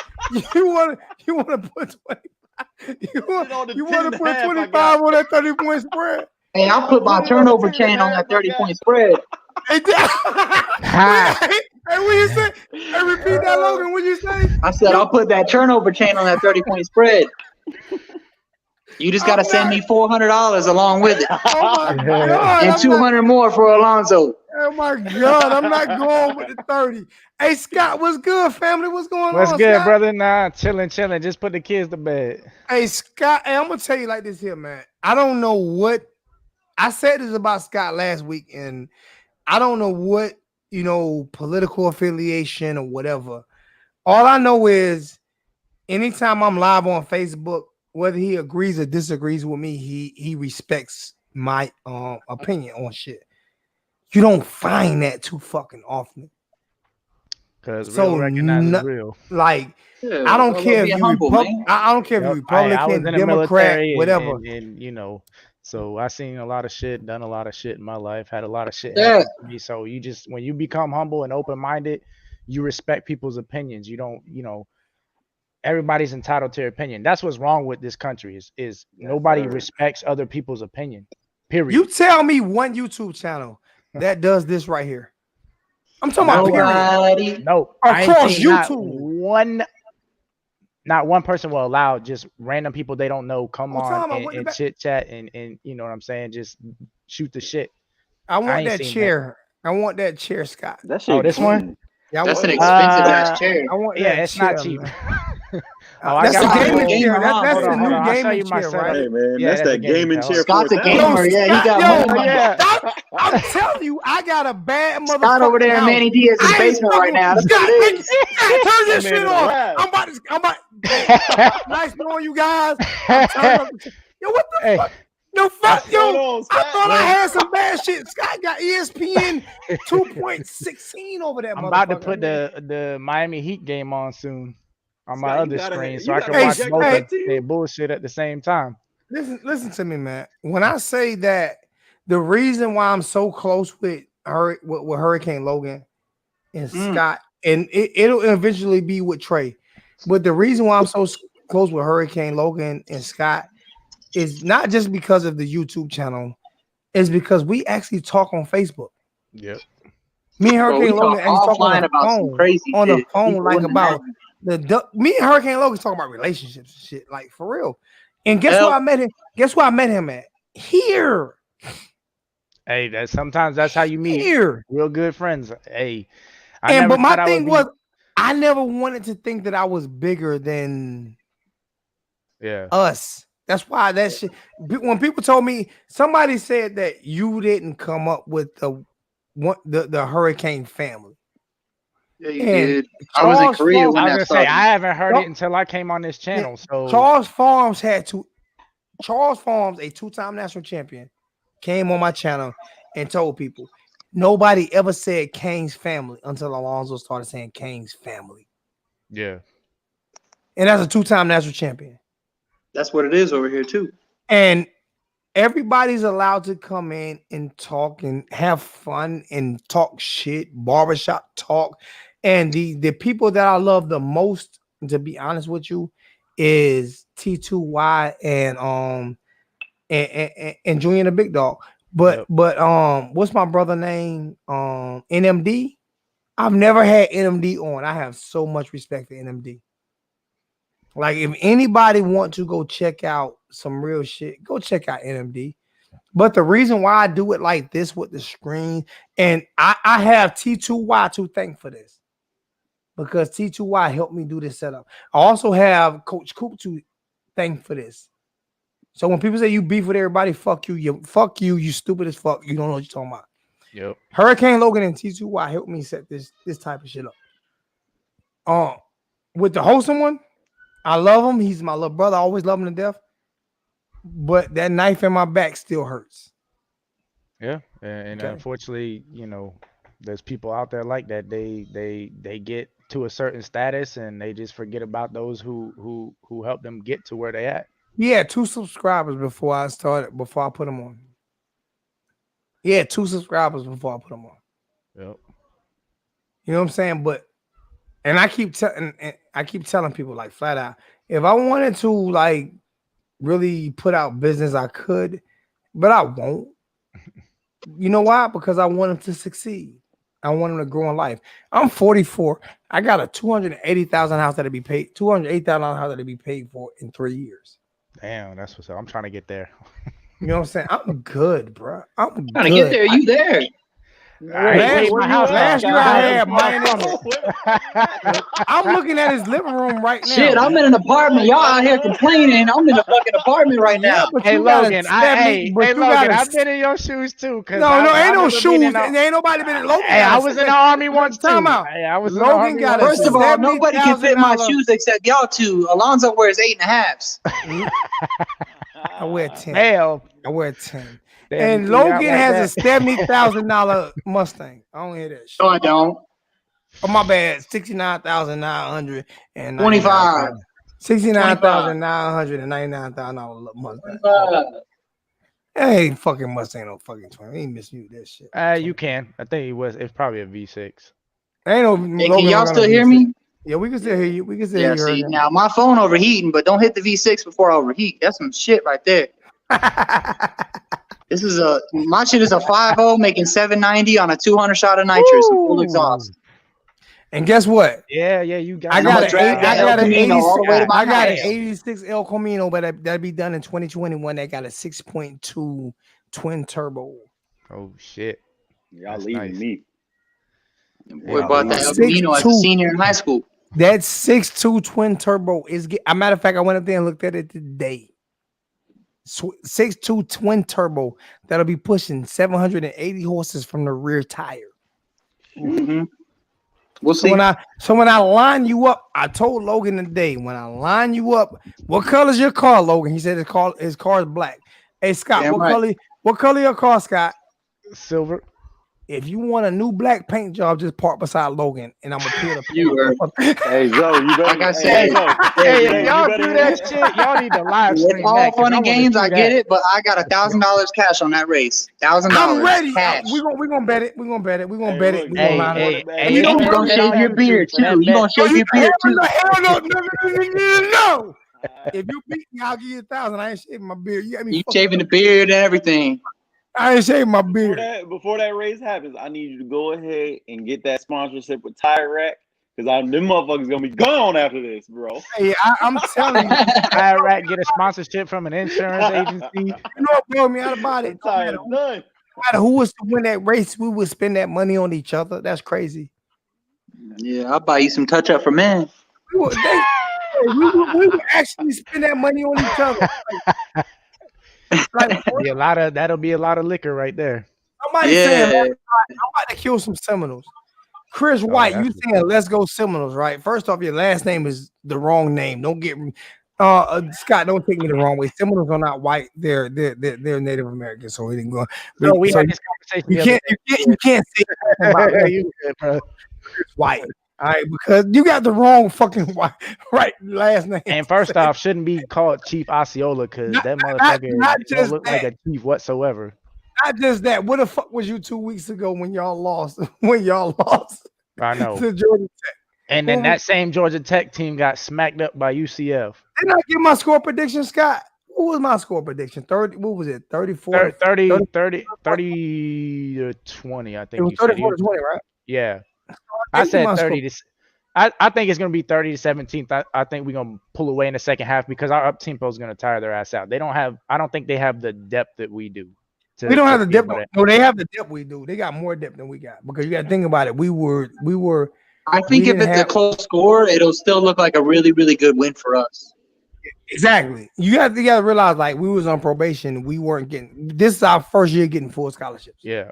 You want to put 25? You want to put 25 on that 30-point spread? Hey, I'll put my turnover chain on that 30-point spread. Hey, what you say? Hey, repeat that, Logan. What you say? I said I'll put that turnover chain on that 30-point spread. You just gotta send me $400 along with it, Oh my God! and 200 more for Alonzo. Oh my God! I'm not going with the 30. Hey, Scott, what's good, family? What's going What's on, good, Scott? brother? Nah, chilling. Just put the kids to bed. Hey, Scott. Hey, I'm gonna tell you like this here, man. I don't know what I said this about Scott last week, and I don't know what political affiliation or whatever. All I know is anytime I'm live on Facebook, whether he agrees or disagrees with me, he respects my opinion on shit. You don't find that too fucking often. Because So real recognizes real. like Yeah, I don't well, care be if you humble, man. I don't care if Yep. you Republican, I was in the Democrat, military whatever. and so I seen a lot of shit, done a lot of shit in my life, had a lot of shit Yeah. happen to me. So you just, when you become humble and open-minded, you respect people's opinions. You don't, everybody's entitled to their opinion. That's what's wrong with this country is nobody respects other people's opinion. Period. You tell me one YouTube channel that does this right here. I'm talking about period. Nobody. No, I ain't Across seen not YouTube. not one person will allow just random people they don't know come I'm talking on about what and the chit chat and you know what I'm saying, just shoot the shit. I want ain't that seen chair. I want that chair, Scott. That shit. Oh, this one? clean. Yeah, That's an expensive ass chair. I want Yeah, that it's chair, not cheap. man. I That's got a my gaming little- chair. Hold That's on, the hold new on. I'll show you gaming my chair, setup. right? Hey man, Yeah, that's that gaming chair. Scott's a for gamer. Yeah, he got Yo, money. yeah. I'm telling you, I got a bad motherfucker. Scott over there in Manny Diaz's I ain't basement right fucking- now. That's Scott, what it is. Scott, turn this That shit man off. is I'm about. Nice knowing you guys. I'm turning up. Yo, what the Hey. fuck? Yo, fuck, What's going yo. on, I Scott? thought I had some bad shit. Scott got ESPN 2.16 over that I'm motherfucker. about to put the Miami Heat game on soon on my Scott, you other gotta- screen you so I can gotta watch project both that of to you? their bullshit at the same time. Listen to me, man. When I say that the reason why I'm so close with Hurricane Logan and Scott, and it'll eventually be with Trey, but the reason why I'm so close with Hurricane Logan and Scott is not just because of the YouTube channel, it's because we actually talk on Facebook. Yep. Me and Hurricane we Logan talk actually talk offline on the about some phone. crazy On the shit. phone, People like wouldn't about imagine. me and Hurricane Logan talk about relationships and shit, like for real. And guess Hell. where I met him? Guess where I met him at? Here. Hey, sometimes that's how you meet Here. real good friends. Hey, But my thing was, I never wanted to think that I was bigger than us. That's why that shit. When people told me, somebody said that you didn't come up with the Hurricane family. Yeah, you did. I was in Korea when that started. I haven't heard it until I came on this channel. So Charles Farms, a two-time national champion, came on my channel and told people nobody ever said Kane's family until Alonzo started saying Kane's family. Yeah. And that's a two-time national champion. That's what it is over here too. And everybody's allowed to come in and talk and have fun and talk shit, barbershop talk. And the people that I love the most, to be honest with you, is T2Y and Junior the Big Dog. But what's my brother name? NMD. I've never had NMD on. I have so much respect for NMD. Like, if anybody want to go check out some real shit, go check out NMD. But the reason why I do it like this with the screen, and I have T2Y to thank for this, because T2Y helped me do this setup. I also have Coach Coop to thank for this. So when people say you beef with everybody, fuck you, you stupid as fuck. You don't know what you're talking about. Yep. Hurricane Logan and T2Y helped me set this type of shit up. With the wholesome one, I love him. He's my little brother. I always love him to death. But that knife in my back still hurts. Yeah, and unfortunately, there's people out there like that. They get to a certain status and they just forget about those who helped them get to where they at. Yeah, 2 subscribers before I put them on. Yeah, 2 subscribers before I put them on. Yep. You know what I'm saying? But I keep telling people, like, flat out, if I wanted to like really put out business, I could. but I won't. You know why? Because I want him to succeed. I want him to grow in life. I'm 44. I got a $280,000 house that'll be paid. $280,000 house that'll be paid for in 3 years. Damn, that's what's up. I'm trying to get there. You know what I'm saying? I'm good, bro. I'm Trying to get there, you there. Last year I had minus. I'm looking at his living room right now. Shit, I'm in an apartment. Y'all out here complaining. I'm in a fucking apartment right now. But Hey you gotta Logan, step me- but you Logan, gotta- I've been in your shoes too. No, ain't no shoes. Ain't nobody been in Logan. Hey, I was in the army once too. Time out. Hey, I was in Logan the army got once a First of all, nobody can fit my $70,000 shoes except y'all two. Alonzo wears 8.5s. I wear 10. Hell, I wear 10. damn, And you threw me out Logan like has that. a $70,000 Mustang. I don't hear that shit. No, I don't. Oh, my bad. 69,900 and 25. $69,999 Mustang. That ain't fucking Mustang, no fucking 20. He ain't missing you that shit. You can. I think it's probably a V6. Ain't no. Hey, Logan can y'all don't still got no hear V6. me? Yeah, we can still hear you. We can still Yeah, hear see, you. now my phone overheating, but don't hit the V6 before I overheat. That's some shit right there. This is my shit is a 5.0 making 790 on a 200 shot of nitrous and full exhaust. And guess what? Yeah, you got. I got an all the way to my I got an house. 86 El Camino, but that'll be done in 2021. That got a 6.2 twin turbo. Oh shit! Y'all That's leaving nice. me. We bought that El 6.2. Camino as a senior in high school. That 6.2 twin turbo is. A matter of fact, I went up there and looked at it today. 6.2 twin turbo that'll be pushing 780 horses from the rear tire. Mm-hmm. We'll So see. when I line you up, I told Logan today, when I line you up, what color's your car, Logan? He said his car is black. Hey Scott, Damn right. what color your car, Scott? Silver. If you want a new black paint job, just park beside Logan and I'm gonna peel the You heard. Hey, Zoe, you better. Like I said, Hey, if you y'all better do hit that it. shit, y'all need to live It's stream all that, 'cause fun and wanna games. see I that. get it, but I got $1,000 cash on that race. $1,000. I'm ready. Cash. We're gonna bet it. We're gonna bet it. We're gonna Hey, bet it. look, We gonna Hey, line it hey, up. hey, you it's don't gonna gonna be shave on your YouTube beard for that too. You bet. gonna shave your beard too. Hell no. If you beat me, I'll give you 1,000. I ain't shaving my beard. You got me You fucked shaving the up. beard and everything. I ain't shaving my beard. Before that race happens, I need you to go ahead and get that sponsorship with Tire Rack, because them motherfuckers gonna be gone after this, bro. Hey, I'm telling you, Iraq get a sponsorship from an insurance agency. you know what blew me out about it? No Tire matter done. who was to win that race, we would spend that money on each other. That's crazy. Yeah, I'll buy you some touch up for men. We would actually spend that money on each other. Like That'll be a lot of liquor right there. somebody saying, Yeah. I'm about to kill some Seminoles. Chris White, you saying let's go Seminoles, right? First off, your last name is the wrong name. Don't get Scott, don't take me the wrong way. Seminoles are not white, they're Native American, so we didn't go. So we had this conversation. You can't say that about You good, bro. Chris White. All right, because you got the wrong fucking white right last name. And first off, shouldn't be called Chief Osceola because that motherfucker not don't just look like a chief whatsoever. Not just that. Where the fuck was you 2 weeks ago when y'all lost? When y'all lost I know. to Georgia Tech? And then that same Georgia Tech team got smacked up by UCF. Didn't I give my score prediction, Scott? What was my score prediction? 30. What was it? 34. 30 to 20, I think. It was you said. 34 to 20, right? Yeah. I said 30 to. I think it's going to be 30 to 17. I think we're going to pull away in the second half because our up tempo is going to tire their ass out. I don't think they have the depth that we do. We don't have the depth. No, they have the depth we do. They got more depth than we got because you got to think about it. We were. I think if it's a close score, it'll still look like a really, really good win for us. Exactly. You got to realize, like, we was on probation. We weren't getting. This is our first year getting full scholarships. Yeah.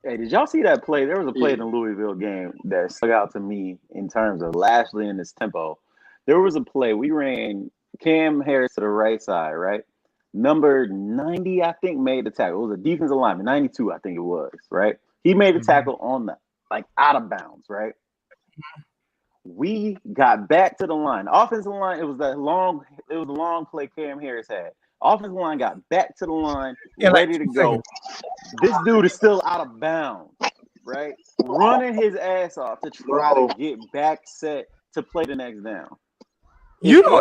Hey, did y'all see that play? There was a play in the Louisville game that stuck out to me in terms of Lashley and his tempo. There was a play we ran Cam Harris to the right side, right? Number 90, I think, made the tackle. It was a defensive lineman, 92, I think it was, right? He made the tackle on the out of bounds, right? We got back to the line. Offensive line, it was a long play Cam Harris had. Offensive line got back to the line, ready to go. This dude is still out of bounds, right? Running his ass off to try to get back set to play the next down. You know,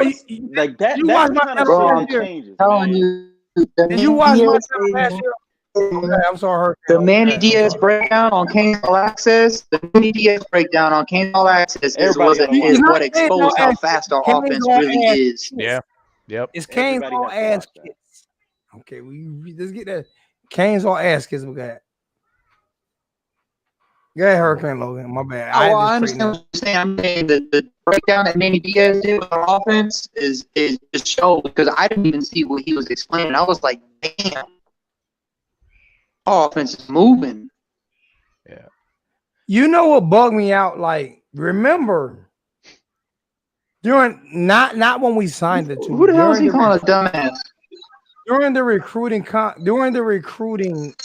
like that. you That's watch the my kind of shit that changes. Telling Man. you, Did you watch my channel last year? Okay, I'm sorry. The Manny Okay, Diaz I'm sorry. breakdown on Kane's All Access. The Manny Diaz breakdown on Kane's All Access Everybody gotta watch is that. what exposed how fast our Kane's offense all really ass is. Yeah. Yep. It's Kane's Everybody all has to ass watch that. kids. Okay, let's get that. Kane's all ass kids. We got. Go ahead, Hurricane Logan. My bad. Oh, well, I just understand what you're saying. I'm saying the breakdown that Manny Diaz did with our offense is just show because I didn't even see what he was explaining. I was like, damn, our offense is moving. Yeah. You know what bugged me out? Like, remember during not when we signed the two. Who the hell is he calling a dumbass? During the recruiting,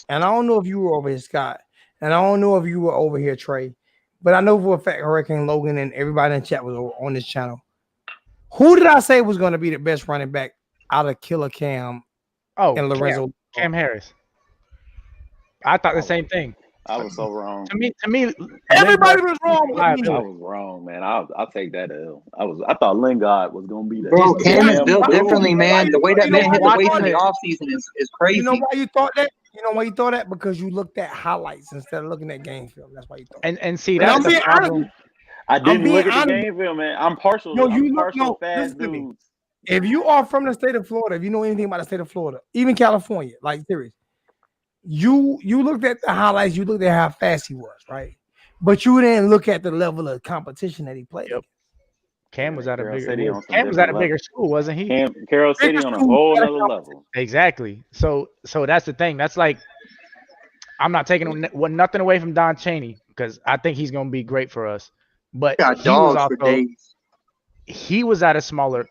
and I don't know if you were over here, Scott, and I don't know if you were over here, Trey, but I know for a fact Hurricane Logan and everybody in the chat was on this channel. Who did I say was going to be the best running back out of Killer Cam and Lorenzo? Cam Harris. I thought the same thing. I was so wrong. To me, Everybody was wrong. I was wrong, man. I'll take that L. I thought Lingard was gonna be the Bro, Cam is damn built dude. differently, man. The way that man hit the weights in the watching offseason is crazy. You know why you thought that? You know why you thought that? Because you looked at highlights instead of looking at game film. That's why you thought. and see And I'm that's the being honest. problem. I didn't being look at the honest. game film, man. I'm partial. No, I'm you look. partial No, fast listen to me. dudes. If you are from the state of Florida, if you know anything about the state of Florida, even California, like serious, you looked at the highlights, you looked at how fast he was, right? But you didn't look at the level of competition that he played. Yep. Cam was at a Carroll bigger. City on some Cam was at a different bigger school, wasn't he? Carroll City on a whole nother level. Exactly. So that's the thing. That's like I'm not taking nothing away from Don Chaney because I think he's gonna be great for us. But Got he was dogs for also days. he was at a smaller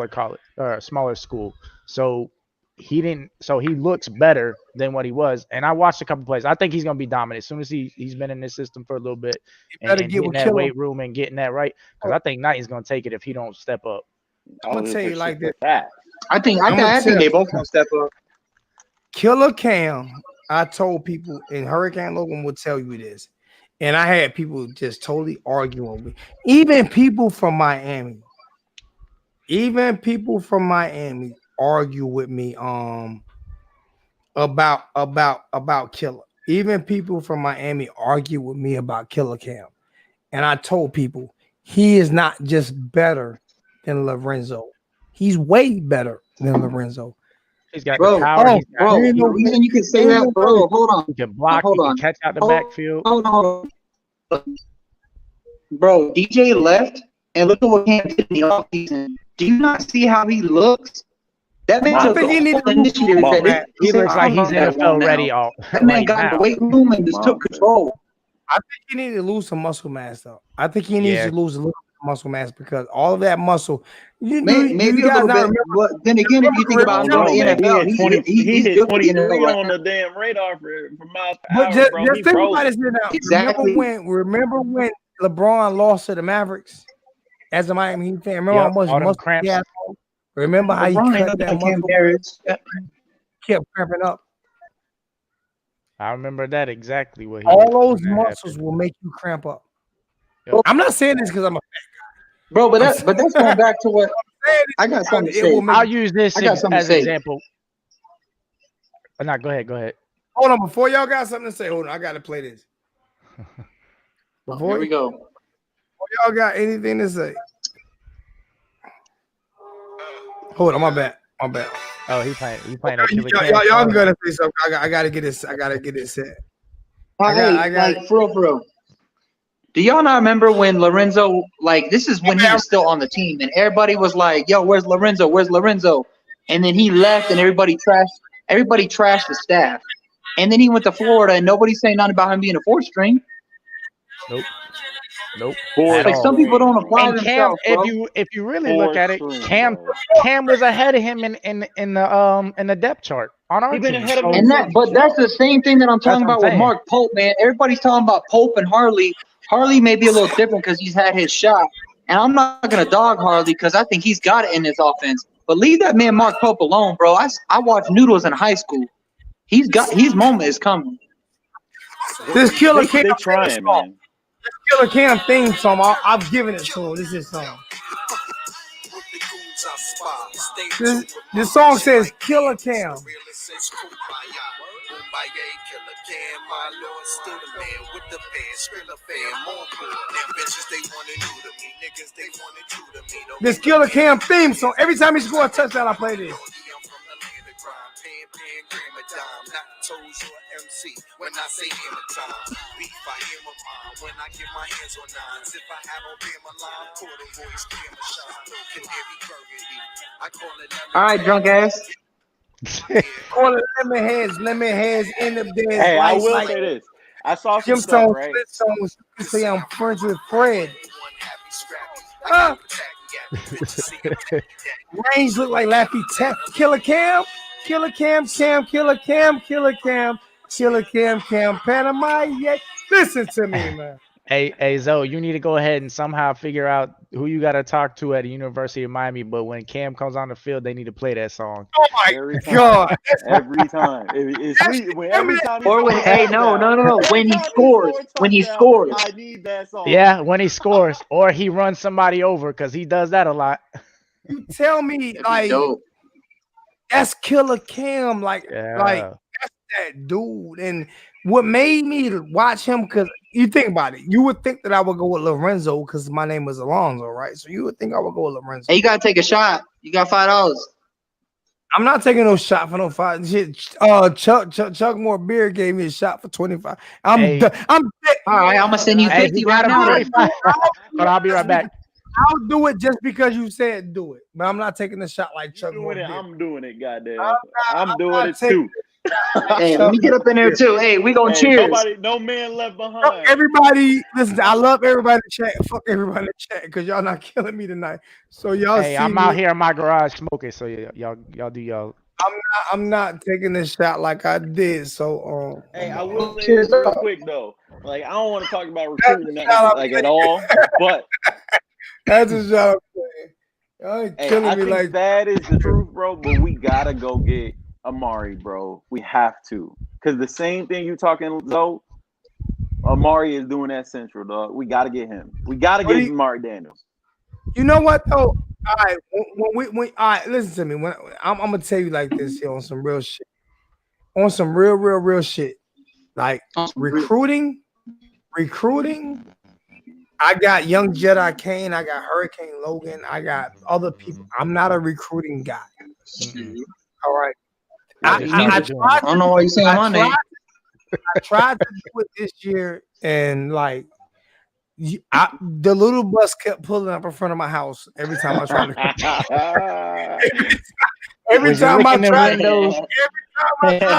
college or smaller school. So he looks better than what he was. And I watched a couple plays. I think he's gonna be dominant as soon as he's been in this system for a little bit and getting that weight room and getting that right. Because I think Knighton's gonna take it if he don't step up. I'm gonna tell you like this. I think they both gonna step up. Killer Cam, I told people, and Hurricane Logan will tell you this, and I had people just totally arguing with me. Even people from Miami argue with me about Killer. Even people from Miami argue with me about Killer Cam. And I told people he is not just better than Lorenzo. He's way better than Lorenzo. He's got the power. The reason you can say that, bro, hold on. He can block, he can catch out the backfield. Hold on. Bro, DJ left, and look at what Cam did in the offseason. Do you not see how he looks? That man took the whole initiative. He looks like he's NFL ready. That man got in the weight room and just took control. I think he needs to lose some muscle mass, though. I think he needs to lose a little muscle mass because all of that muscle. Maybe a little bit. But then again, if you think about him in the NFL, he's hit good 23 right on now. the damn radar for miles per But hour, bro. just He think broke. about this now. Exactly. Remember when LeBron lost to the Mavericks as a Miami Heat fan? Remember how much muscle he had? Remember how he cut that muscle? Kept cramping up. I remember that exactly. What he all those muscles will make you cramp up. Yep. I'm not saying this because I'm a fat guy, bro. But that's going back to what I got something to say. I'll use this as an example. No, go ahead. Hold on, before y'all got something to say, hold on. I got to play this. Here we go. Before y'all got anything to say, hold on, my bad. Oh, he's playing y'all gonna say something. I gotta get this. I gotta get it set. I got for real. Do y'all not remember when Lorenzo, like, this is when he was still on the team and everybody was like, yo, where's Lorenzo? Where's Lorenzo? And then he left and everybody trashed the staff. And then he went to Florida and nobody's saying nothing about him being a fourth string. Nope. Like some people don't apply and Cam, themselves, bro. if you really look at it, Cam was ahead of him in the depth chart on our team. But that's the same thing that I'm talking about with Mark Pope, man. Everybody's talking about Pope and Harley. Harley may be a little different because he's had his shot, and I'm not gonna dog Harley because I think he's got it in his offense. But leave that man Mark Pope alone, bro. I watched Noodles in high school. His moment is coming. This Killer Cam, they're trying, man. This Killer Cam theme song, I've given it to him. This is song. This song says Killer Cam. This Killer Cam theme song. Every time he score a touchdown, I play this. When I say him a time, beef I hear my mind. When I get my hands on nines, if I had on beer my line, corduroys, camera shine, canary burgundy. I call it. All right, drunk ass. Call it lemon heads, end up there. Hey, I will say this. I saw some stuff, right? Songs, say I'm friends with Fred. Range look like Laffy Taffy. Killer Cam, Killer Cam, Killer Cam, Killer Cam, Killer Cam, Panama. Yeah, listen to me, man. Hey, Zoe, you need to go ahead and somehow figure out who you got to talk to at the University of Miami. But when Cam comes on the field, they need to play that song. Oh my God! Every time. Every time. Or when, hey, no. When he scores, I need that song. Yeah, when he scores, or he runs somebody over because he does that a lot. You tell me, like, that's Killer Cam, like that's that dude. And what made me watch him, because you think about it, you would think that I would go with Lorenzo because my name is Alonzo, right? So you would think I would go with Lorenzo. Hey, you gotta take a shot. You got $5. I'm not taking no shot for no $5. Shit, Chuck Moore Beer gave me a shot for $25. I'm dead. All right, I'm gonna send you 50 right now. But I'll be right back. I'll do it just because you said do it, but I'm not taking a shot like Chuck Moore. I'm doing it, goddamn. I'm doing it too. Hey, let me get up in there too. Hey, we gonna cheers. No man left behind. Everybody, listen. I love everybody in the chat. Fuck everybody in the chat because y'all not killing me tonight. So y'all. Hey, I'm out here in my garage smoking. So y'all do y'all. I'm not taking this shot like I did. So hey, I will say this real quick though. Like I don't want to talk about recruiting like at all, but that's a shot. Y'all ain't killing me think like that is the truth, bro. But we gotta go get Amari, bro. We have to, because the same thing you talking, Zoe. Amari is doing that Central, dog. We gotta get him. We gotta get Amari Daniels. You know what though? All right, when all right, listen to me. When I'm gonna tell you like this here on some real shit, on some real shit, like recruiting. I got Young Jedi Kane. I got Hurricane Logan. I got other people. I'm not a recruiting guy. All right. I don't know why you saying my name. I tried to do it this year, and like the little bus kept pulling up in front of my house every time I tried to. every time I tried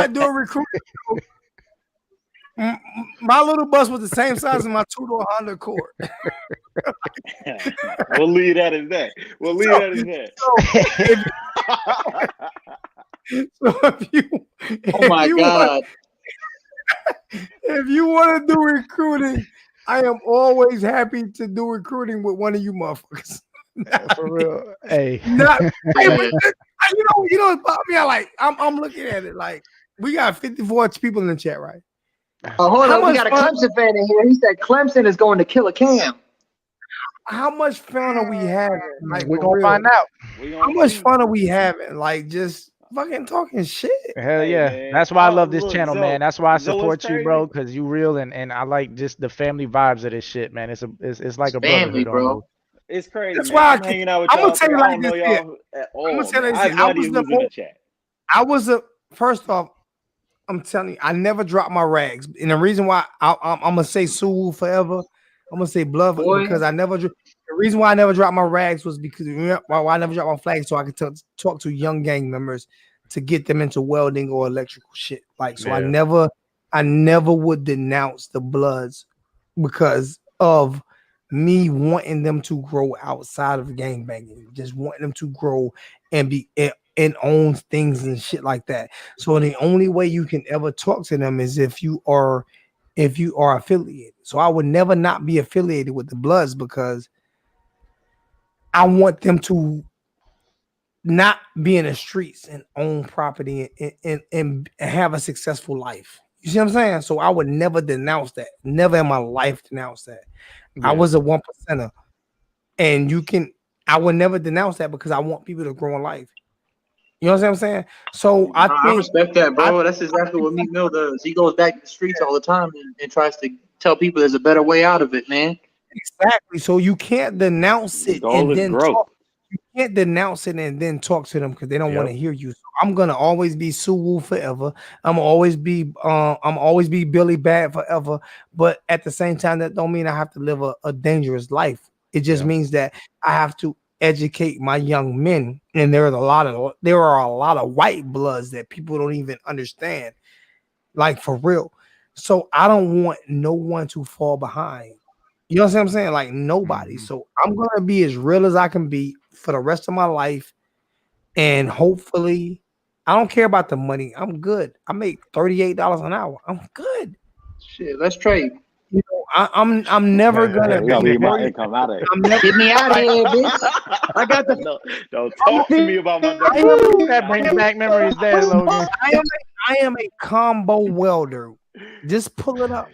to do a recruiting. My little bus was the same size as my two-door Honda Accord. We'll leave that as that. If you want to do recruiting, I am always happy to do recruiting with one of you motherfuckers. For real. Hey. You know about me. I'm looking at it like we got 54 people in the chat, right? Oh, hold on. We got a Clemson fan in here. He said Clemson is going to Killer Cam. How much fun are we having? Like, we're gonna find out. How much fun are we having? Like, just fucking talking shit. Hell yeah. Man. That's why I love this channel, man. That's why I support you, bro, because you real and I like just the family vibes of this shit, man. It's like a family, bro. It's crazy. That's why I'm hanging out with y'all. I'm gonna tell you like this. I'm gonna tell you this. First off, I'm telling you, I never dropped my rags. And the reason why I'm gonna say Sue forever, I'm gonna say blood because I never. The reason why I never dropped my rags was because why I never dropped my flag so I could talk to young gang members to get them into welding or electrical shit. Like so, I never would denounce the Bloods because of me wanting them to grow outside of gang banging, just wanting them to grow and be and own things and shit like that. So the only way you can ever talk to them is if you are affiliated. So I would never not be affiliated with the Bloods because I want them to not be in the streets and own property and have a successful life. You see what I'm saying? So I would never denounce that. Never in my life denounce that. Yeah. I was a 1%er. And you can I would never denounce that because I want people to grow in life. You know what I'm saying? So I I think respect that, bro. That's exactly what Meek Mill does. He goes back to the streets all the time and tries to tell people there's a better way out of it, man. exactly. So you can't denounce The it goal and is then growth. talk. You can't denounce it and then talk to them because they don't want to Yep. hear you. So I'm gonna always be Suwu forever. I'm always be Billy Bad forever. But at the same time, that don't mean I have to live a dangerous life. It just Yeah. means that I have to educate my young men. And there are a lot of white bloods that people don't even understand. Like for real. So I don't want no one to fall behind. You know what I'm saying? Like nobody. Mhm. So I'm gonna be as real as I can be for the rest of my life. And hopefully, I don't care about the money. I'm good. I make $38 an hour. I'm good. Shit, let's trade. You know, I'm never gonna You gotta be leave my worried. income out of it. I'm never Get me out of here, bitch. I got the. No, don't talk to me about my I W. am, Woo, that brings back memories there, Logan. I am a combo welder. Just pull it up.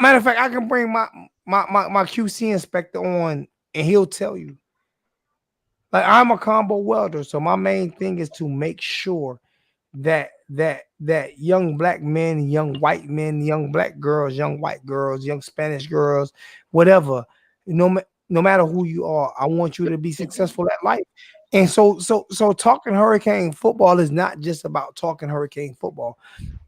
Matter of fact, I can bring my QC inspector on and he'll tell you. Like I'm a combo welder, so my main thing is to make sure that young black men, young white men, young black girls, young white girls, young Spanish girls, whatever, no matter who you are, I want you to be successful at life. And so talking hurricane football is not just about talking hurricane football.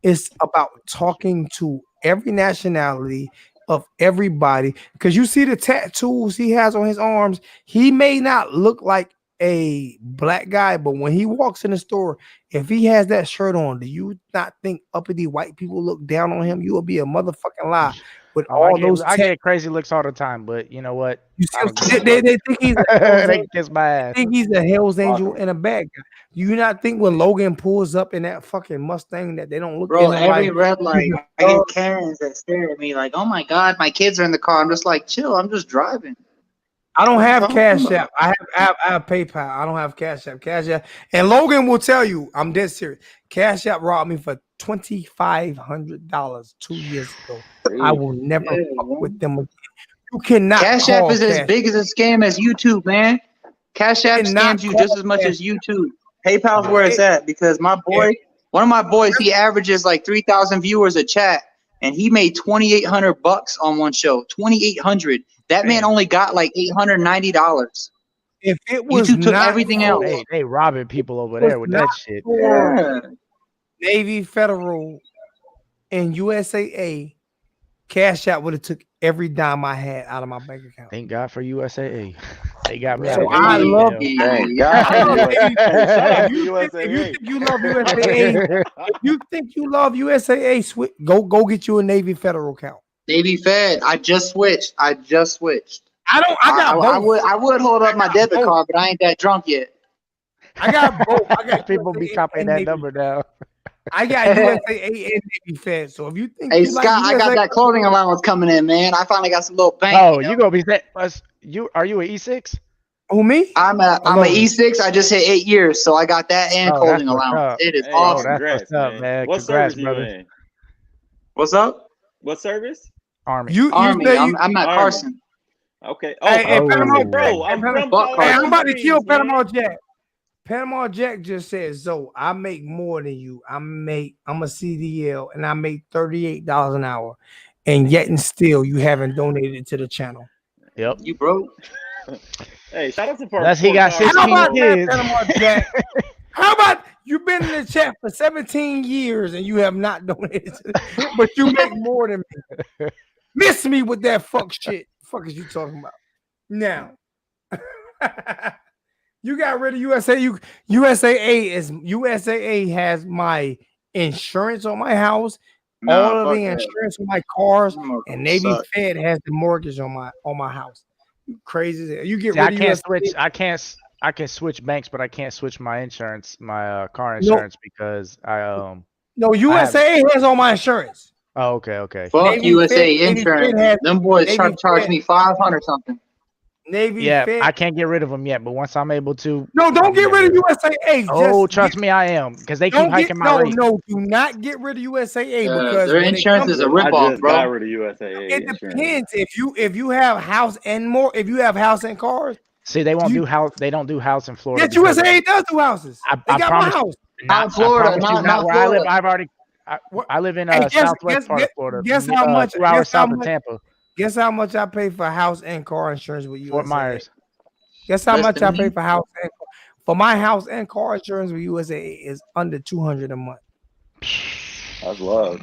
It's about talking to every nationality of everybody because you see the tattoos he has on his arms. He may not look like a black guy, but when he walks in the store, if he has that shirt on, do you not think uppity white people look down on him? You will be a motherfucking lie with Oh, all those. I get crazy looks all the time, but you know what? You I don't see, give a they think he's a Hell's they Angel. kiss my They ass. think he's a Hell's Angel Fuck 'em. and a bad guy. Do you not think when Logan pulls up in that fucking Mustang that they don't look Bro, at him every like red light, I get Karens that stare at me like, "Oh my god, my kids are in the car." I'm just like, "Chill, I'm just driving." I don't have Talking Cash about? App. I have PayPal. I don't have Cash App. Cash App. And Logan will tell you, I'm dead serious. Cash App robbed me for $2,500 2 years ago. I will never Yeah, fuck man. with them again. You cannot Cash App call is as Cash. big as a scam as YouTube, man. Cash App Cannot scams you call just as much Cash as YouTube. PayPal's where it's at because my boy, one of my boys, he averages like 3,000 viewers a chat, and he made $2,800 on one show. 2,800. That man Damn. only got like $890. If it was YouTube took not everything for, else. They robbing people over it was there with not that shit. for Yeah. Navy Federal and USAA, Cash App would have took every dime I had out of my bank account. Thank God for USAA. They got me out So of I jail. love Yeah. Thank God I love for Navy. Hey, shout out If to you USAA. think you love USAA, if you think you love USAA, go get you a Navy Federal account. Navy Fed. I just switched. I got I both. would hold up my debit card, but I ain't that drunk yet. I got both. I got People be USAA copying and that Navy. number now. I got USAA and Navy Fed. So if you think Hey you like Scott, I got USA, that clothing allowance coming in, man. I finally got some little bank. Oh, you know? you gonna be that? Are you an E6? who me? I'm a Logan. E6. I just hit 8 years, so I got that and Oh, clothing that's what's allowance. up. It is Hey, Oh, awesome. that's congrats, what's up, man. What Congrats, service brother. you in? What's up? What service? Army. You Army. say I'm at Army. Carson. Okay. Hey, I'm oh. Panama from, bro. Jack. I'm from Buck Hey, I'm Carson. about to kill Springs, man. Panama Jack. Panama Jack just said, "Zo, I make more than you. I'm a CDL and I make $38 an hour, and yet and still you haven't donated to the channel." Yep. You broke? Hey, shout out to Unless he got How 16 about that, kids. Panama Jack? How about you've been in the chat for 17 years and you have not donated to but you make more than me. Miss me with that fuck shit. Fuck is you talking about? Now, you got rid of USA. USAA has my insurance on my house, all of the insurance on my cars, and Navy Fed has the mortgage on my house. You crazy as hell. You get See, rid I of can't USA. switch. I can switch banks, but I can't switch my insurance, my car insurance, because No, USA has all my insurance. Oh, okay. Fuck Navy USA Fed, insurance. Navy Fed Them boys Navy trying to charge Fed- me 500 something. Navy Yeah, Fed. I can't get rid of them yet, but once I'm able to. No, don't get rid of USAA. Oh, trust me, I am, because they keep hiking my rate. No, do not get rid of USAA because their insurance is a ripoff, just bro. got rid of USAA It insurance. depends if you have house and more. If you have house and cars, See, they won't do house. They don't do house in Florida. Yes, USA does do houses. I They got promise- my house. Not in Florida, I promise you, not where I live. Florida. I've already. I live in Hey, guess- southwest guess- part guess- of Florida. guess how much- 2 hours guess how south of much- Tampa, Guess how much I pay for house and car insurance with USA? Fort Myers. Guess how Less much than I pay me. for house and for my house and car insurance with USA is under $200 a month. That's love.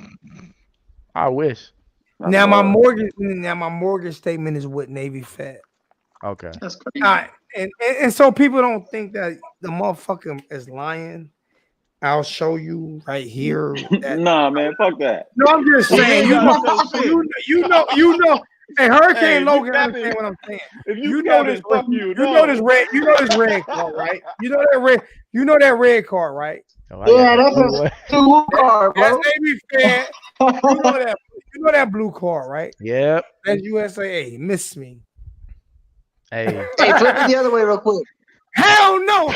I wish. That's Now my love. mortgage statement is with Navy Fed. Okay. That's crazy. All right, and so people don't think that the motherfucker is lying. I'll show you right here. That, Nah, man, fuck that. no, I'm just saying. You gotta say shit. You know. Hey, Hurricane Hey, you Logan, got understand it. what I'm saying. If You you know got this. it, fuck you. You know this red. You know this red card, right? You know that red. You know that red card, right? Oh, I got Yeah, the that's blue a one. two card, That's bro. Navy Fed. You know that. You know that blue card, right? Yep. That's USA. Hey, miss me. Hey. Hey, flip it the other way real quick. Hell no.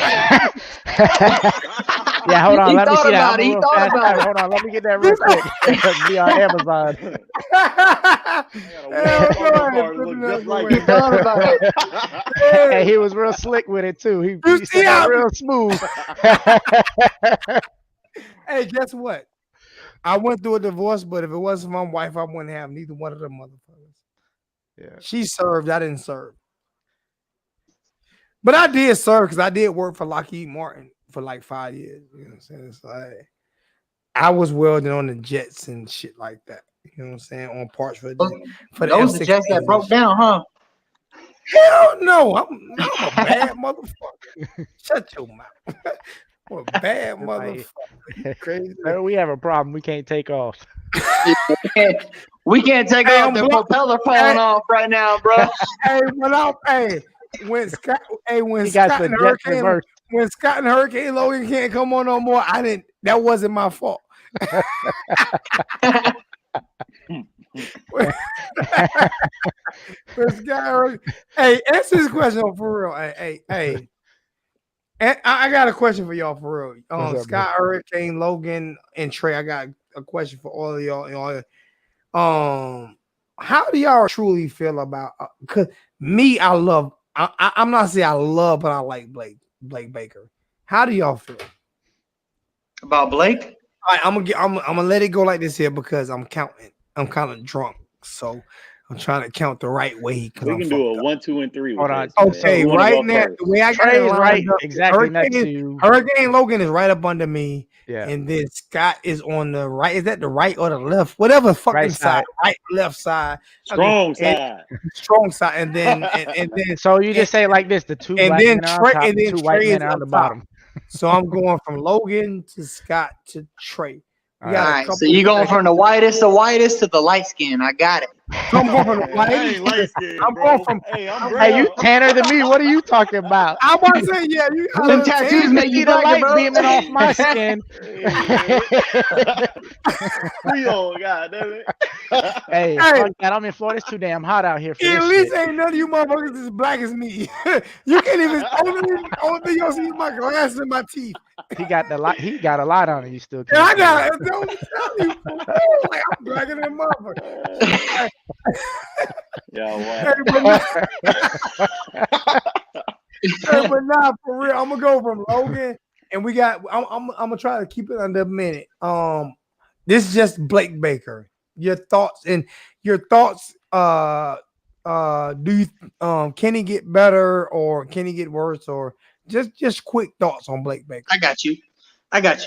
Yeah, hold on. He Let me thought see that. about it. He I'm a real thought fast about type. it. Hold on. Let me get that real quick. Be on Amazon. He thought about it. Hey, he was real slick with it too. He You see said how- that real smooth. Hey, guess what? I went through a divorce, but if it wasn't for my wife, I wouldn't have neither one of them motherfuckers. Yeah. She served, I didn't serve. But I did serve because I did work for Lockheed Martin for like 5 years. You know what I'm saying? So I was welding on the jets and shit like that. You know what I'm saying? On parts for the Those the jets that F-16s broke and down, huh? shit. Hell no, I'm a bad motherfucker. Shut your mouth. I'm a bad motherfucker. You crazy. Hey, we have a problem. We can't take off. We can't take Hey, off I'm the blocked. propeller falling off right now, bro. When Scott He got Scott the and jet Hurricane reversed. when Scott and Hurricane Logan can't come on no more, that wasn't my fault. When Scott, hey, answer this question for real. Hey. And I got a question for y'all for real. What's up, Scott, Hurricane, Logan, and Trey. I got a question for all of y'all. How do y'all truly feel about? Cause me, I'm not saying I love, but I like Blake Baker. How do y'all feel? About Blake? I'm gonna let it go like this here because I'm counting. I'm kind of drunk, so I'm trying to count the right way. We can do a 1, 2, and 3. Hold on. Okay, Who wanna right go now, first? the way I got it Trey's lined right up, exactly next to you. Hurricane Logan is right up under me, Yeah. and then Scott is on the right. Is that the right or the left? Whatever fucking Right side. side. Right, left side, Strong Okay, side. strong side, and then and then So you just say it like this: the two and black then men are on Trey top, and the then two white Trey men is are on up the top. bottom. So I'm going from Logan to Scott to Trey. We All got All a right, couple so you going seconds. from the whitest to the light skin. I got it. I'm going from the I white. ain't light skinned, I'm bro. going from- Hey, I'm Hey, you brown. tanner than me. What are you talking about? I'm about to say, yeah, you got a Them little tattoos tan. make you See the blacker, light bro. beaming off my skin. Creole, goddamn it. Hey, Hey. fuck that. I'm in Florida. It's too damn hot out here for At this least shit. ain't none of you motherfuckers as black as me. You can't even only thing you'll see is my glasses and my teeth. He got the light. He got a light on it. You still And I can't. got it. Don't tell you, for real, like I'm blacker than motherfucker. Yeah, Hey, wow. but nah, for real, I'm gonna go from Logan, and we got. I'm gonna try to keep it under a minute. This is just Blake Baker. Your thoughts. Do you can he get better or can he get worse or just quick thoughts on Blake Baker? I got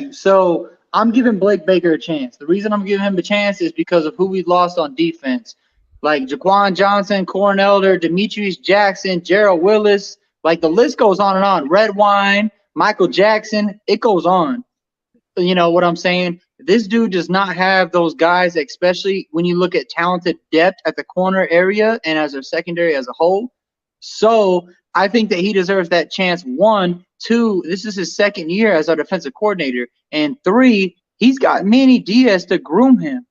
you. So I'm giving Blake Baker a chance. The reason I'm giving him a chance is because of who we lost on defense. Like Jaquan Johnson, Corn Elder, Demetrius Jackson, Gerald Willis. Like the list goes on and on. Red Wine, Michael Jackson, it goes on. You know what I'm saying? This dude does not have those guys, especially when you look at talented depth at the corner area and as a secondary as a whole. So I think that he deserves that chance. 1, 2, this is his second year as our defensive coordinator. And 3, he's got Manny Diaz to groom him.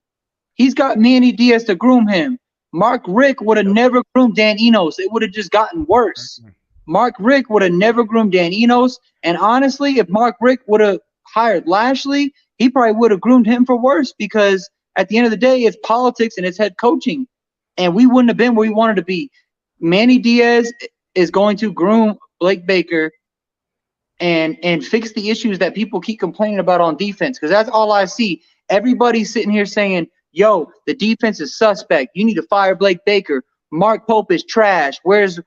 Mark Rick would have never groomed Dan Enos. It would have just gotten worse. Mark Rick would have never groomed Dan Enos. And honestly, if Mark Rick would have hired Lashley, he probably would have groomed him for worse because at the end of the day, it's politics and it's head coaching. And we wouldn't have been where we wanted to be. Manny Diaz, is going to groom Blake Baker and fix the issues that people keep complaining about on defense, because that's all I see. Everybody's sitting here saying, yo, the defense is suspect. You need to fire Blake Baker. Mark Pope is trash. Where's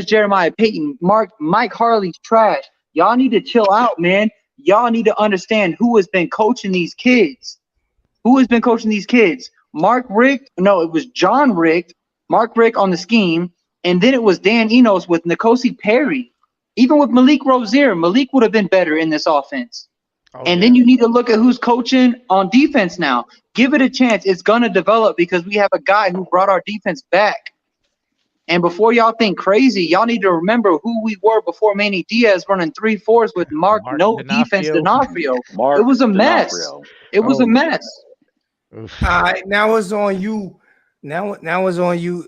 Jeremiah Payton? Mike Harley's trash. Y'all need to chill out, man. Y'all need to understand who has been coaching these kids. Who has been coaching these kids? Mark Richt? No, it was John Richt. Mark Richt on the scheme. And then it was Dan Enos with N'Kosi Perry. Even with Malik Rozier, Malik would have been better in this offense. And then you need to look at who's coaching on defense now. Give it a chance. It's going to develop because we have a guy who brought our defense back. And before y'all think crazy, y'all need to remember who we were before Manny Diaz running 3-4s with Mark no defense D'Onofrio. It was a mess. It was a mess. All right, now it's on you. Now it's on you,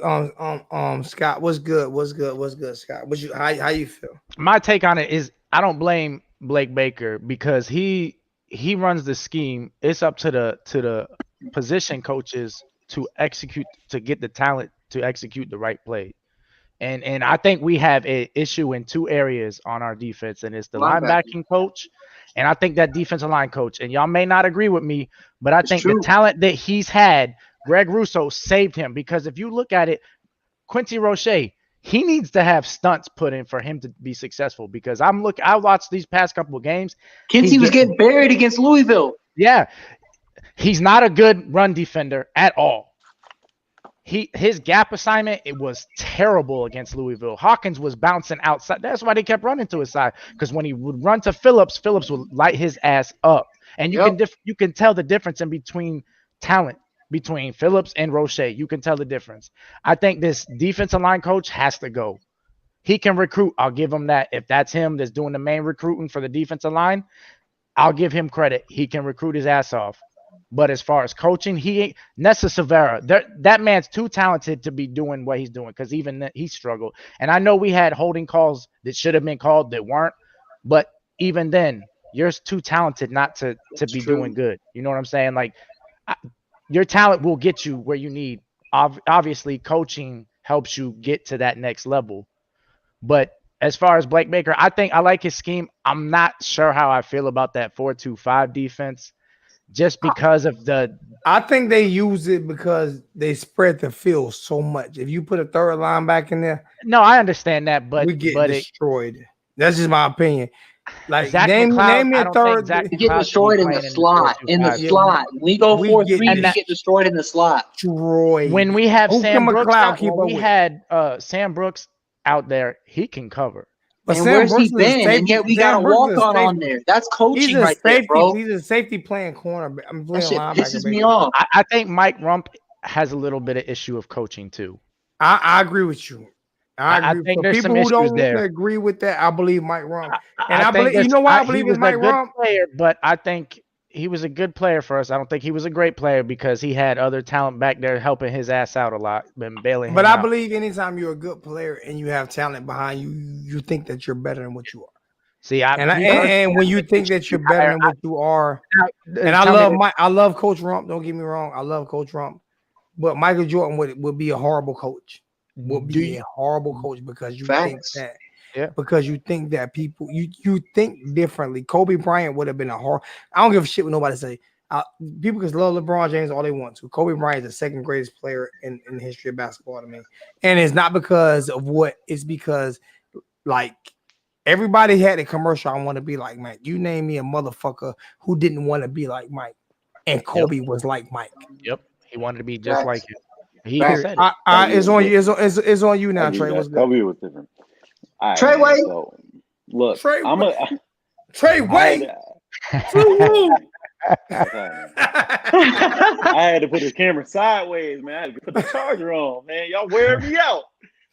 Scott. What's good, Scott? How you feel? My take on it is I don't blame Blake Baker because he runs the scheme. It's up to the position coaches to execute, to get the talent to execute the right play. And I think we have an issue in two areas on our defense, and it's the linebacking coach, and I think that defensive line coach. And y'all may not agree with me, but I think the talent that he's had, Greg Russo saved him, because if you look at it, Quincy Roche, he needs to have stunts put in for him to be successful, because I watched these past couple of games. Quincy was getting buried against Louisville. Yeah. He's not a good run defender at all. His gap assignment, it was terrible against Louisville. Hawkins was bouncing outside. That's why they kept running to his side, because when he would run to Phillips would light his ass up. And you can tell the difference in between talent between Phillips and Roche. You can tell the difference. I think this defensive line coach has to go. He can recruit. I'll give him that. If that's him that's doing the main recruiting for the defensive line, I'll give him credit. He can recruit his ass off. But as far as coaching, he ain't Nessa Severa. That man's too talented to be doing what he's doing, because even then he struggled. And I know we had holding calls that should have been called that weren't, but even then, you're too talented not to be doing good. You know what I'm saying? Like, your talent will get you where you need. Obviously, coaching helps you get to that next level. But as far as Blake Baker, I think I like his scheme. I'm not sure how I feel about that 4-2-5 defense. Just because of I think they use it because they spread the field so much. If you put a third line back in there, no, I understand that, but we get destroyed. That's just my opinion. Like, name me a third. We get destroyed in the slot. We go 4-3 and get destroyed in the slot. When we have Sam Brooks out there, he can cover. But and where's he been? And yet we got a walk-on on there. That's coaching right there, bro. He's a safety playing corner. I'm playing that shit pisses me off. I think Mike Rump has a little bit of issue of coaching too. I agree with you. I agree. think For there's people some who don't there. Agree with that, I believe Mike Rump. And I believe, you know why I believe in Mike Rump? But I think he was a good player for us. I don't think he was a great player because he had other talent back there helping his ass out a lot, been bailing him But out. I believe anytime you're a good player and you have talent behind you, you think that you're better than what you are. See, and when you think that you're better than what you are, and I love Coach Rump. Don't get me wrong, I love Coach Rump, but Michael Jordan would be a horrible coach. Would be a horrible coach because you think that. Yeah. Because you think that people you think differently. Kobe Bryant would have been a hard. I don't give a shit what nobody say. People can love LeBron James all they want to. Kobe Bryant is the second greatest player in the history of basketball to me, and it's not because of what. It's because like everybody had a commercial. I want to be like Mike. You name me a motherfucker who didn't want to be like Mike, and Kobe was like Mike. Yep, he wanted to be just like him. He said it. It's on you. It's on you now, Trey. What's good? Kobe was different. All right, Trey Way. So, look, Trey Trey Way. I had to put the camera sideways, man. I had to put the charger on, man. Y'all wear me out.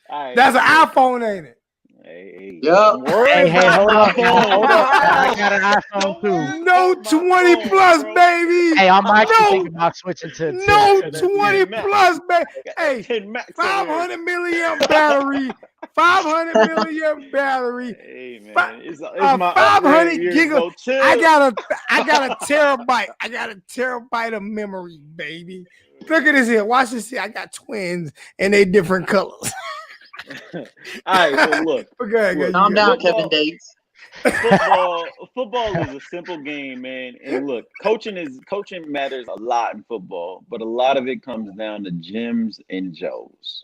Right, that's an iPhone, ain't it? Hey, hey, hold up. I got an iPhone too. No 20 plus, baby. Hey, I'm actually thinking about switching to 20 plus, baby. Hey, 500 milliamp battery. 500 milliamp battery. Hey, man, it's my 500 gigabytes. So I got a terabyte. I got a terabyte of memory, baby. Look at this here. Watch this here. I got twins and they different colors. All right, so look, Okay, Calm you down, got- Kevin Dates. football is a simple game, man. And look, coaching matters a lot in football, but a lot of it comes down to Jims and Joes.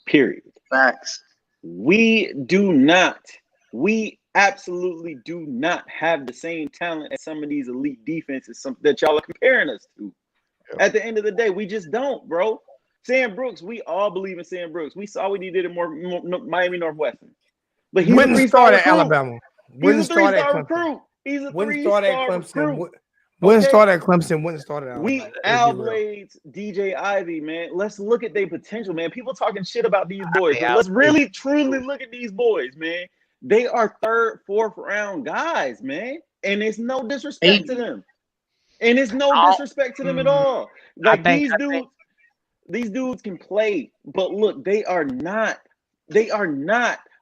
Period. Facts. We absolutely do not have the same talent as some of these elite defenses that y'all are comparing us to. At the end of the day, we just don't, bro. Sam Brooks, we all believe in Sam Brooks. We saw what he did in Miami Northwestern. But he's Wouldn't a start three-star at recruit. Alabama. He's Wouldn't a start at three-star Clemson. recruit. He's a Wouldn't start at three-star Clemson. recruit. Wouldn't Okay? start at Clemson. Wouldn't start at Alabama. We Let's be real. outlaid DJ Ivy, man. Let's look at their potential, man. People talking shit about these boys, but let's really truly look at these boys, man. They are third, fourth round guys, man. And it's no disrespect to them. And it's no disrespect to them at all. Like these dudes can play, but look, they are not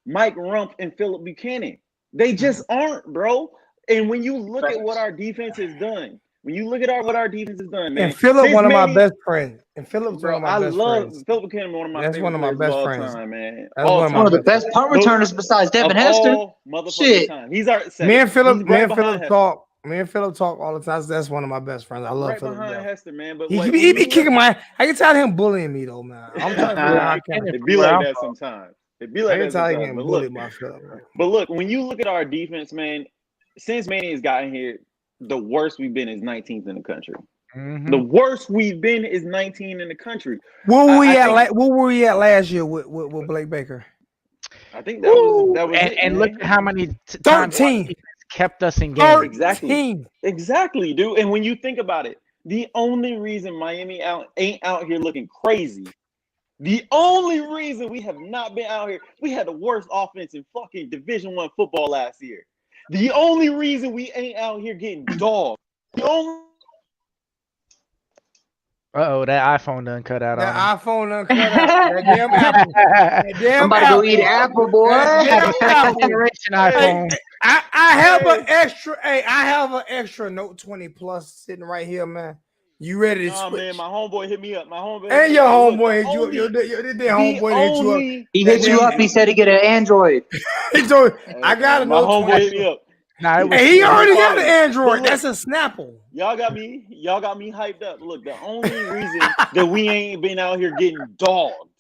Mike Rump and Philip Buchanan. They just aren't, bro. And when you look at what our defense has done, what our defense has done, man. And Philip, one of my best friends. And Philip's one of my best friends. Philip Buchanan, one of my That's favorite one of my players best of all friends. time, man. That's All one of One my of the best punt returners besides Devin of Hester. all motherfucking Shit. time. He's our second. Me and Philip Hester. talk. Me and Philip talk all the time. That's one of my best friends. I love Right Philip. behind Hester, man. But He like, be kicking my. I can tell him bullying me though, man. I'm trying to figure out how I can. It be like that sometimes. It be I like can that tell he sometimes. getting But bullied look, by Philip. Right? but look, when you look at our defense, man, since Manny's gotten here, the worst we've been is 19th in the country. Mhm. The worst we've been is 19 in the country. Where were we I at? think- Where were we at last year with Blake Baker? I think that was and, it, and man. look at how many times our 13. defense kept us in games. Exactly. Exactly, dude. And when you think about it, the only reason Miami ain't out here looking crazy, the only reason we have not been out here, we had the worst offense in fucking Division I football last year. The only reason we ain't out here getting dogged, the only That iPhone done cut out That on iPhone done cut out. That damn Apple. That damn I'm about to go eat Apple, boy. That damn Apple. generation iPhone. I have an extra. Hey, I have an extra Note 20 Plus sitting right here, man. You ready to Nah, switch? man, my homeboy hit me up. My homeboy And hit your me up. homeboy hit you up. Your homeboy hit you up. He hit you up. He said he get an Android. He told I got a My Note homeboy 20. hit me up. Nah, it was Hey, he already got an But Android. look, That's a Snapple. Y'all got me hyped up. Look, the only reason that we ain't been out here getting dogged,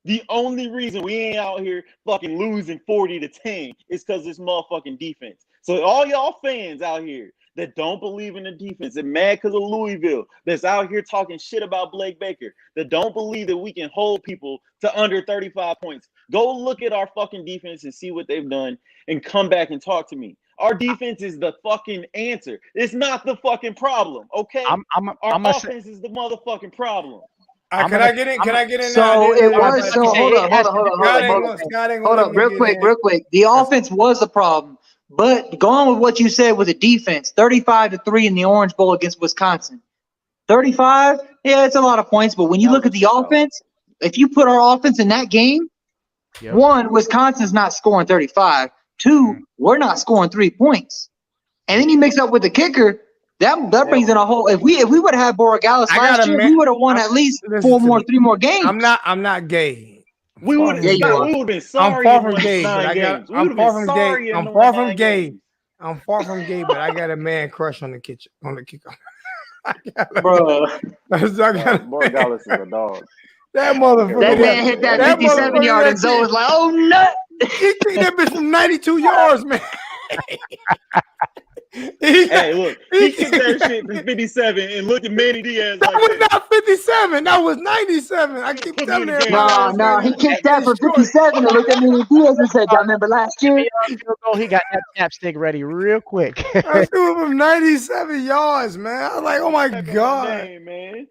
the only reason we ain't out here fucking losing 40-10 is because this motherfucking defense. So all y'all fans out here that don't believe in the defense, that mad because of Louisville, that's out here talking shit about Blake Baker, that don't believe that we can hold people to under 35 points, go look at our fucking defense and see what they've done and come back and talk to me. Our defense is the fucking answer. It's not the fucking problem, okay? Our offense is the motherfucking problem. Can I get in? Can I get in? So it was. So hold up. Scott ain't Hold up, real quick. The offense was the problem, but going with what you said with the defense, 35-3 in the Orange Bowl against Wisconsin. 35, yeah, it's a lot of points, but when you look at the offense, if you put our offense in that game, one, Wisconsin's not scoring 35. Two, we're not scoring 3 points. And then you mix up with the kicker, that brings in a whole. If we would have had Borregales last year, we would have won at least 3 more games. I'm not gay. We would have been sorry. I'm far from gay. I'm far from gay. I'm far from gay. I'm far from gay, but I got a man crush on the kicker. Bro, Borregales is a dog. That motherfucker. That man hit that 57 yard and Zoe was like, "Oh nut!" He kicked that bitch from 92 yards, man. Hey, look, he kicked that shit from 57 and looked at Manny Diaz like that was not 57. That was 97. I keep telling you. No, he kicked that for 57 and looked at Manny Diaz and said, "Y'all remember last year?" He got that chapstick ready real quick. I threw him from 97 yards, man. I was like, oh my God. Name, man.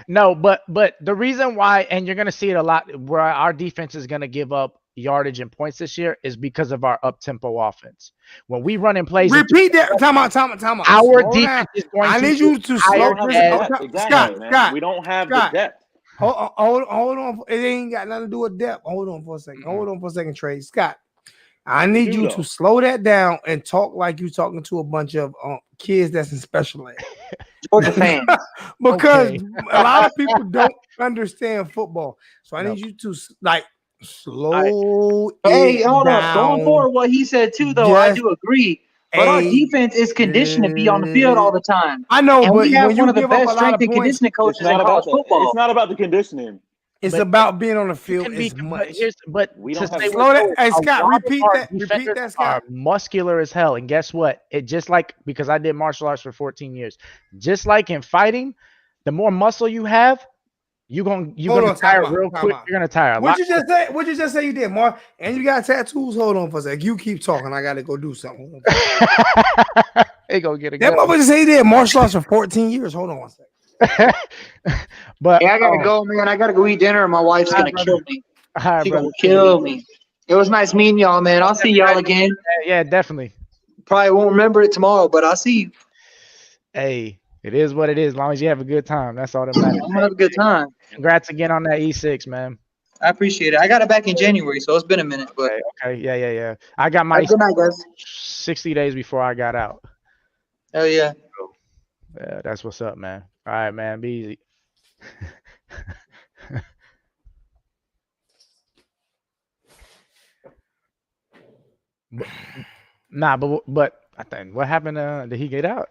No, but the reason why, and you're gonna see it a lot, where our defense is gonna give up yardage and points this year is because of our up-tempo offense. When we run in plays, repeat that. Time out. Our defense is going to. I need you to slow Scott. We don't have the depth. Hold on. It ain't got nothing to do with depth. Hold on for a second. Hold on for a second, Trey. Scott, I need you to slow that down and talk like you're talking to a bunch of kids that's in special ed. Georgia fans. because Okay. a lot of people don't understand football. So I No. need you to like slow Hey, it hold up. Going down. forward, what he said too, though, I Just do agree. But our defense is conditioned to be on the field all the time. I know, And but we have when one you of the give up a best lot strength of and points, conditioning It's coaches not in about college that. football. It's not about the conditioning. it's But about being on the you field can be, as but much. here's, but We to don't have say Slow what that. though, Hey a Scott, lot of repeat our that. Repeat defenders that, are Scott. muscular as hell. And guess what? It just like, because I did martial arts for 14 years, just like in fighting, the more muscle you have, you're Hold gonna on, tire time out. real Time quick. out. You're gonna tire a What'd lot. you just say? What'd you just say you did, Mark? And you got tattoos? Hold on for a sec. You keep talking. I gotta go do something. They gonna get a That gun. motherfucker say he did martial arts for 14 years. Hold on one second. But Hey, I gotta go, man. I gotta go eat dinner, and my wife's gonna brother. kill me. all right, She's brother. gonna kill me. It was nice meeting y'all, man. I'll see y'all again. Yeah, definitely. Probably won't remember it tomorrow, but I'll see you. Hey, it is what it is. As long as you have a good time, that's all that matters. I'm gonna have a good time. Congrats again on that E6, man. I appreciate it. I got it back in January, so it's been a minute, but Okay. Yeah. I got have my a good night, guys. 60 days before I got out. Hell yeah. Yeah, that's what's up, man. All right, man. Be easy. but I think what happened? Did he get out?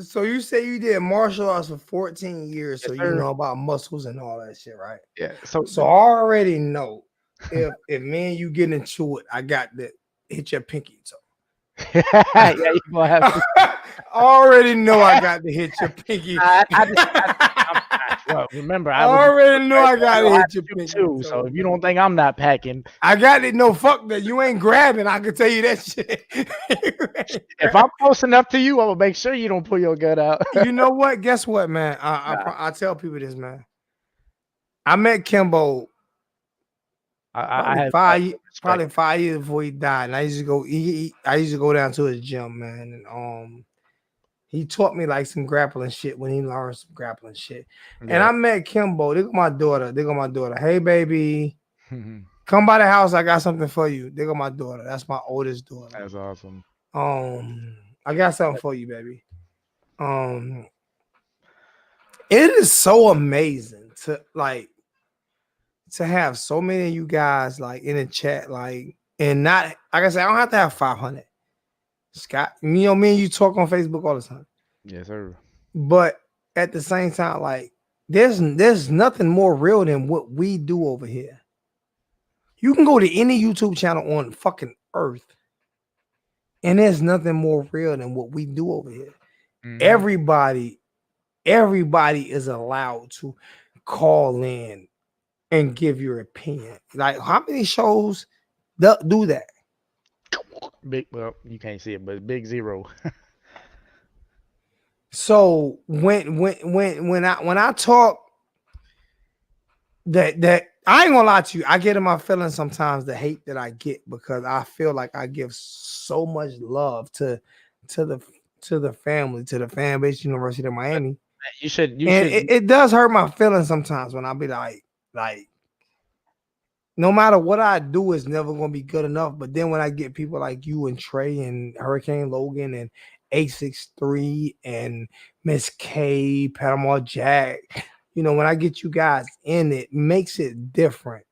So you say you did martial arts for 14 years, so Yes, you sir. know about muscles and all that shit, right? Yeah. So I already know if me and you get into it, I got to hit your pinky toe. yeah, you gonna have to. I already know I got to hit your pinky. Well, remember, I I was already know I got to hit your you pinky too. toe. So if you don't think I'm not packing, I got it. No, fuck that. You ain't grabbing. I can tell you that shit. if I'm close enough to you, I'm gonna make sure you don't pull your gun out. You know what? Guess what, man? I tell people this, man. I met Kimbo I have probably 5 years before he died. And I used to go. I used to go down to his gym, man. And he taught me like some grappling shit when he learned some grappling shit. Yeah. And I met Kimbo. They got my daughter. Hey, baby, come by the house. I got something for you. They got my daughter. That's my oldest daughter. That's awesome. I got something for you, baby. It is so amazing to have so many of you guys like in the chat, like, and not like I said, I don't have to have 500. Scott, me and you talk on Facebook all the time. Yes, sir. But at the same time, like, there's nothing more real than what we do over here. You can go to any YouTube channel on fucking earth, and there's nothing more real than what we do over here. Mhm. Everybody is allowed to call in and give your opinion. Like, how many shows do that? Well, you can't see it, but big zero. So when I talk that I ain't gonna lie to you, I get in my feelings sometimes, the hate that I get, because I feel like I give so much love to the family, to the fan base, University of Miami. You should. It does hurt my feelings sometimes when I be like, no matter what I do, it's never gonna be good enough. But then when I get people like you and Trey and Hurricane Logan and 863 and Miss K, Panama Jack, when I get you guys in, it makes it different.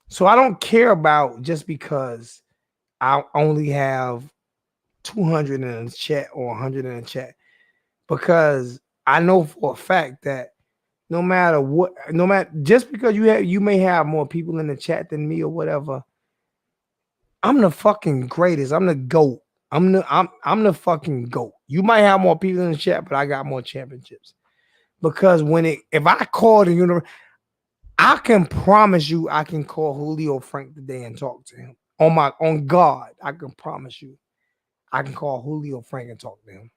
So I don't care about just because I only have 200 in the chat or 100 in the chat, because I know for a fact that no matter just because you may have more people in the chat than me or whatever, I'm the fucking greatest. I'm the GOAT. I'm the fucking GOAT. You might have more people in the chat, but I got more championships. Because if I call the universe, I can promise you I can call Julio Frank today and talk to him. On God, I can promise you I can call Julio Frank and talk to him.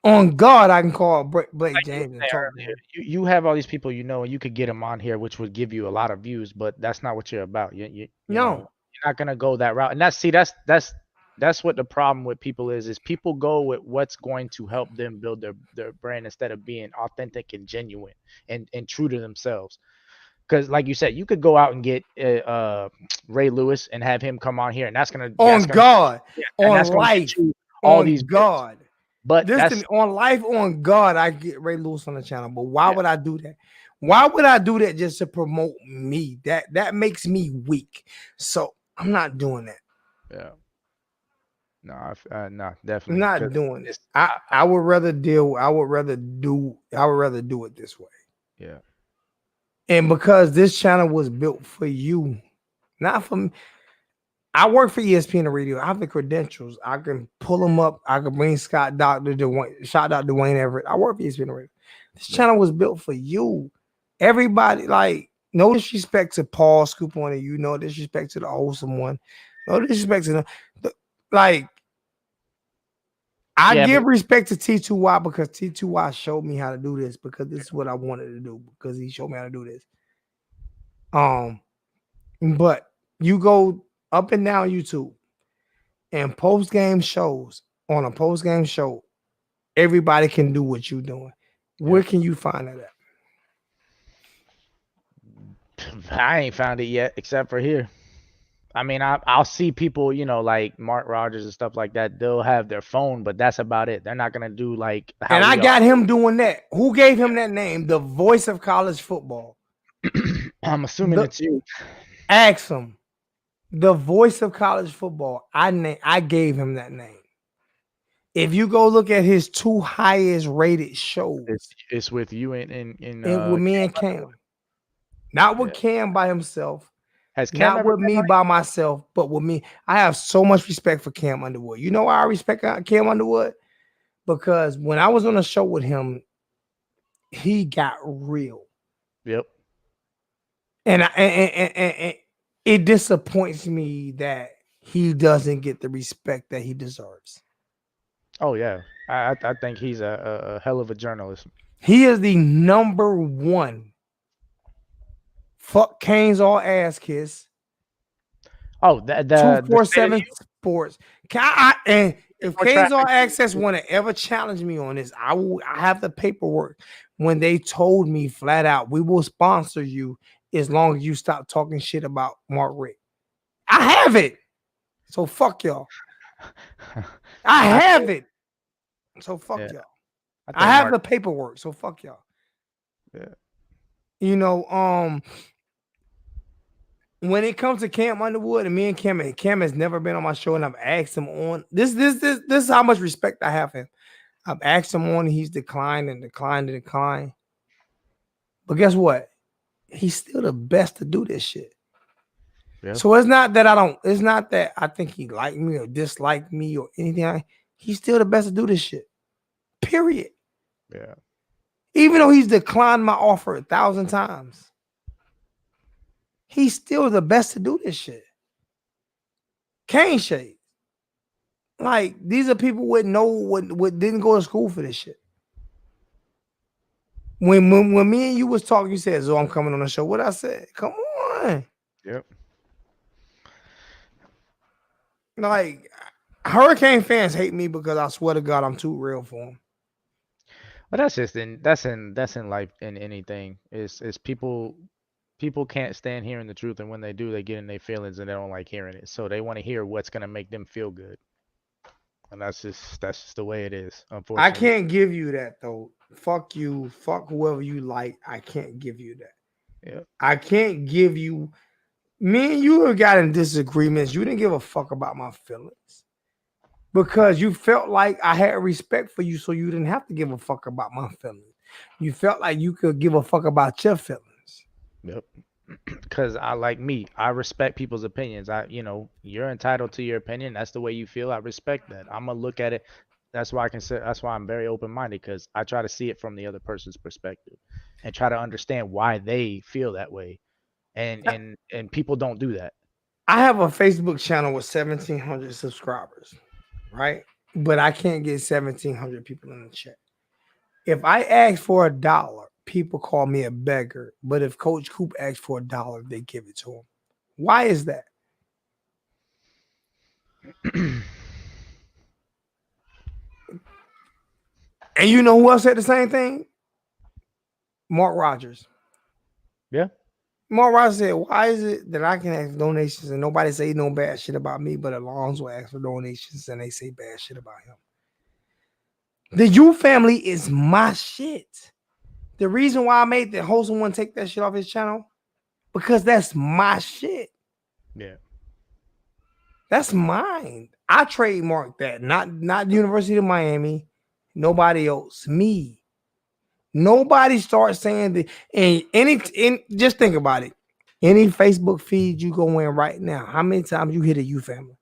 On God, I can call Blake James and talk to him. You have all these people, and you could get them on here, which would give you a lot of views, but that's not what you're about. You know, you're not gonna go that route. And that's what the problem with people is people go with what's going to help them build their brand instead of being authentic and genuine and true to themselves. Because like you said, you could go out and get Ray Lewis and have him come on here, and that's gonna God, and on that's gonna life, get you all on these God. But Listen, on life, on God, I get Ray Lewis on the channel. But why would I do that? Why would I do that just to promote me? That makes me weak. So I'm not doing that. yeah. No, no, I'm definitely. not doing it. I would rather do it this way. Yeah. And because this channel was built for you, not for me. I work for ESPN and radio. I have the credentials. I can pull them up. I can bring Scott Dr. Dwayne, shout out Dwayne Everett. I work for ESPN and radio. This channel was built for you. Everybody, like, no disrespect to Paul Scoop on it. You know, disrespect to the wholesome one. No disrespect to like, I give respect to T2Y because T2Y showed me how to do this because this is what I wanted to do because he showed me how to do this. But you go up and down YouTube and post-game shows on a post-game show, everybody can do what you're doing. Where can you find that at? I ain't found it yet, except for here. I mean, I'll see people, you know, like Mark Rogers and stuff like that. They'll have their phone, but that's about it. They're not gonna do like. And I got him doing that. Who gave him that name? The voice of college football. I'm assuming it's you. Ask him. The voice of college football. I gave him that name. If you go look at his 2 highest rated shows, it's with you and with me and Cam. Not with Cam by himself. Has Cam not with me by myself, but with me. I have so much respect for Cam Underwood. You know why I respect Cam Underwood? Because when I was on a show with him, he got real. Yep. And it disappoints me that he doesn't get the respect that he deserves. Oh yeah, I think he's a hell of a journalist. He is the number 1. Fuck Kane's all ass kiss. Oh, the 247 Sports. And if Kane's all access want to ever challenge me on this, I have the paperwork. When they told me flat out, we will sponsor you as long as you stop talking shit about Mark Rick. I have it. So fuck y'all. I have it. So fuck y'all. I have the paperwork. So fuck y'all. Yeah. You know, when it comes to Cam Underwood and me and Cam has never been on my show, and I've asked him on this is how much respect I have for him. I've asked him on, he's declined. But guess what? He's still the best to do this shit. Yep. So it's not that I think he liked me or disliked me or anything. He's still the best to do this shit. Period. Yeah. Even though he's declined my offer 1,000 times. He's still the best to do this shit. Kane Shade. Like, these are people who didn't go to school for this shit. When me and you was talking, you said, "So I'm coming on the show." What I said? Come on. Yep. Like, Hurricane fans hate me because I swear to God I'm too real for them. But that's in life, in anything. It's people can't stand hearing the truth, and when they do, they get in their feelings and they don't like hearing it. So they want to hear what's gonna make them feel good. And that's just the way it is, unfortunately. I can't give you that though. Fuck you. Fuck whoever you like. I can't give you that. Yeah. I can't give you. Me and you have got in disagreements. You didn't give a fuck about my feelings because you felt like I had respect for you, so you didn't have to give a fuck about my feelings. You felt like you could give a fuck about your feelings. Yep. Because I respect people's opinions. You're entitled to your opinion. That's the way you feel. I respect that. I'm gonna look at it. That's why I'm very open-minded, because I try to see it from the other person's perspective and try to understand why they feel that way. And people don't do that. I have a Facebook channel with 1,700 subscribers, right? But I can't get 1,700 people in the chat. If I ask for $1, people call me a beggar. But if Coach Coop asks for $1, they give it to him. Why is that? And you know who else said the same thing? Mark Rogers. Yeah. Mark Rogers said, "Why is it that I can ask donations and nobody say no bad shit about me, but Alonzo asks for donations and they say bad shit about him?" The U family is my shit. The reason why I made the wholesome one take that shit off his channel, because that's my shit. Yeah. That's mine. I trademarked that. Not University of Miami. Nobody else. Me. Nobody starts saying that. And just think about it. Any Facebook feed you go in right now, how many times you hit a U family?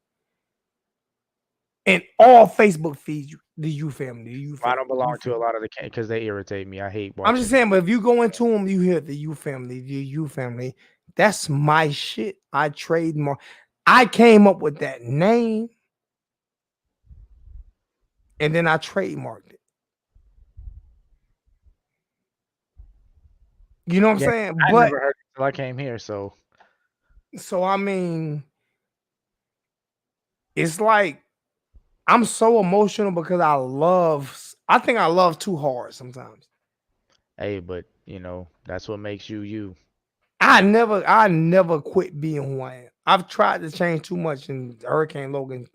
And all Facebook feeds, the U family, the U family. I don't belong to a lot of the because they irritate me. I hate watching. I'm just saying, but if you go into them, you hear the U family, the U family. That's my shit. I trademark. I came up with that name, and then I trademarked it. You know what I'm saying? I But never heard it until I came here. So I mean, it's like I'm so emotional because I think I love too hard sometimes. hey, but you know, that's what makes you you. I never quit being who I am. I've tried to change too much, and Hurricane Logan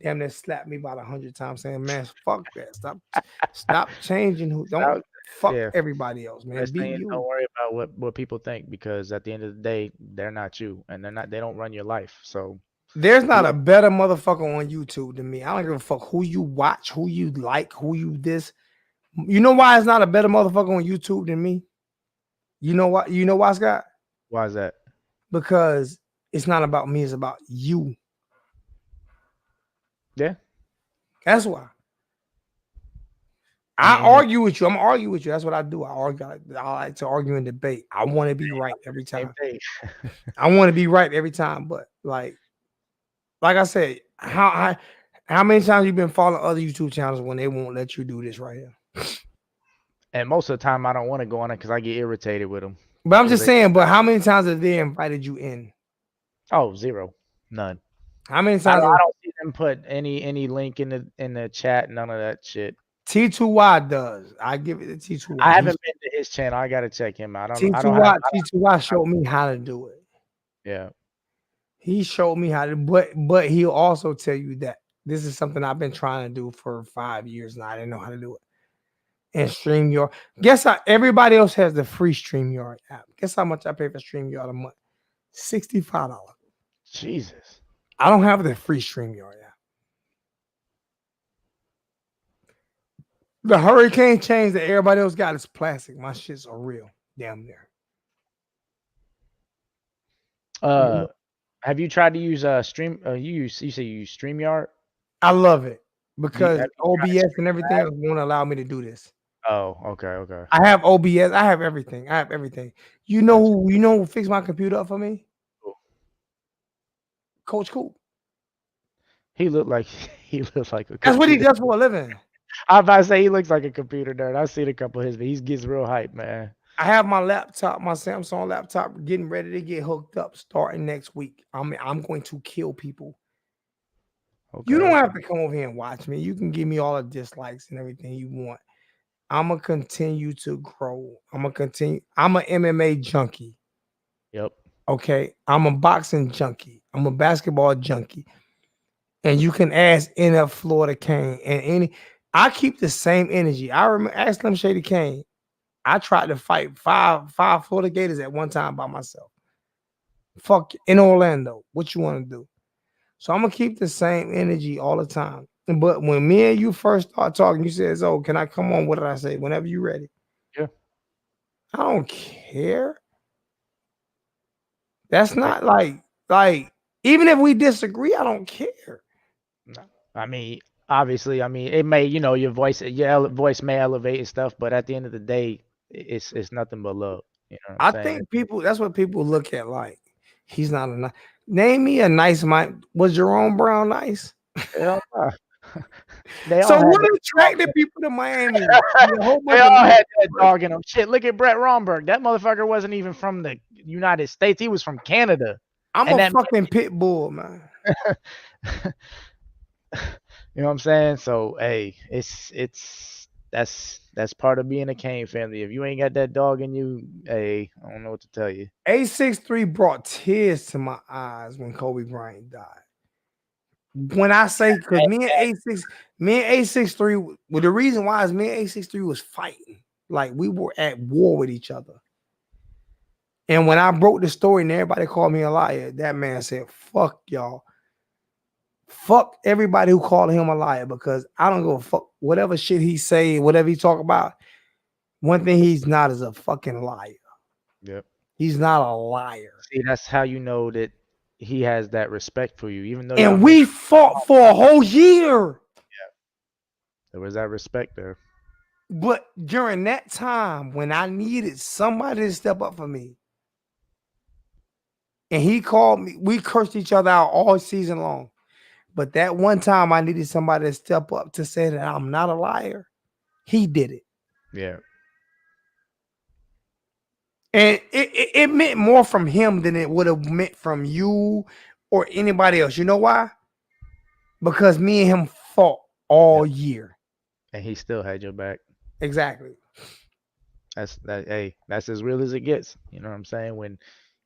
damn near slapped me about 100 times saying, man, fuck that. Stop changing who don't fuck Yeah. everybody else, man. Best Be thing is you. don't worry about what people think, because at the end of the day, they're not you, and they don't run your life. So There's not a better motherfucker on YouTube than me. I don't give a fuck who you watch, who you like, who you this. You know why it's not a better motherfucker on YouTube than me? You know what? You know why, Scott? why is that? Because it's not about me, it's about you. Yeah. That's why. I argue with you. I'm gonna argue with you. That's what I do. I argue. I like to argue and debate. I want to be right every time. I want to be right every time. But like I said, how many times you been following other YouTube channels when they won't let you do this right here? And most of the time, I don't want to go on it because I get irritated with them. But I'm just saying. But how many times have they invited you in? Oh, zero, none. How many times? I don't see them put any link in the chat. None of that shit. T2Y does. I give it to T2Y. I haven't been to his channel. I gotta check him out. T2Y showed me how to do it. Yeah. He showed me how to, but he'll also tell you that this is something I've been trying to do for 5 years now. I didn't know how to do it. And StreamYard. Guess how everybody else has the free StreamYard app. Guess how much I pay for StreamYard a month? $65. Jesus. I don't have the free StreamYard app. The hurricane chains that everybody else got is plastic. My shits are real. Damn near. Have you tried to use Stream? You say you use StreamYard? I love it because have you OBS and everything else won't allow me to do this. Oh, okay. I have OBS. I have everything. You know who fixed my computer up for me? Coach Coop. He looked like a. That's what he does for a living. I was about to say he looks like a computer nerd. I've seen a couple of his, but he gets real hype, man. I have my laptop, my Samsung laptop, getting ready to get hooked up starting next week. I'm going to kill people. Okay, you don't have to come over here and watch me. You can give me all the dislikes and everything you want. I'm going to continue to grow. I'm an MMA junkie. Yep. Okay. I'm a boxing junkie. I'm a basketball junkie. And you can ask NF Florida Kane and I keep the same energy. I remember ask Slim Shady Kane. I tried to fight five Florida Gators at one time by myself. Fuck in Orlando. What you want to do? So I'm gonna keep the same energy all the time. But when me and you first start talking, you said, "Oh, can I come on?" What did I say? Whenever you're ready. Yeah. I don't care. That's not like even if we disagree, I don't care. No. I mean, obviously, it may, your voice may elevate and stuff, but at the end of the day, it's nothing but love. You know what I'm saying? Think that's what people look at like. He's not a nice. Name me a nice Mike. Was Jerome Brown nice? Hell no. So what attracted people to Miami? They all had that dog in them. Shit, look at Brett Romberg. That motherfucker wasn't even from the United States. He was from Canada. I'm a fucking pit bull, man. You know what I'm saying? So hey, that's part of being a Kane family. If you ain't got that dog in you, hey, I don't know what to tell you. A63 brought tears to my eyes when Kobe Bryant died. when I say, because me and A63, well, the reason why is me and A63 was fighting. Like we were at war with each other. And when I broke the story and everybody called me a liar, that man said, fuck y'all. Fuck everybody who called him a liar, because I don't go fuck whatever shit he say, whatever he talk about. One thing he's not is a fucking liar. Yep. He's not a liar. See, that's how you know that he has that respect for you, even though And we fought for a whole year. there was that respect there. But during that time, when I needed somebody to step up for me, and he called me, we cursed each other out all season long. But that one time I needed somebody to step up to say that I'm not a liar, he did it. Yeah. And it meant more from him than it would have meant from you or anybody else. You know why? Because me and him fought all year. And he still had your back. Exactly. Hey, that's as real as it gets. You know what I'm saying? When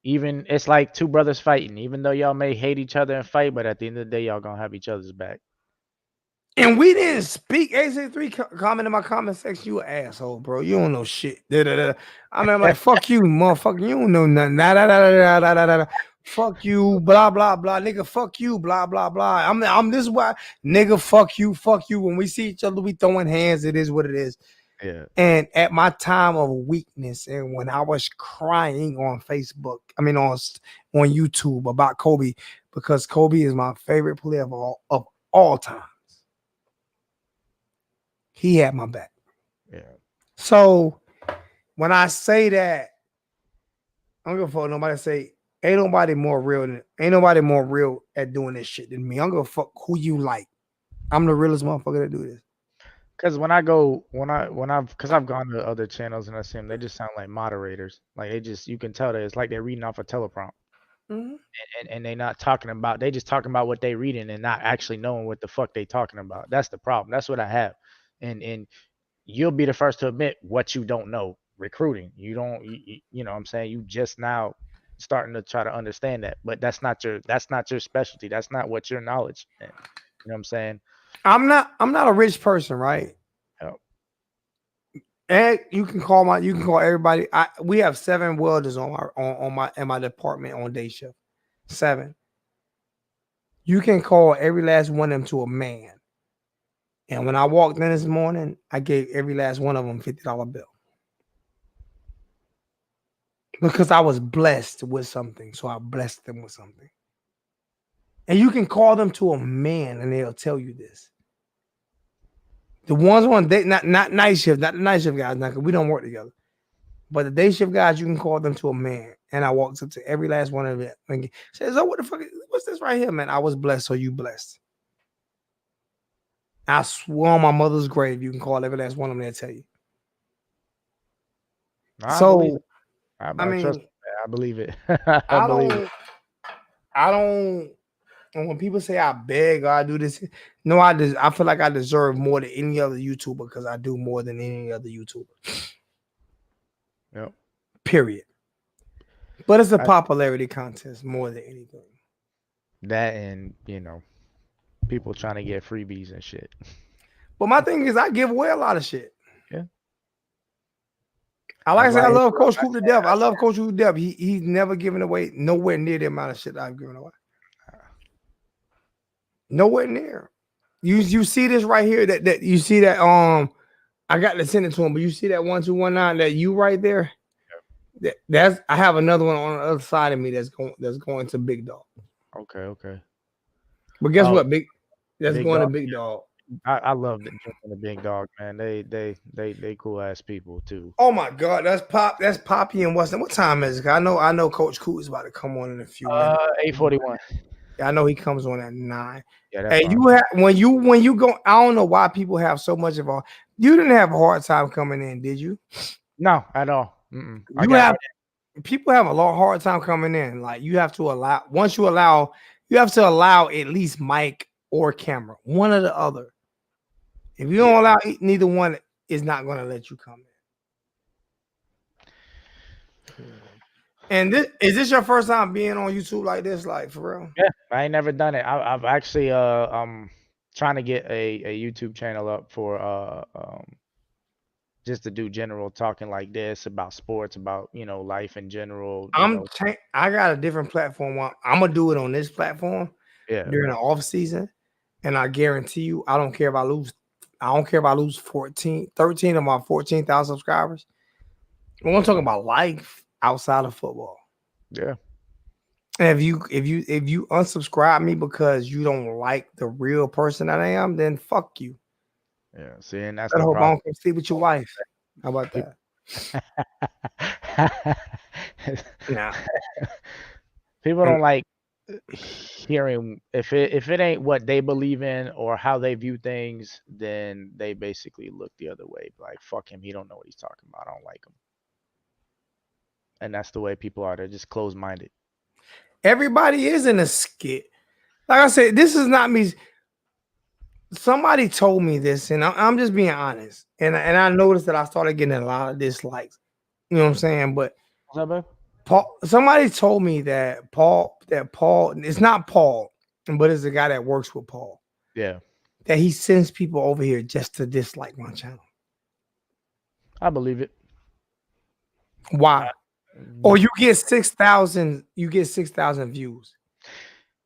even it's like two brothers fighting, even though y'all may hate each other and fight, but at the end of the day, y'all gonna have each other's back. And we didn't speak. A3 comment in my comment section. You an asshole, bro. You don't know shit. I mean, I'm like, fuck you, motherfucker. You don't know nothing. Fuck you, blah, blah, blah. Nigga, fuck you, blah, blah, blah. I'm this why. Nigga, fuck you, fuck you. When we see each other, we throwing hands. It is what it is. Yeah. And at my time of weakness, and when I was crying on Facebook, I mean on YouTube about Kobe, because Kobe is my favorite player of all time. He had my back. Yeah. So when I say that, I don't give a fuck. Nobody say ain't nobody more real at doing this shit than me. I don't give a fuck who you like. I'm the realest motherfucker that do this. Because because I've gone to other channels and I see them, they just sound like moderators. Like you can tell that it's like they're reading off a teleprompt. Mm-hmm. And they not talking about, they just talking about what they reading and not actually knowing what the fuck they talking about. That's the problem. That's what I have. And you'll be the first to admit what you don't know. Recruiting. You know what I'm saying? You just now starting to try to understand that. But that's not your specialty. That's not what your knowledge. You know what I'm saying? I'm not a rich person, right? Yep. And you can call everybody. We have 7 welders in my department on day shift. 7. You can call every last one of them to a man. And when I walked in this morning, I gave every last one of them $50 bill. Because I was blessed with something. So I blessed them with something. And you can call them to a man and they'll tell you this. The ones on day, not night shift, not the night shift guys, because we don't work together. But the day shift guys, you can call them to a man. And I walked up to every last one of them and says, "Oh, what the fuck? What's this right here, man? I was blessed, so you blessed." I swear on my mother's grave, you can call every last one of them, they'll tell you. I believe it. I believe it. I don't. And when people say I beg or I do this, no, I feel like I deserve more than any other YouTuber because I do more than any other YouTuber. Yep. Period. But it's a popularity contest more than anything. That and, people trying to get freebies and shit. But my thing is I give away a lot of shit. Yeah. I love Coach Coop to death. I love Coach Coop to death. He's never given away nowhere near the amount of shit I've given away. Nowhere near. You see this right here that you see that I got to send it to him, but you see that 1219 that you right there. That's I have another one on the other side of me that's going to Big Dog. Okay. But guess what? That's Big going Dog. to Big Dog. I love the Big Dog, man. They cool ass people too. Oh my God, that's Poppy and Weston. What time is it? I know Coach Coop is about to come on in a few minutes. 8:41. Yeah, I know he comes on at 9. Yeah, that's hey, you have when you go. I don't know why people have so much of a. You didn't have a hard time coming in, did you? No, at all. People have a hard time coming in. Like you have to allow. Once you allow, you have to allow at least mic or camera, one or the other. If you don't allow neither one, is not going to let you come in. And is this your first time being on YouTube like this, like for real? Yeah, I ain't never done it. I've actually trying to get a YouTube channel up for just to do general talking like this about sports, about life in general. I got a different platform. I'm gonna do it on this platform Yeah, during the off season, and I guarantee you, I don't care if I lose. I don't care if I lose 13 of my 14,000 subscribers. I want to talk about life outside of football. yeah. And if you unsubscribe me because you don't like the real person that I am, then fuck you. Yeah, see, and that's I the hope I problem. don't come sleep with your wife. How about that? Nah. People don't like hearing if it ain't what they believe in or how they view things, then they basically look the other way. Like, fuck him, he don't know what he's talking about. I don't like him. And that's the way people are. They're just closed-minded. Everybody is in a skit. Like I said, this is not me. Somebody told me this, and I'm just being honest. And I noticed that I started getting a lot of dislikes. You know what I'm saying? But What's up, babe? somebody told me that Paul, it's not Paul, but it's the guy that works with Paul. Yeah, That he sends people over here just to dislike my channel. I believe it. Why? Or you get 6,000, you get 6,000 views.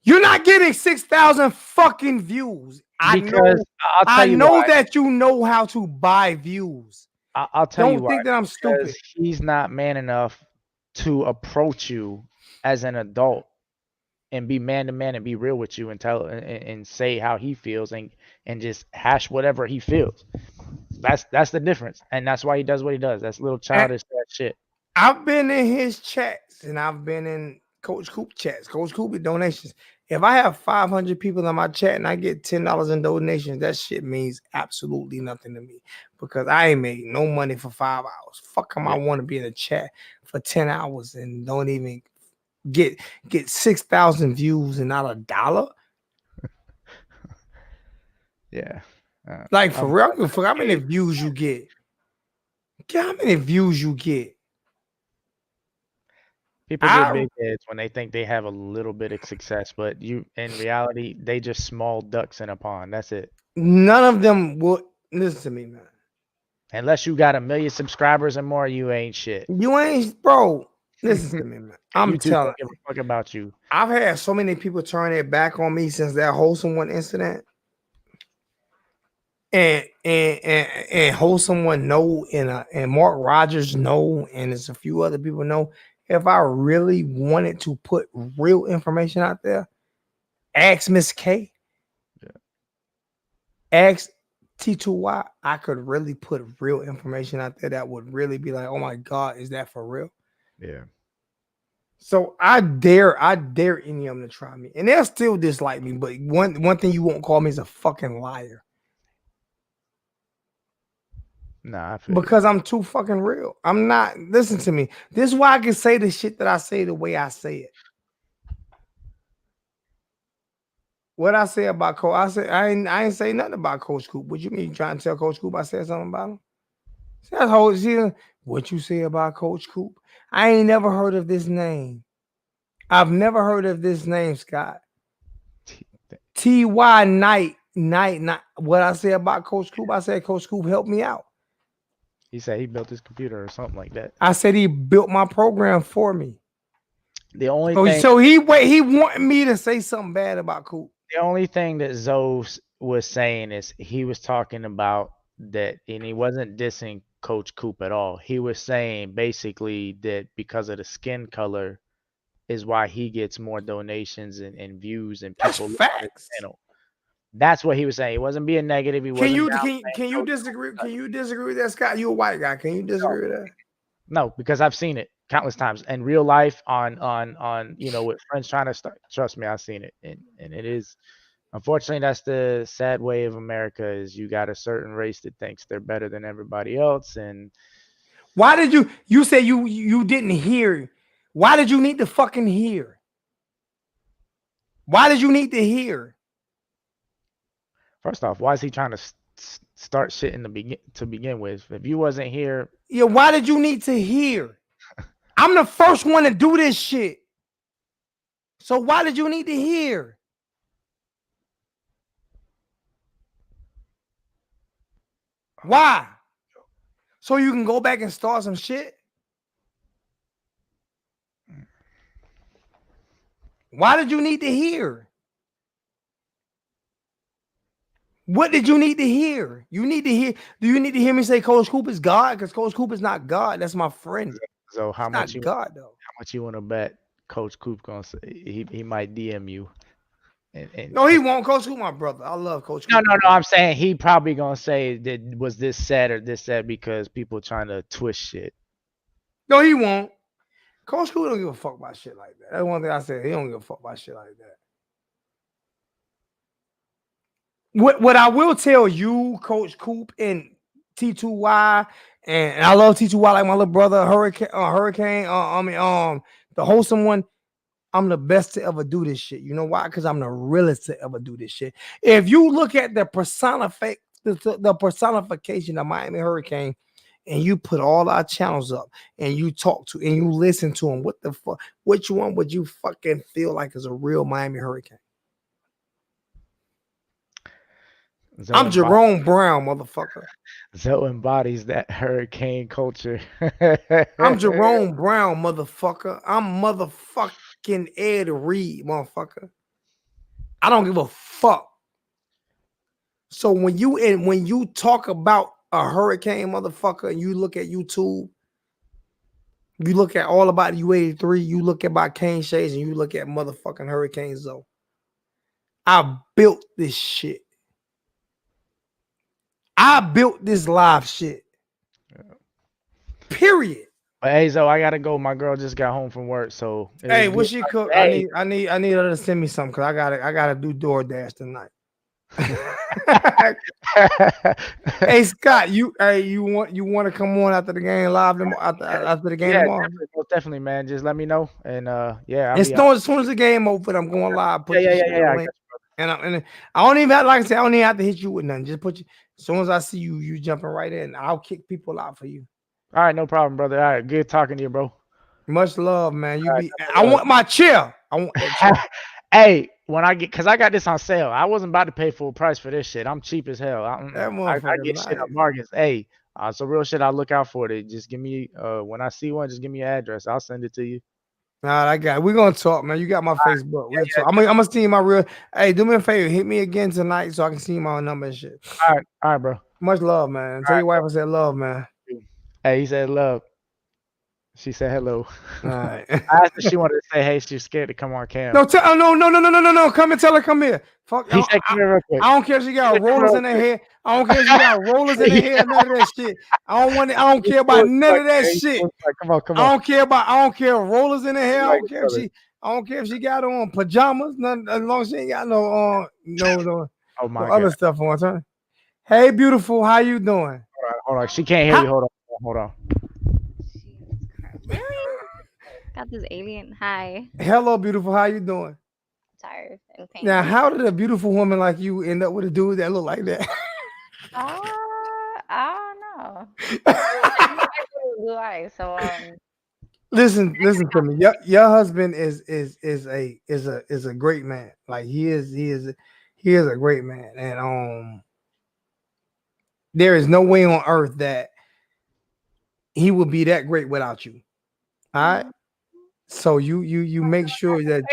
You're not getting 6,000 fucking views. I know that you know how to buy views. I'll tell you Don't why. think that I'm stupid. Because he's not man enough to approach you as an adult and be man to man and be real with you and tell and say how he feels and just hash whatever he feels. That's the difference, and that's why he does what he does. That's little childish shit. I've been in his chats and I've been in Coach Coop chats. Coach Coop with donations. If I have 500 people in my chat and I get $10 in donations, that shit means absolutely nothing to me because I ain't made no money for 5 hours. Fuck him, I want to be in a chat for 10 hours and don't even get 6,000 views and not $1. Yeah. Like for real, for how many views you get? How many views you get? People get big heads when they think they have a little bit of success, but in reality, they just small ducks in a pond. That's it. None of them will listen to me, man. Unless you got 1 million subscribers and more, you ain't shit. You ain't, bro. Listen to me, man. I'm telling you. Fuck about you. I've had so many people turn their back on me since that Wholesome One incident. And Wholesome One know, and Mark Rogers know, and there's a few other people know. If I really wanted to put real information out there, ask Miss K. Ask T2Y. I could really put real information out there that would really be like, oh my God, is that for real? Yeah. So I dare any of them to try me. And they'll still dislike me. But one thing you won't call me is a fucking liar. Nah, I feel because I'm too fucking real. I'm not. Listen to me. This is why I can say the shit that I say the way I say it. What I say about Coach, I ain't say nothing about Coach Coop. What you mean you trying to tell Coach Coop I said something about him? That's whole shit. What you say about Coach Coop? I ain't never heard of this name. I've never heard of this name, Scott. T.Y. Knight. What I say about Coach Coop? I said Coach Coop helped me out. He said he built his computer or something like that. I said he built my program for me. The only thing. So he wanted me to say something bad about Coop. The only thing that Zoe was saying is he was talking about that, and he wasn't dissing Coach Coop at all. He was saying basically that because of the skin color is why he gets more donations and views and people. That's facts. That's what he was saying. He wasn't being negative. Can you disagree? Can you disagree with that, Scott? You a white guy. Can you disagree with that? No, because I've seen it countless times in real life on with friends trying to start. Trust me, I've seen it, and it is unfortunately that's the sad way of America is you got a certain race that thinks they're better than everybody else. And why did you say you didn't hear? Why did you need to fucking hear? Why did you need to hear? First off, why is he trying to start shit to begin with? If you wasn't here, yeah, why did you need to hear? I'm the first one to do this shit. So why did you need to hear? Why? So you can go back and start some shit? Why did you need to hear? What did you need to hear? You need to hear. Do you need to hear me say Coach Coop is God? Because Coach Coop is not God. That's my friend. So how He's much not God though? how much you want to bet Coach Coop gonna say he might DM you? And No, he won't. Coach Coop, my brother. I love Coach no, Coop. no, no. I'm saying he probably gonna say that was this said or this said because people trying to twist shit. No, he won't. Coach Coop don't give a fuck about shit like that. That's one thing I said. He don't give a fuck about shit like that. What I will tell you, Coach Coop and T2Y, and I love T2Y like my little brother, Hurricane. The wholesome one. I'm the best to ever do this shit. You know why? Because I'm the realest to ever do this shit. If you look at the personification of Miami Hurricane, and you put all our channels up, and you talk to, and you listen to them, what the fuck? Which one would you fucking feel like is a real Miami Hurricane? I'm Jerome Brown, motherfucker. Zoe embodies that hurricane culture. I'm Jerome Brown, motherfucker. I'm motherfucking Ed Reed, motherfucker. I don't give a fuck. So when you talk about a hurricane, motherfucker, and you look at YouTube, you look at all about U83, you look at about Kane Shades, and you look at motherfucking Hurricane Zoe. I built this shit. I built this live shit. Period. But hey, Zoe, I gotta go. My girl just got home from work, so hey, what she cook? Hey. I need her to send me something because I gotta do DoorDash tonight. Hey Scott, you want to come on after the game live after the game tomorrow? Definitely, man. Just let me know, and yeah. As soon as the game over, I'm going live. Put yeah. And I don't even have, like I said, I don't even have to hit you with nothing. Just put you. As soon as I see you jumping right in, I'll kick people out for you. All right, no problem, brother. All right, good talking to you, bro. Much love, man. I want my chair. I want that chair. Hey, when I get, cause I got this on sale. I wasn't about to pay full price for this shit. I'm cheap as hell. I get shit on bargains. Hey, so real shit. I'll look out for it. Just give me when I see one, just give me your address. I'll send it to you. All right, I got it. We're gonna talk, man. You got my Facebook. We'll talk. I'm gonna see my real. Hey, do me a favor. Hit me again tonight so I can see my number and shit. All right, bro. Much love, man. Tell your wife I said love, man. Hey, he said love. She said hello. All right. I asked if she wanted to say hey. She's scared to come on cam. No. Come and tell her come here. Fuck. He said come here real quick. I don't care if she got rollers in her hair. I don't care if she got rollers in her hair. None of that shit. I don't care about none of that shit. Come on. I don't care if rollers in her hair. I don't care if she got on pajamas. None, as long as she ain't got no oh my other stuff on her. Hey, beautiful, how you doing? Hold on. She can't hear you. Hold on. Really? Got this alien. Hi. Hello, beautiful. How you doing? Tired and pain. Now, how did a beautiful woman like you end up with a dude that look like that? I don't know. I have blue eyes, so Listen to me. Your husband is a great man. Like he is a great man, and there is no way on earth that he would be that great without you. All right. So you make sure that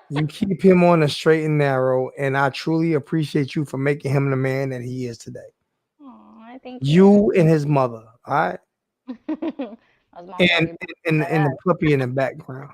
you keep him on the straight and narrow, and I truly appreciate you for making him the man that he is today. I think you and his mother, all right, and the puppy in the background.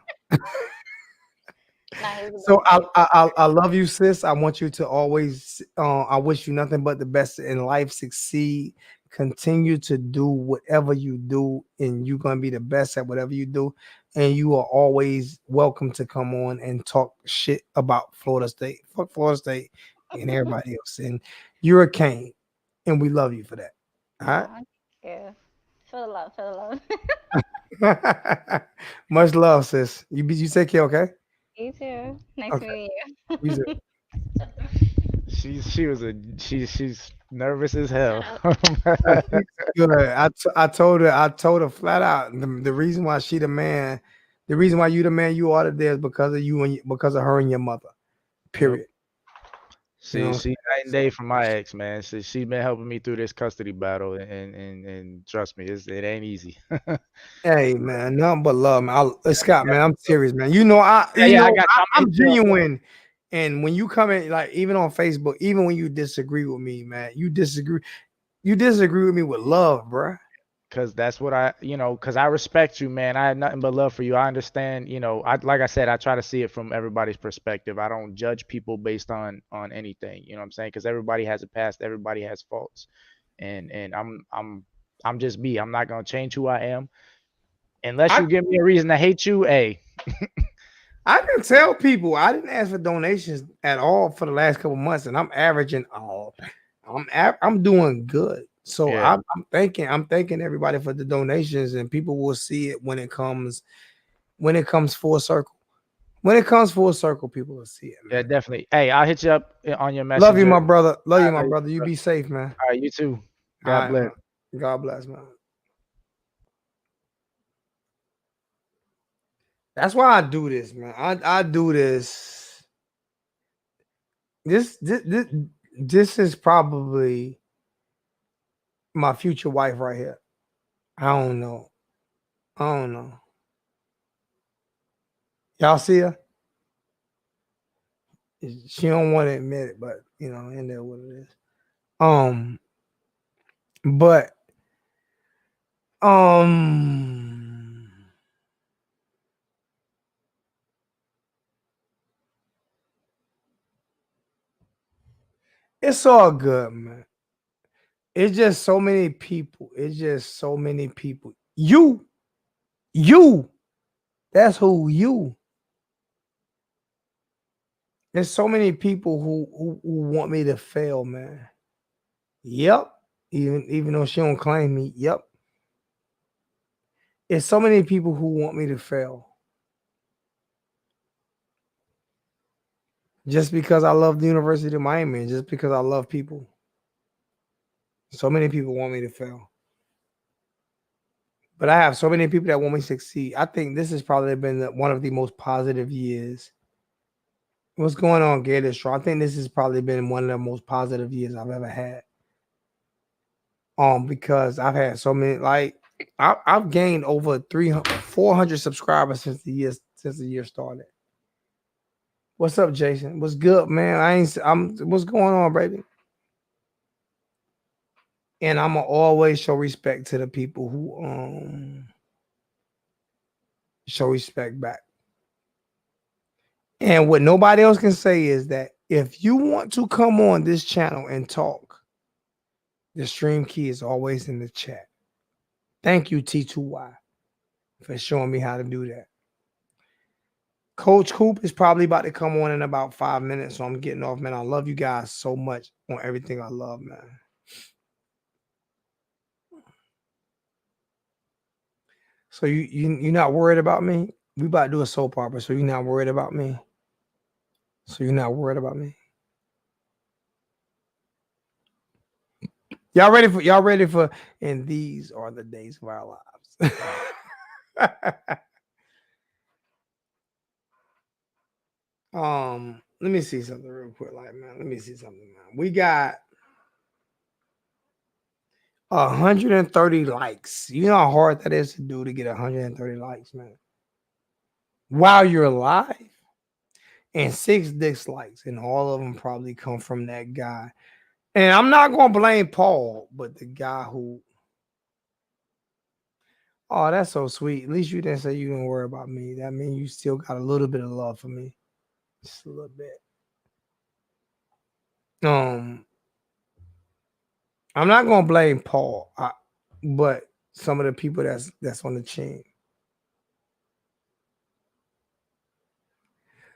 So I love you, sis. I want you to always. I wish you nothing but the best in life. Succeed. Continue to do whatever you do, and you're gonna be the best at whatever you do. And you are always welcome to come on and talk shit about Florida State. Fuck Florida State and everybody else. And you're a king, and we love you for that. All right. Yeah. Feel the love. Much love, sis. You take care, okay? You too. Nice meeting you. You too. She's Nervous as hell. Good. I told her flat out the reason why she the man, the reason why you the man you are today is because of you and because of her and your mother. Period. You know See, what night and day from my ex, man. She's been helping me through this custody battle, and trust me, it ain't easy. Hey man, nothing but love, man. Scott, man, I'm serious, man. You know, Yeah, I got you. I'm I'm genuine. And when you come in, like even on Facebook, even when you disagree with me, man, you disagree with me with love, bruh. because that's what because I respect you, man. I have nothing but love for you. I understand, like I said, I try to see it from everybody's perspective. I don't judge people based on anything, you know what I'm saying? Because everybody has a past, everybody has faults, and I'm just me. I'm not gonna change who I am unless I, you give me a reason to hate you. Hey, I can tell people I didn't ask for donations at all for the last couple months, and I'm averaging all. I'm doing good. So yeah, I'm thanking everybody for the donations, and people will see it when it comes full circle. When it comes full circle, people will see it, yeah, man. definitely. Hey, I'll hit you up on your Love you, messenger. my brother. Love you, All my right, brother. You be safe, man. all right, you too. All God right, bless. man. God bless, man. That's why I do this, man. I do this. This is probably my future wife right here. I don't know. I don't know. Y'all see her? She don't want to admit it, but in there what it is. Um, but um, it's all good, man. It's just so many people. It's just so many people. You, that's who you. There's so many people who want me to fail, man. Yep. Even though she don't claim me. Yep. There's so many people who want me to fail. Just because I love the University of Miami and just because I love people. So many people want me to fail. But I have so many people that want me to succeed. I think this has probably been one of the most positive years. What's going on, Gator Straw? I think this has probably been one of the most positive years I've ever had. Because I've had so many, like I've gained over 400 subscribers since the year started. What's up, Jason? What's good, man? What's going on, baby? And I'm gonna always show respect to the people who show respect back. And what nobody else can say is that if you want to come on this channel and talk, the stream key is always in the chat. Thank you, T2Y, for showing me how to do that. Coach Coop is probably about to come on in about 5 minutes, so I'm getting off, man. I love you guys so much on everything I love, man. So you're not worried about me? We about to do a soap opera, so you're not worried about me? So you're not worried about me? Y'all ready for and these are the days of our lives. Let me see something real quick, man. Let me see something, man. We got 130 likes. You know how hard that is to do to get 130 likes, man. While you're alive, and 6 dislikes, and all of them probably come from that guy. And I'm not gonna blame Paul, but the guy who. Oh, that's so sweet. At least you didn't say you didn't worry about me. That means you still got a little bit of love for me. Just a little bit. I'm not gonna blame Paul, but some of the people that's on the chain.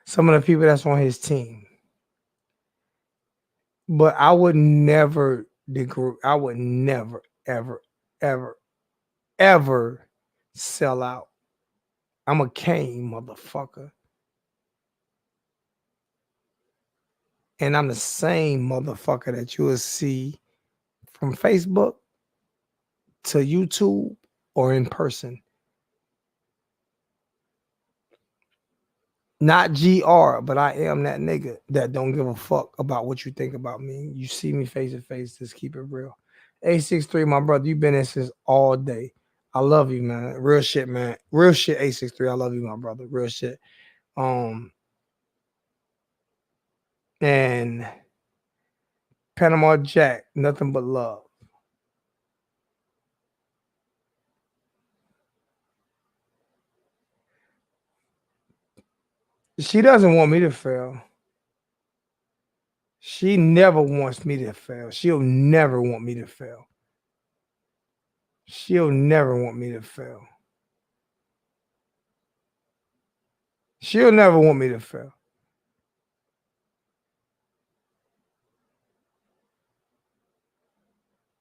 Some of the people that's on his team. But I would never I would never, ever, ever, ever sell out. I'm a Kane, motherfucker. And I'm the same motherfucker that you will see from Facebook to YouTube or in person. Not GR, but I am that nigga that don't give a fuck about what you think about me. You see me face to face, just keep it real. 863, my brother, you been in since all day. I love you, man. Real shit, man. Real shit, 863. I love you, my brother. Real shit. And Panama Jack, nothing but love. She doesn't want me to fail. She never wants me to fail. She'll never want me to fail. She'll never want me to fail. She'll never want me to fail.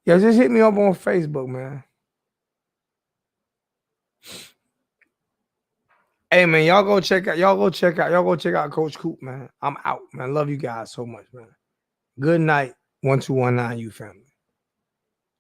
Yeah, just hit me up on Facebook, man. Hey man, y'all go check out Coach Coop, man. I'm out, man. Love you guys so much, man. Good night. 1219, you family.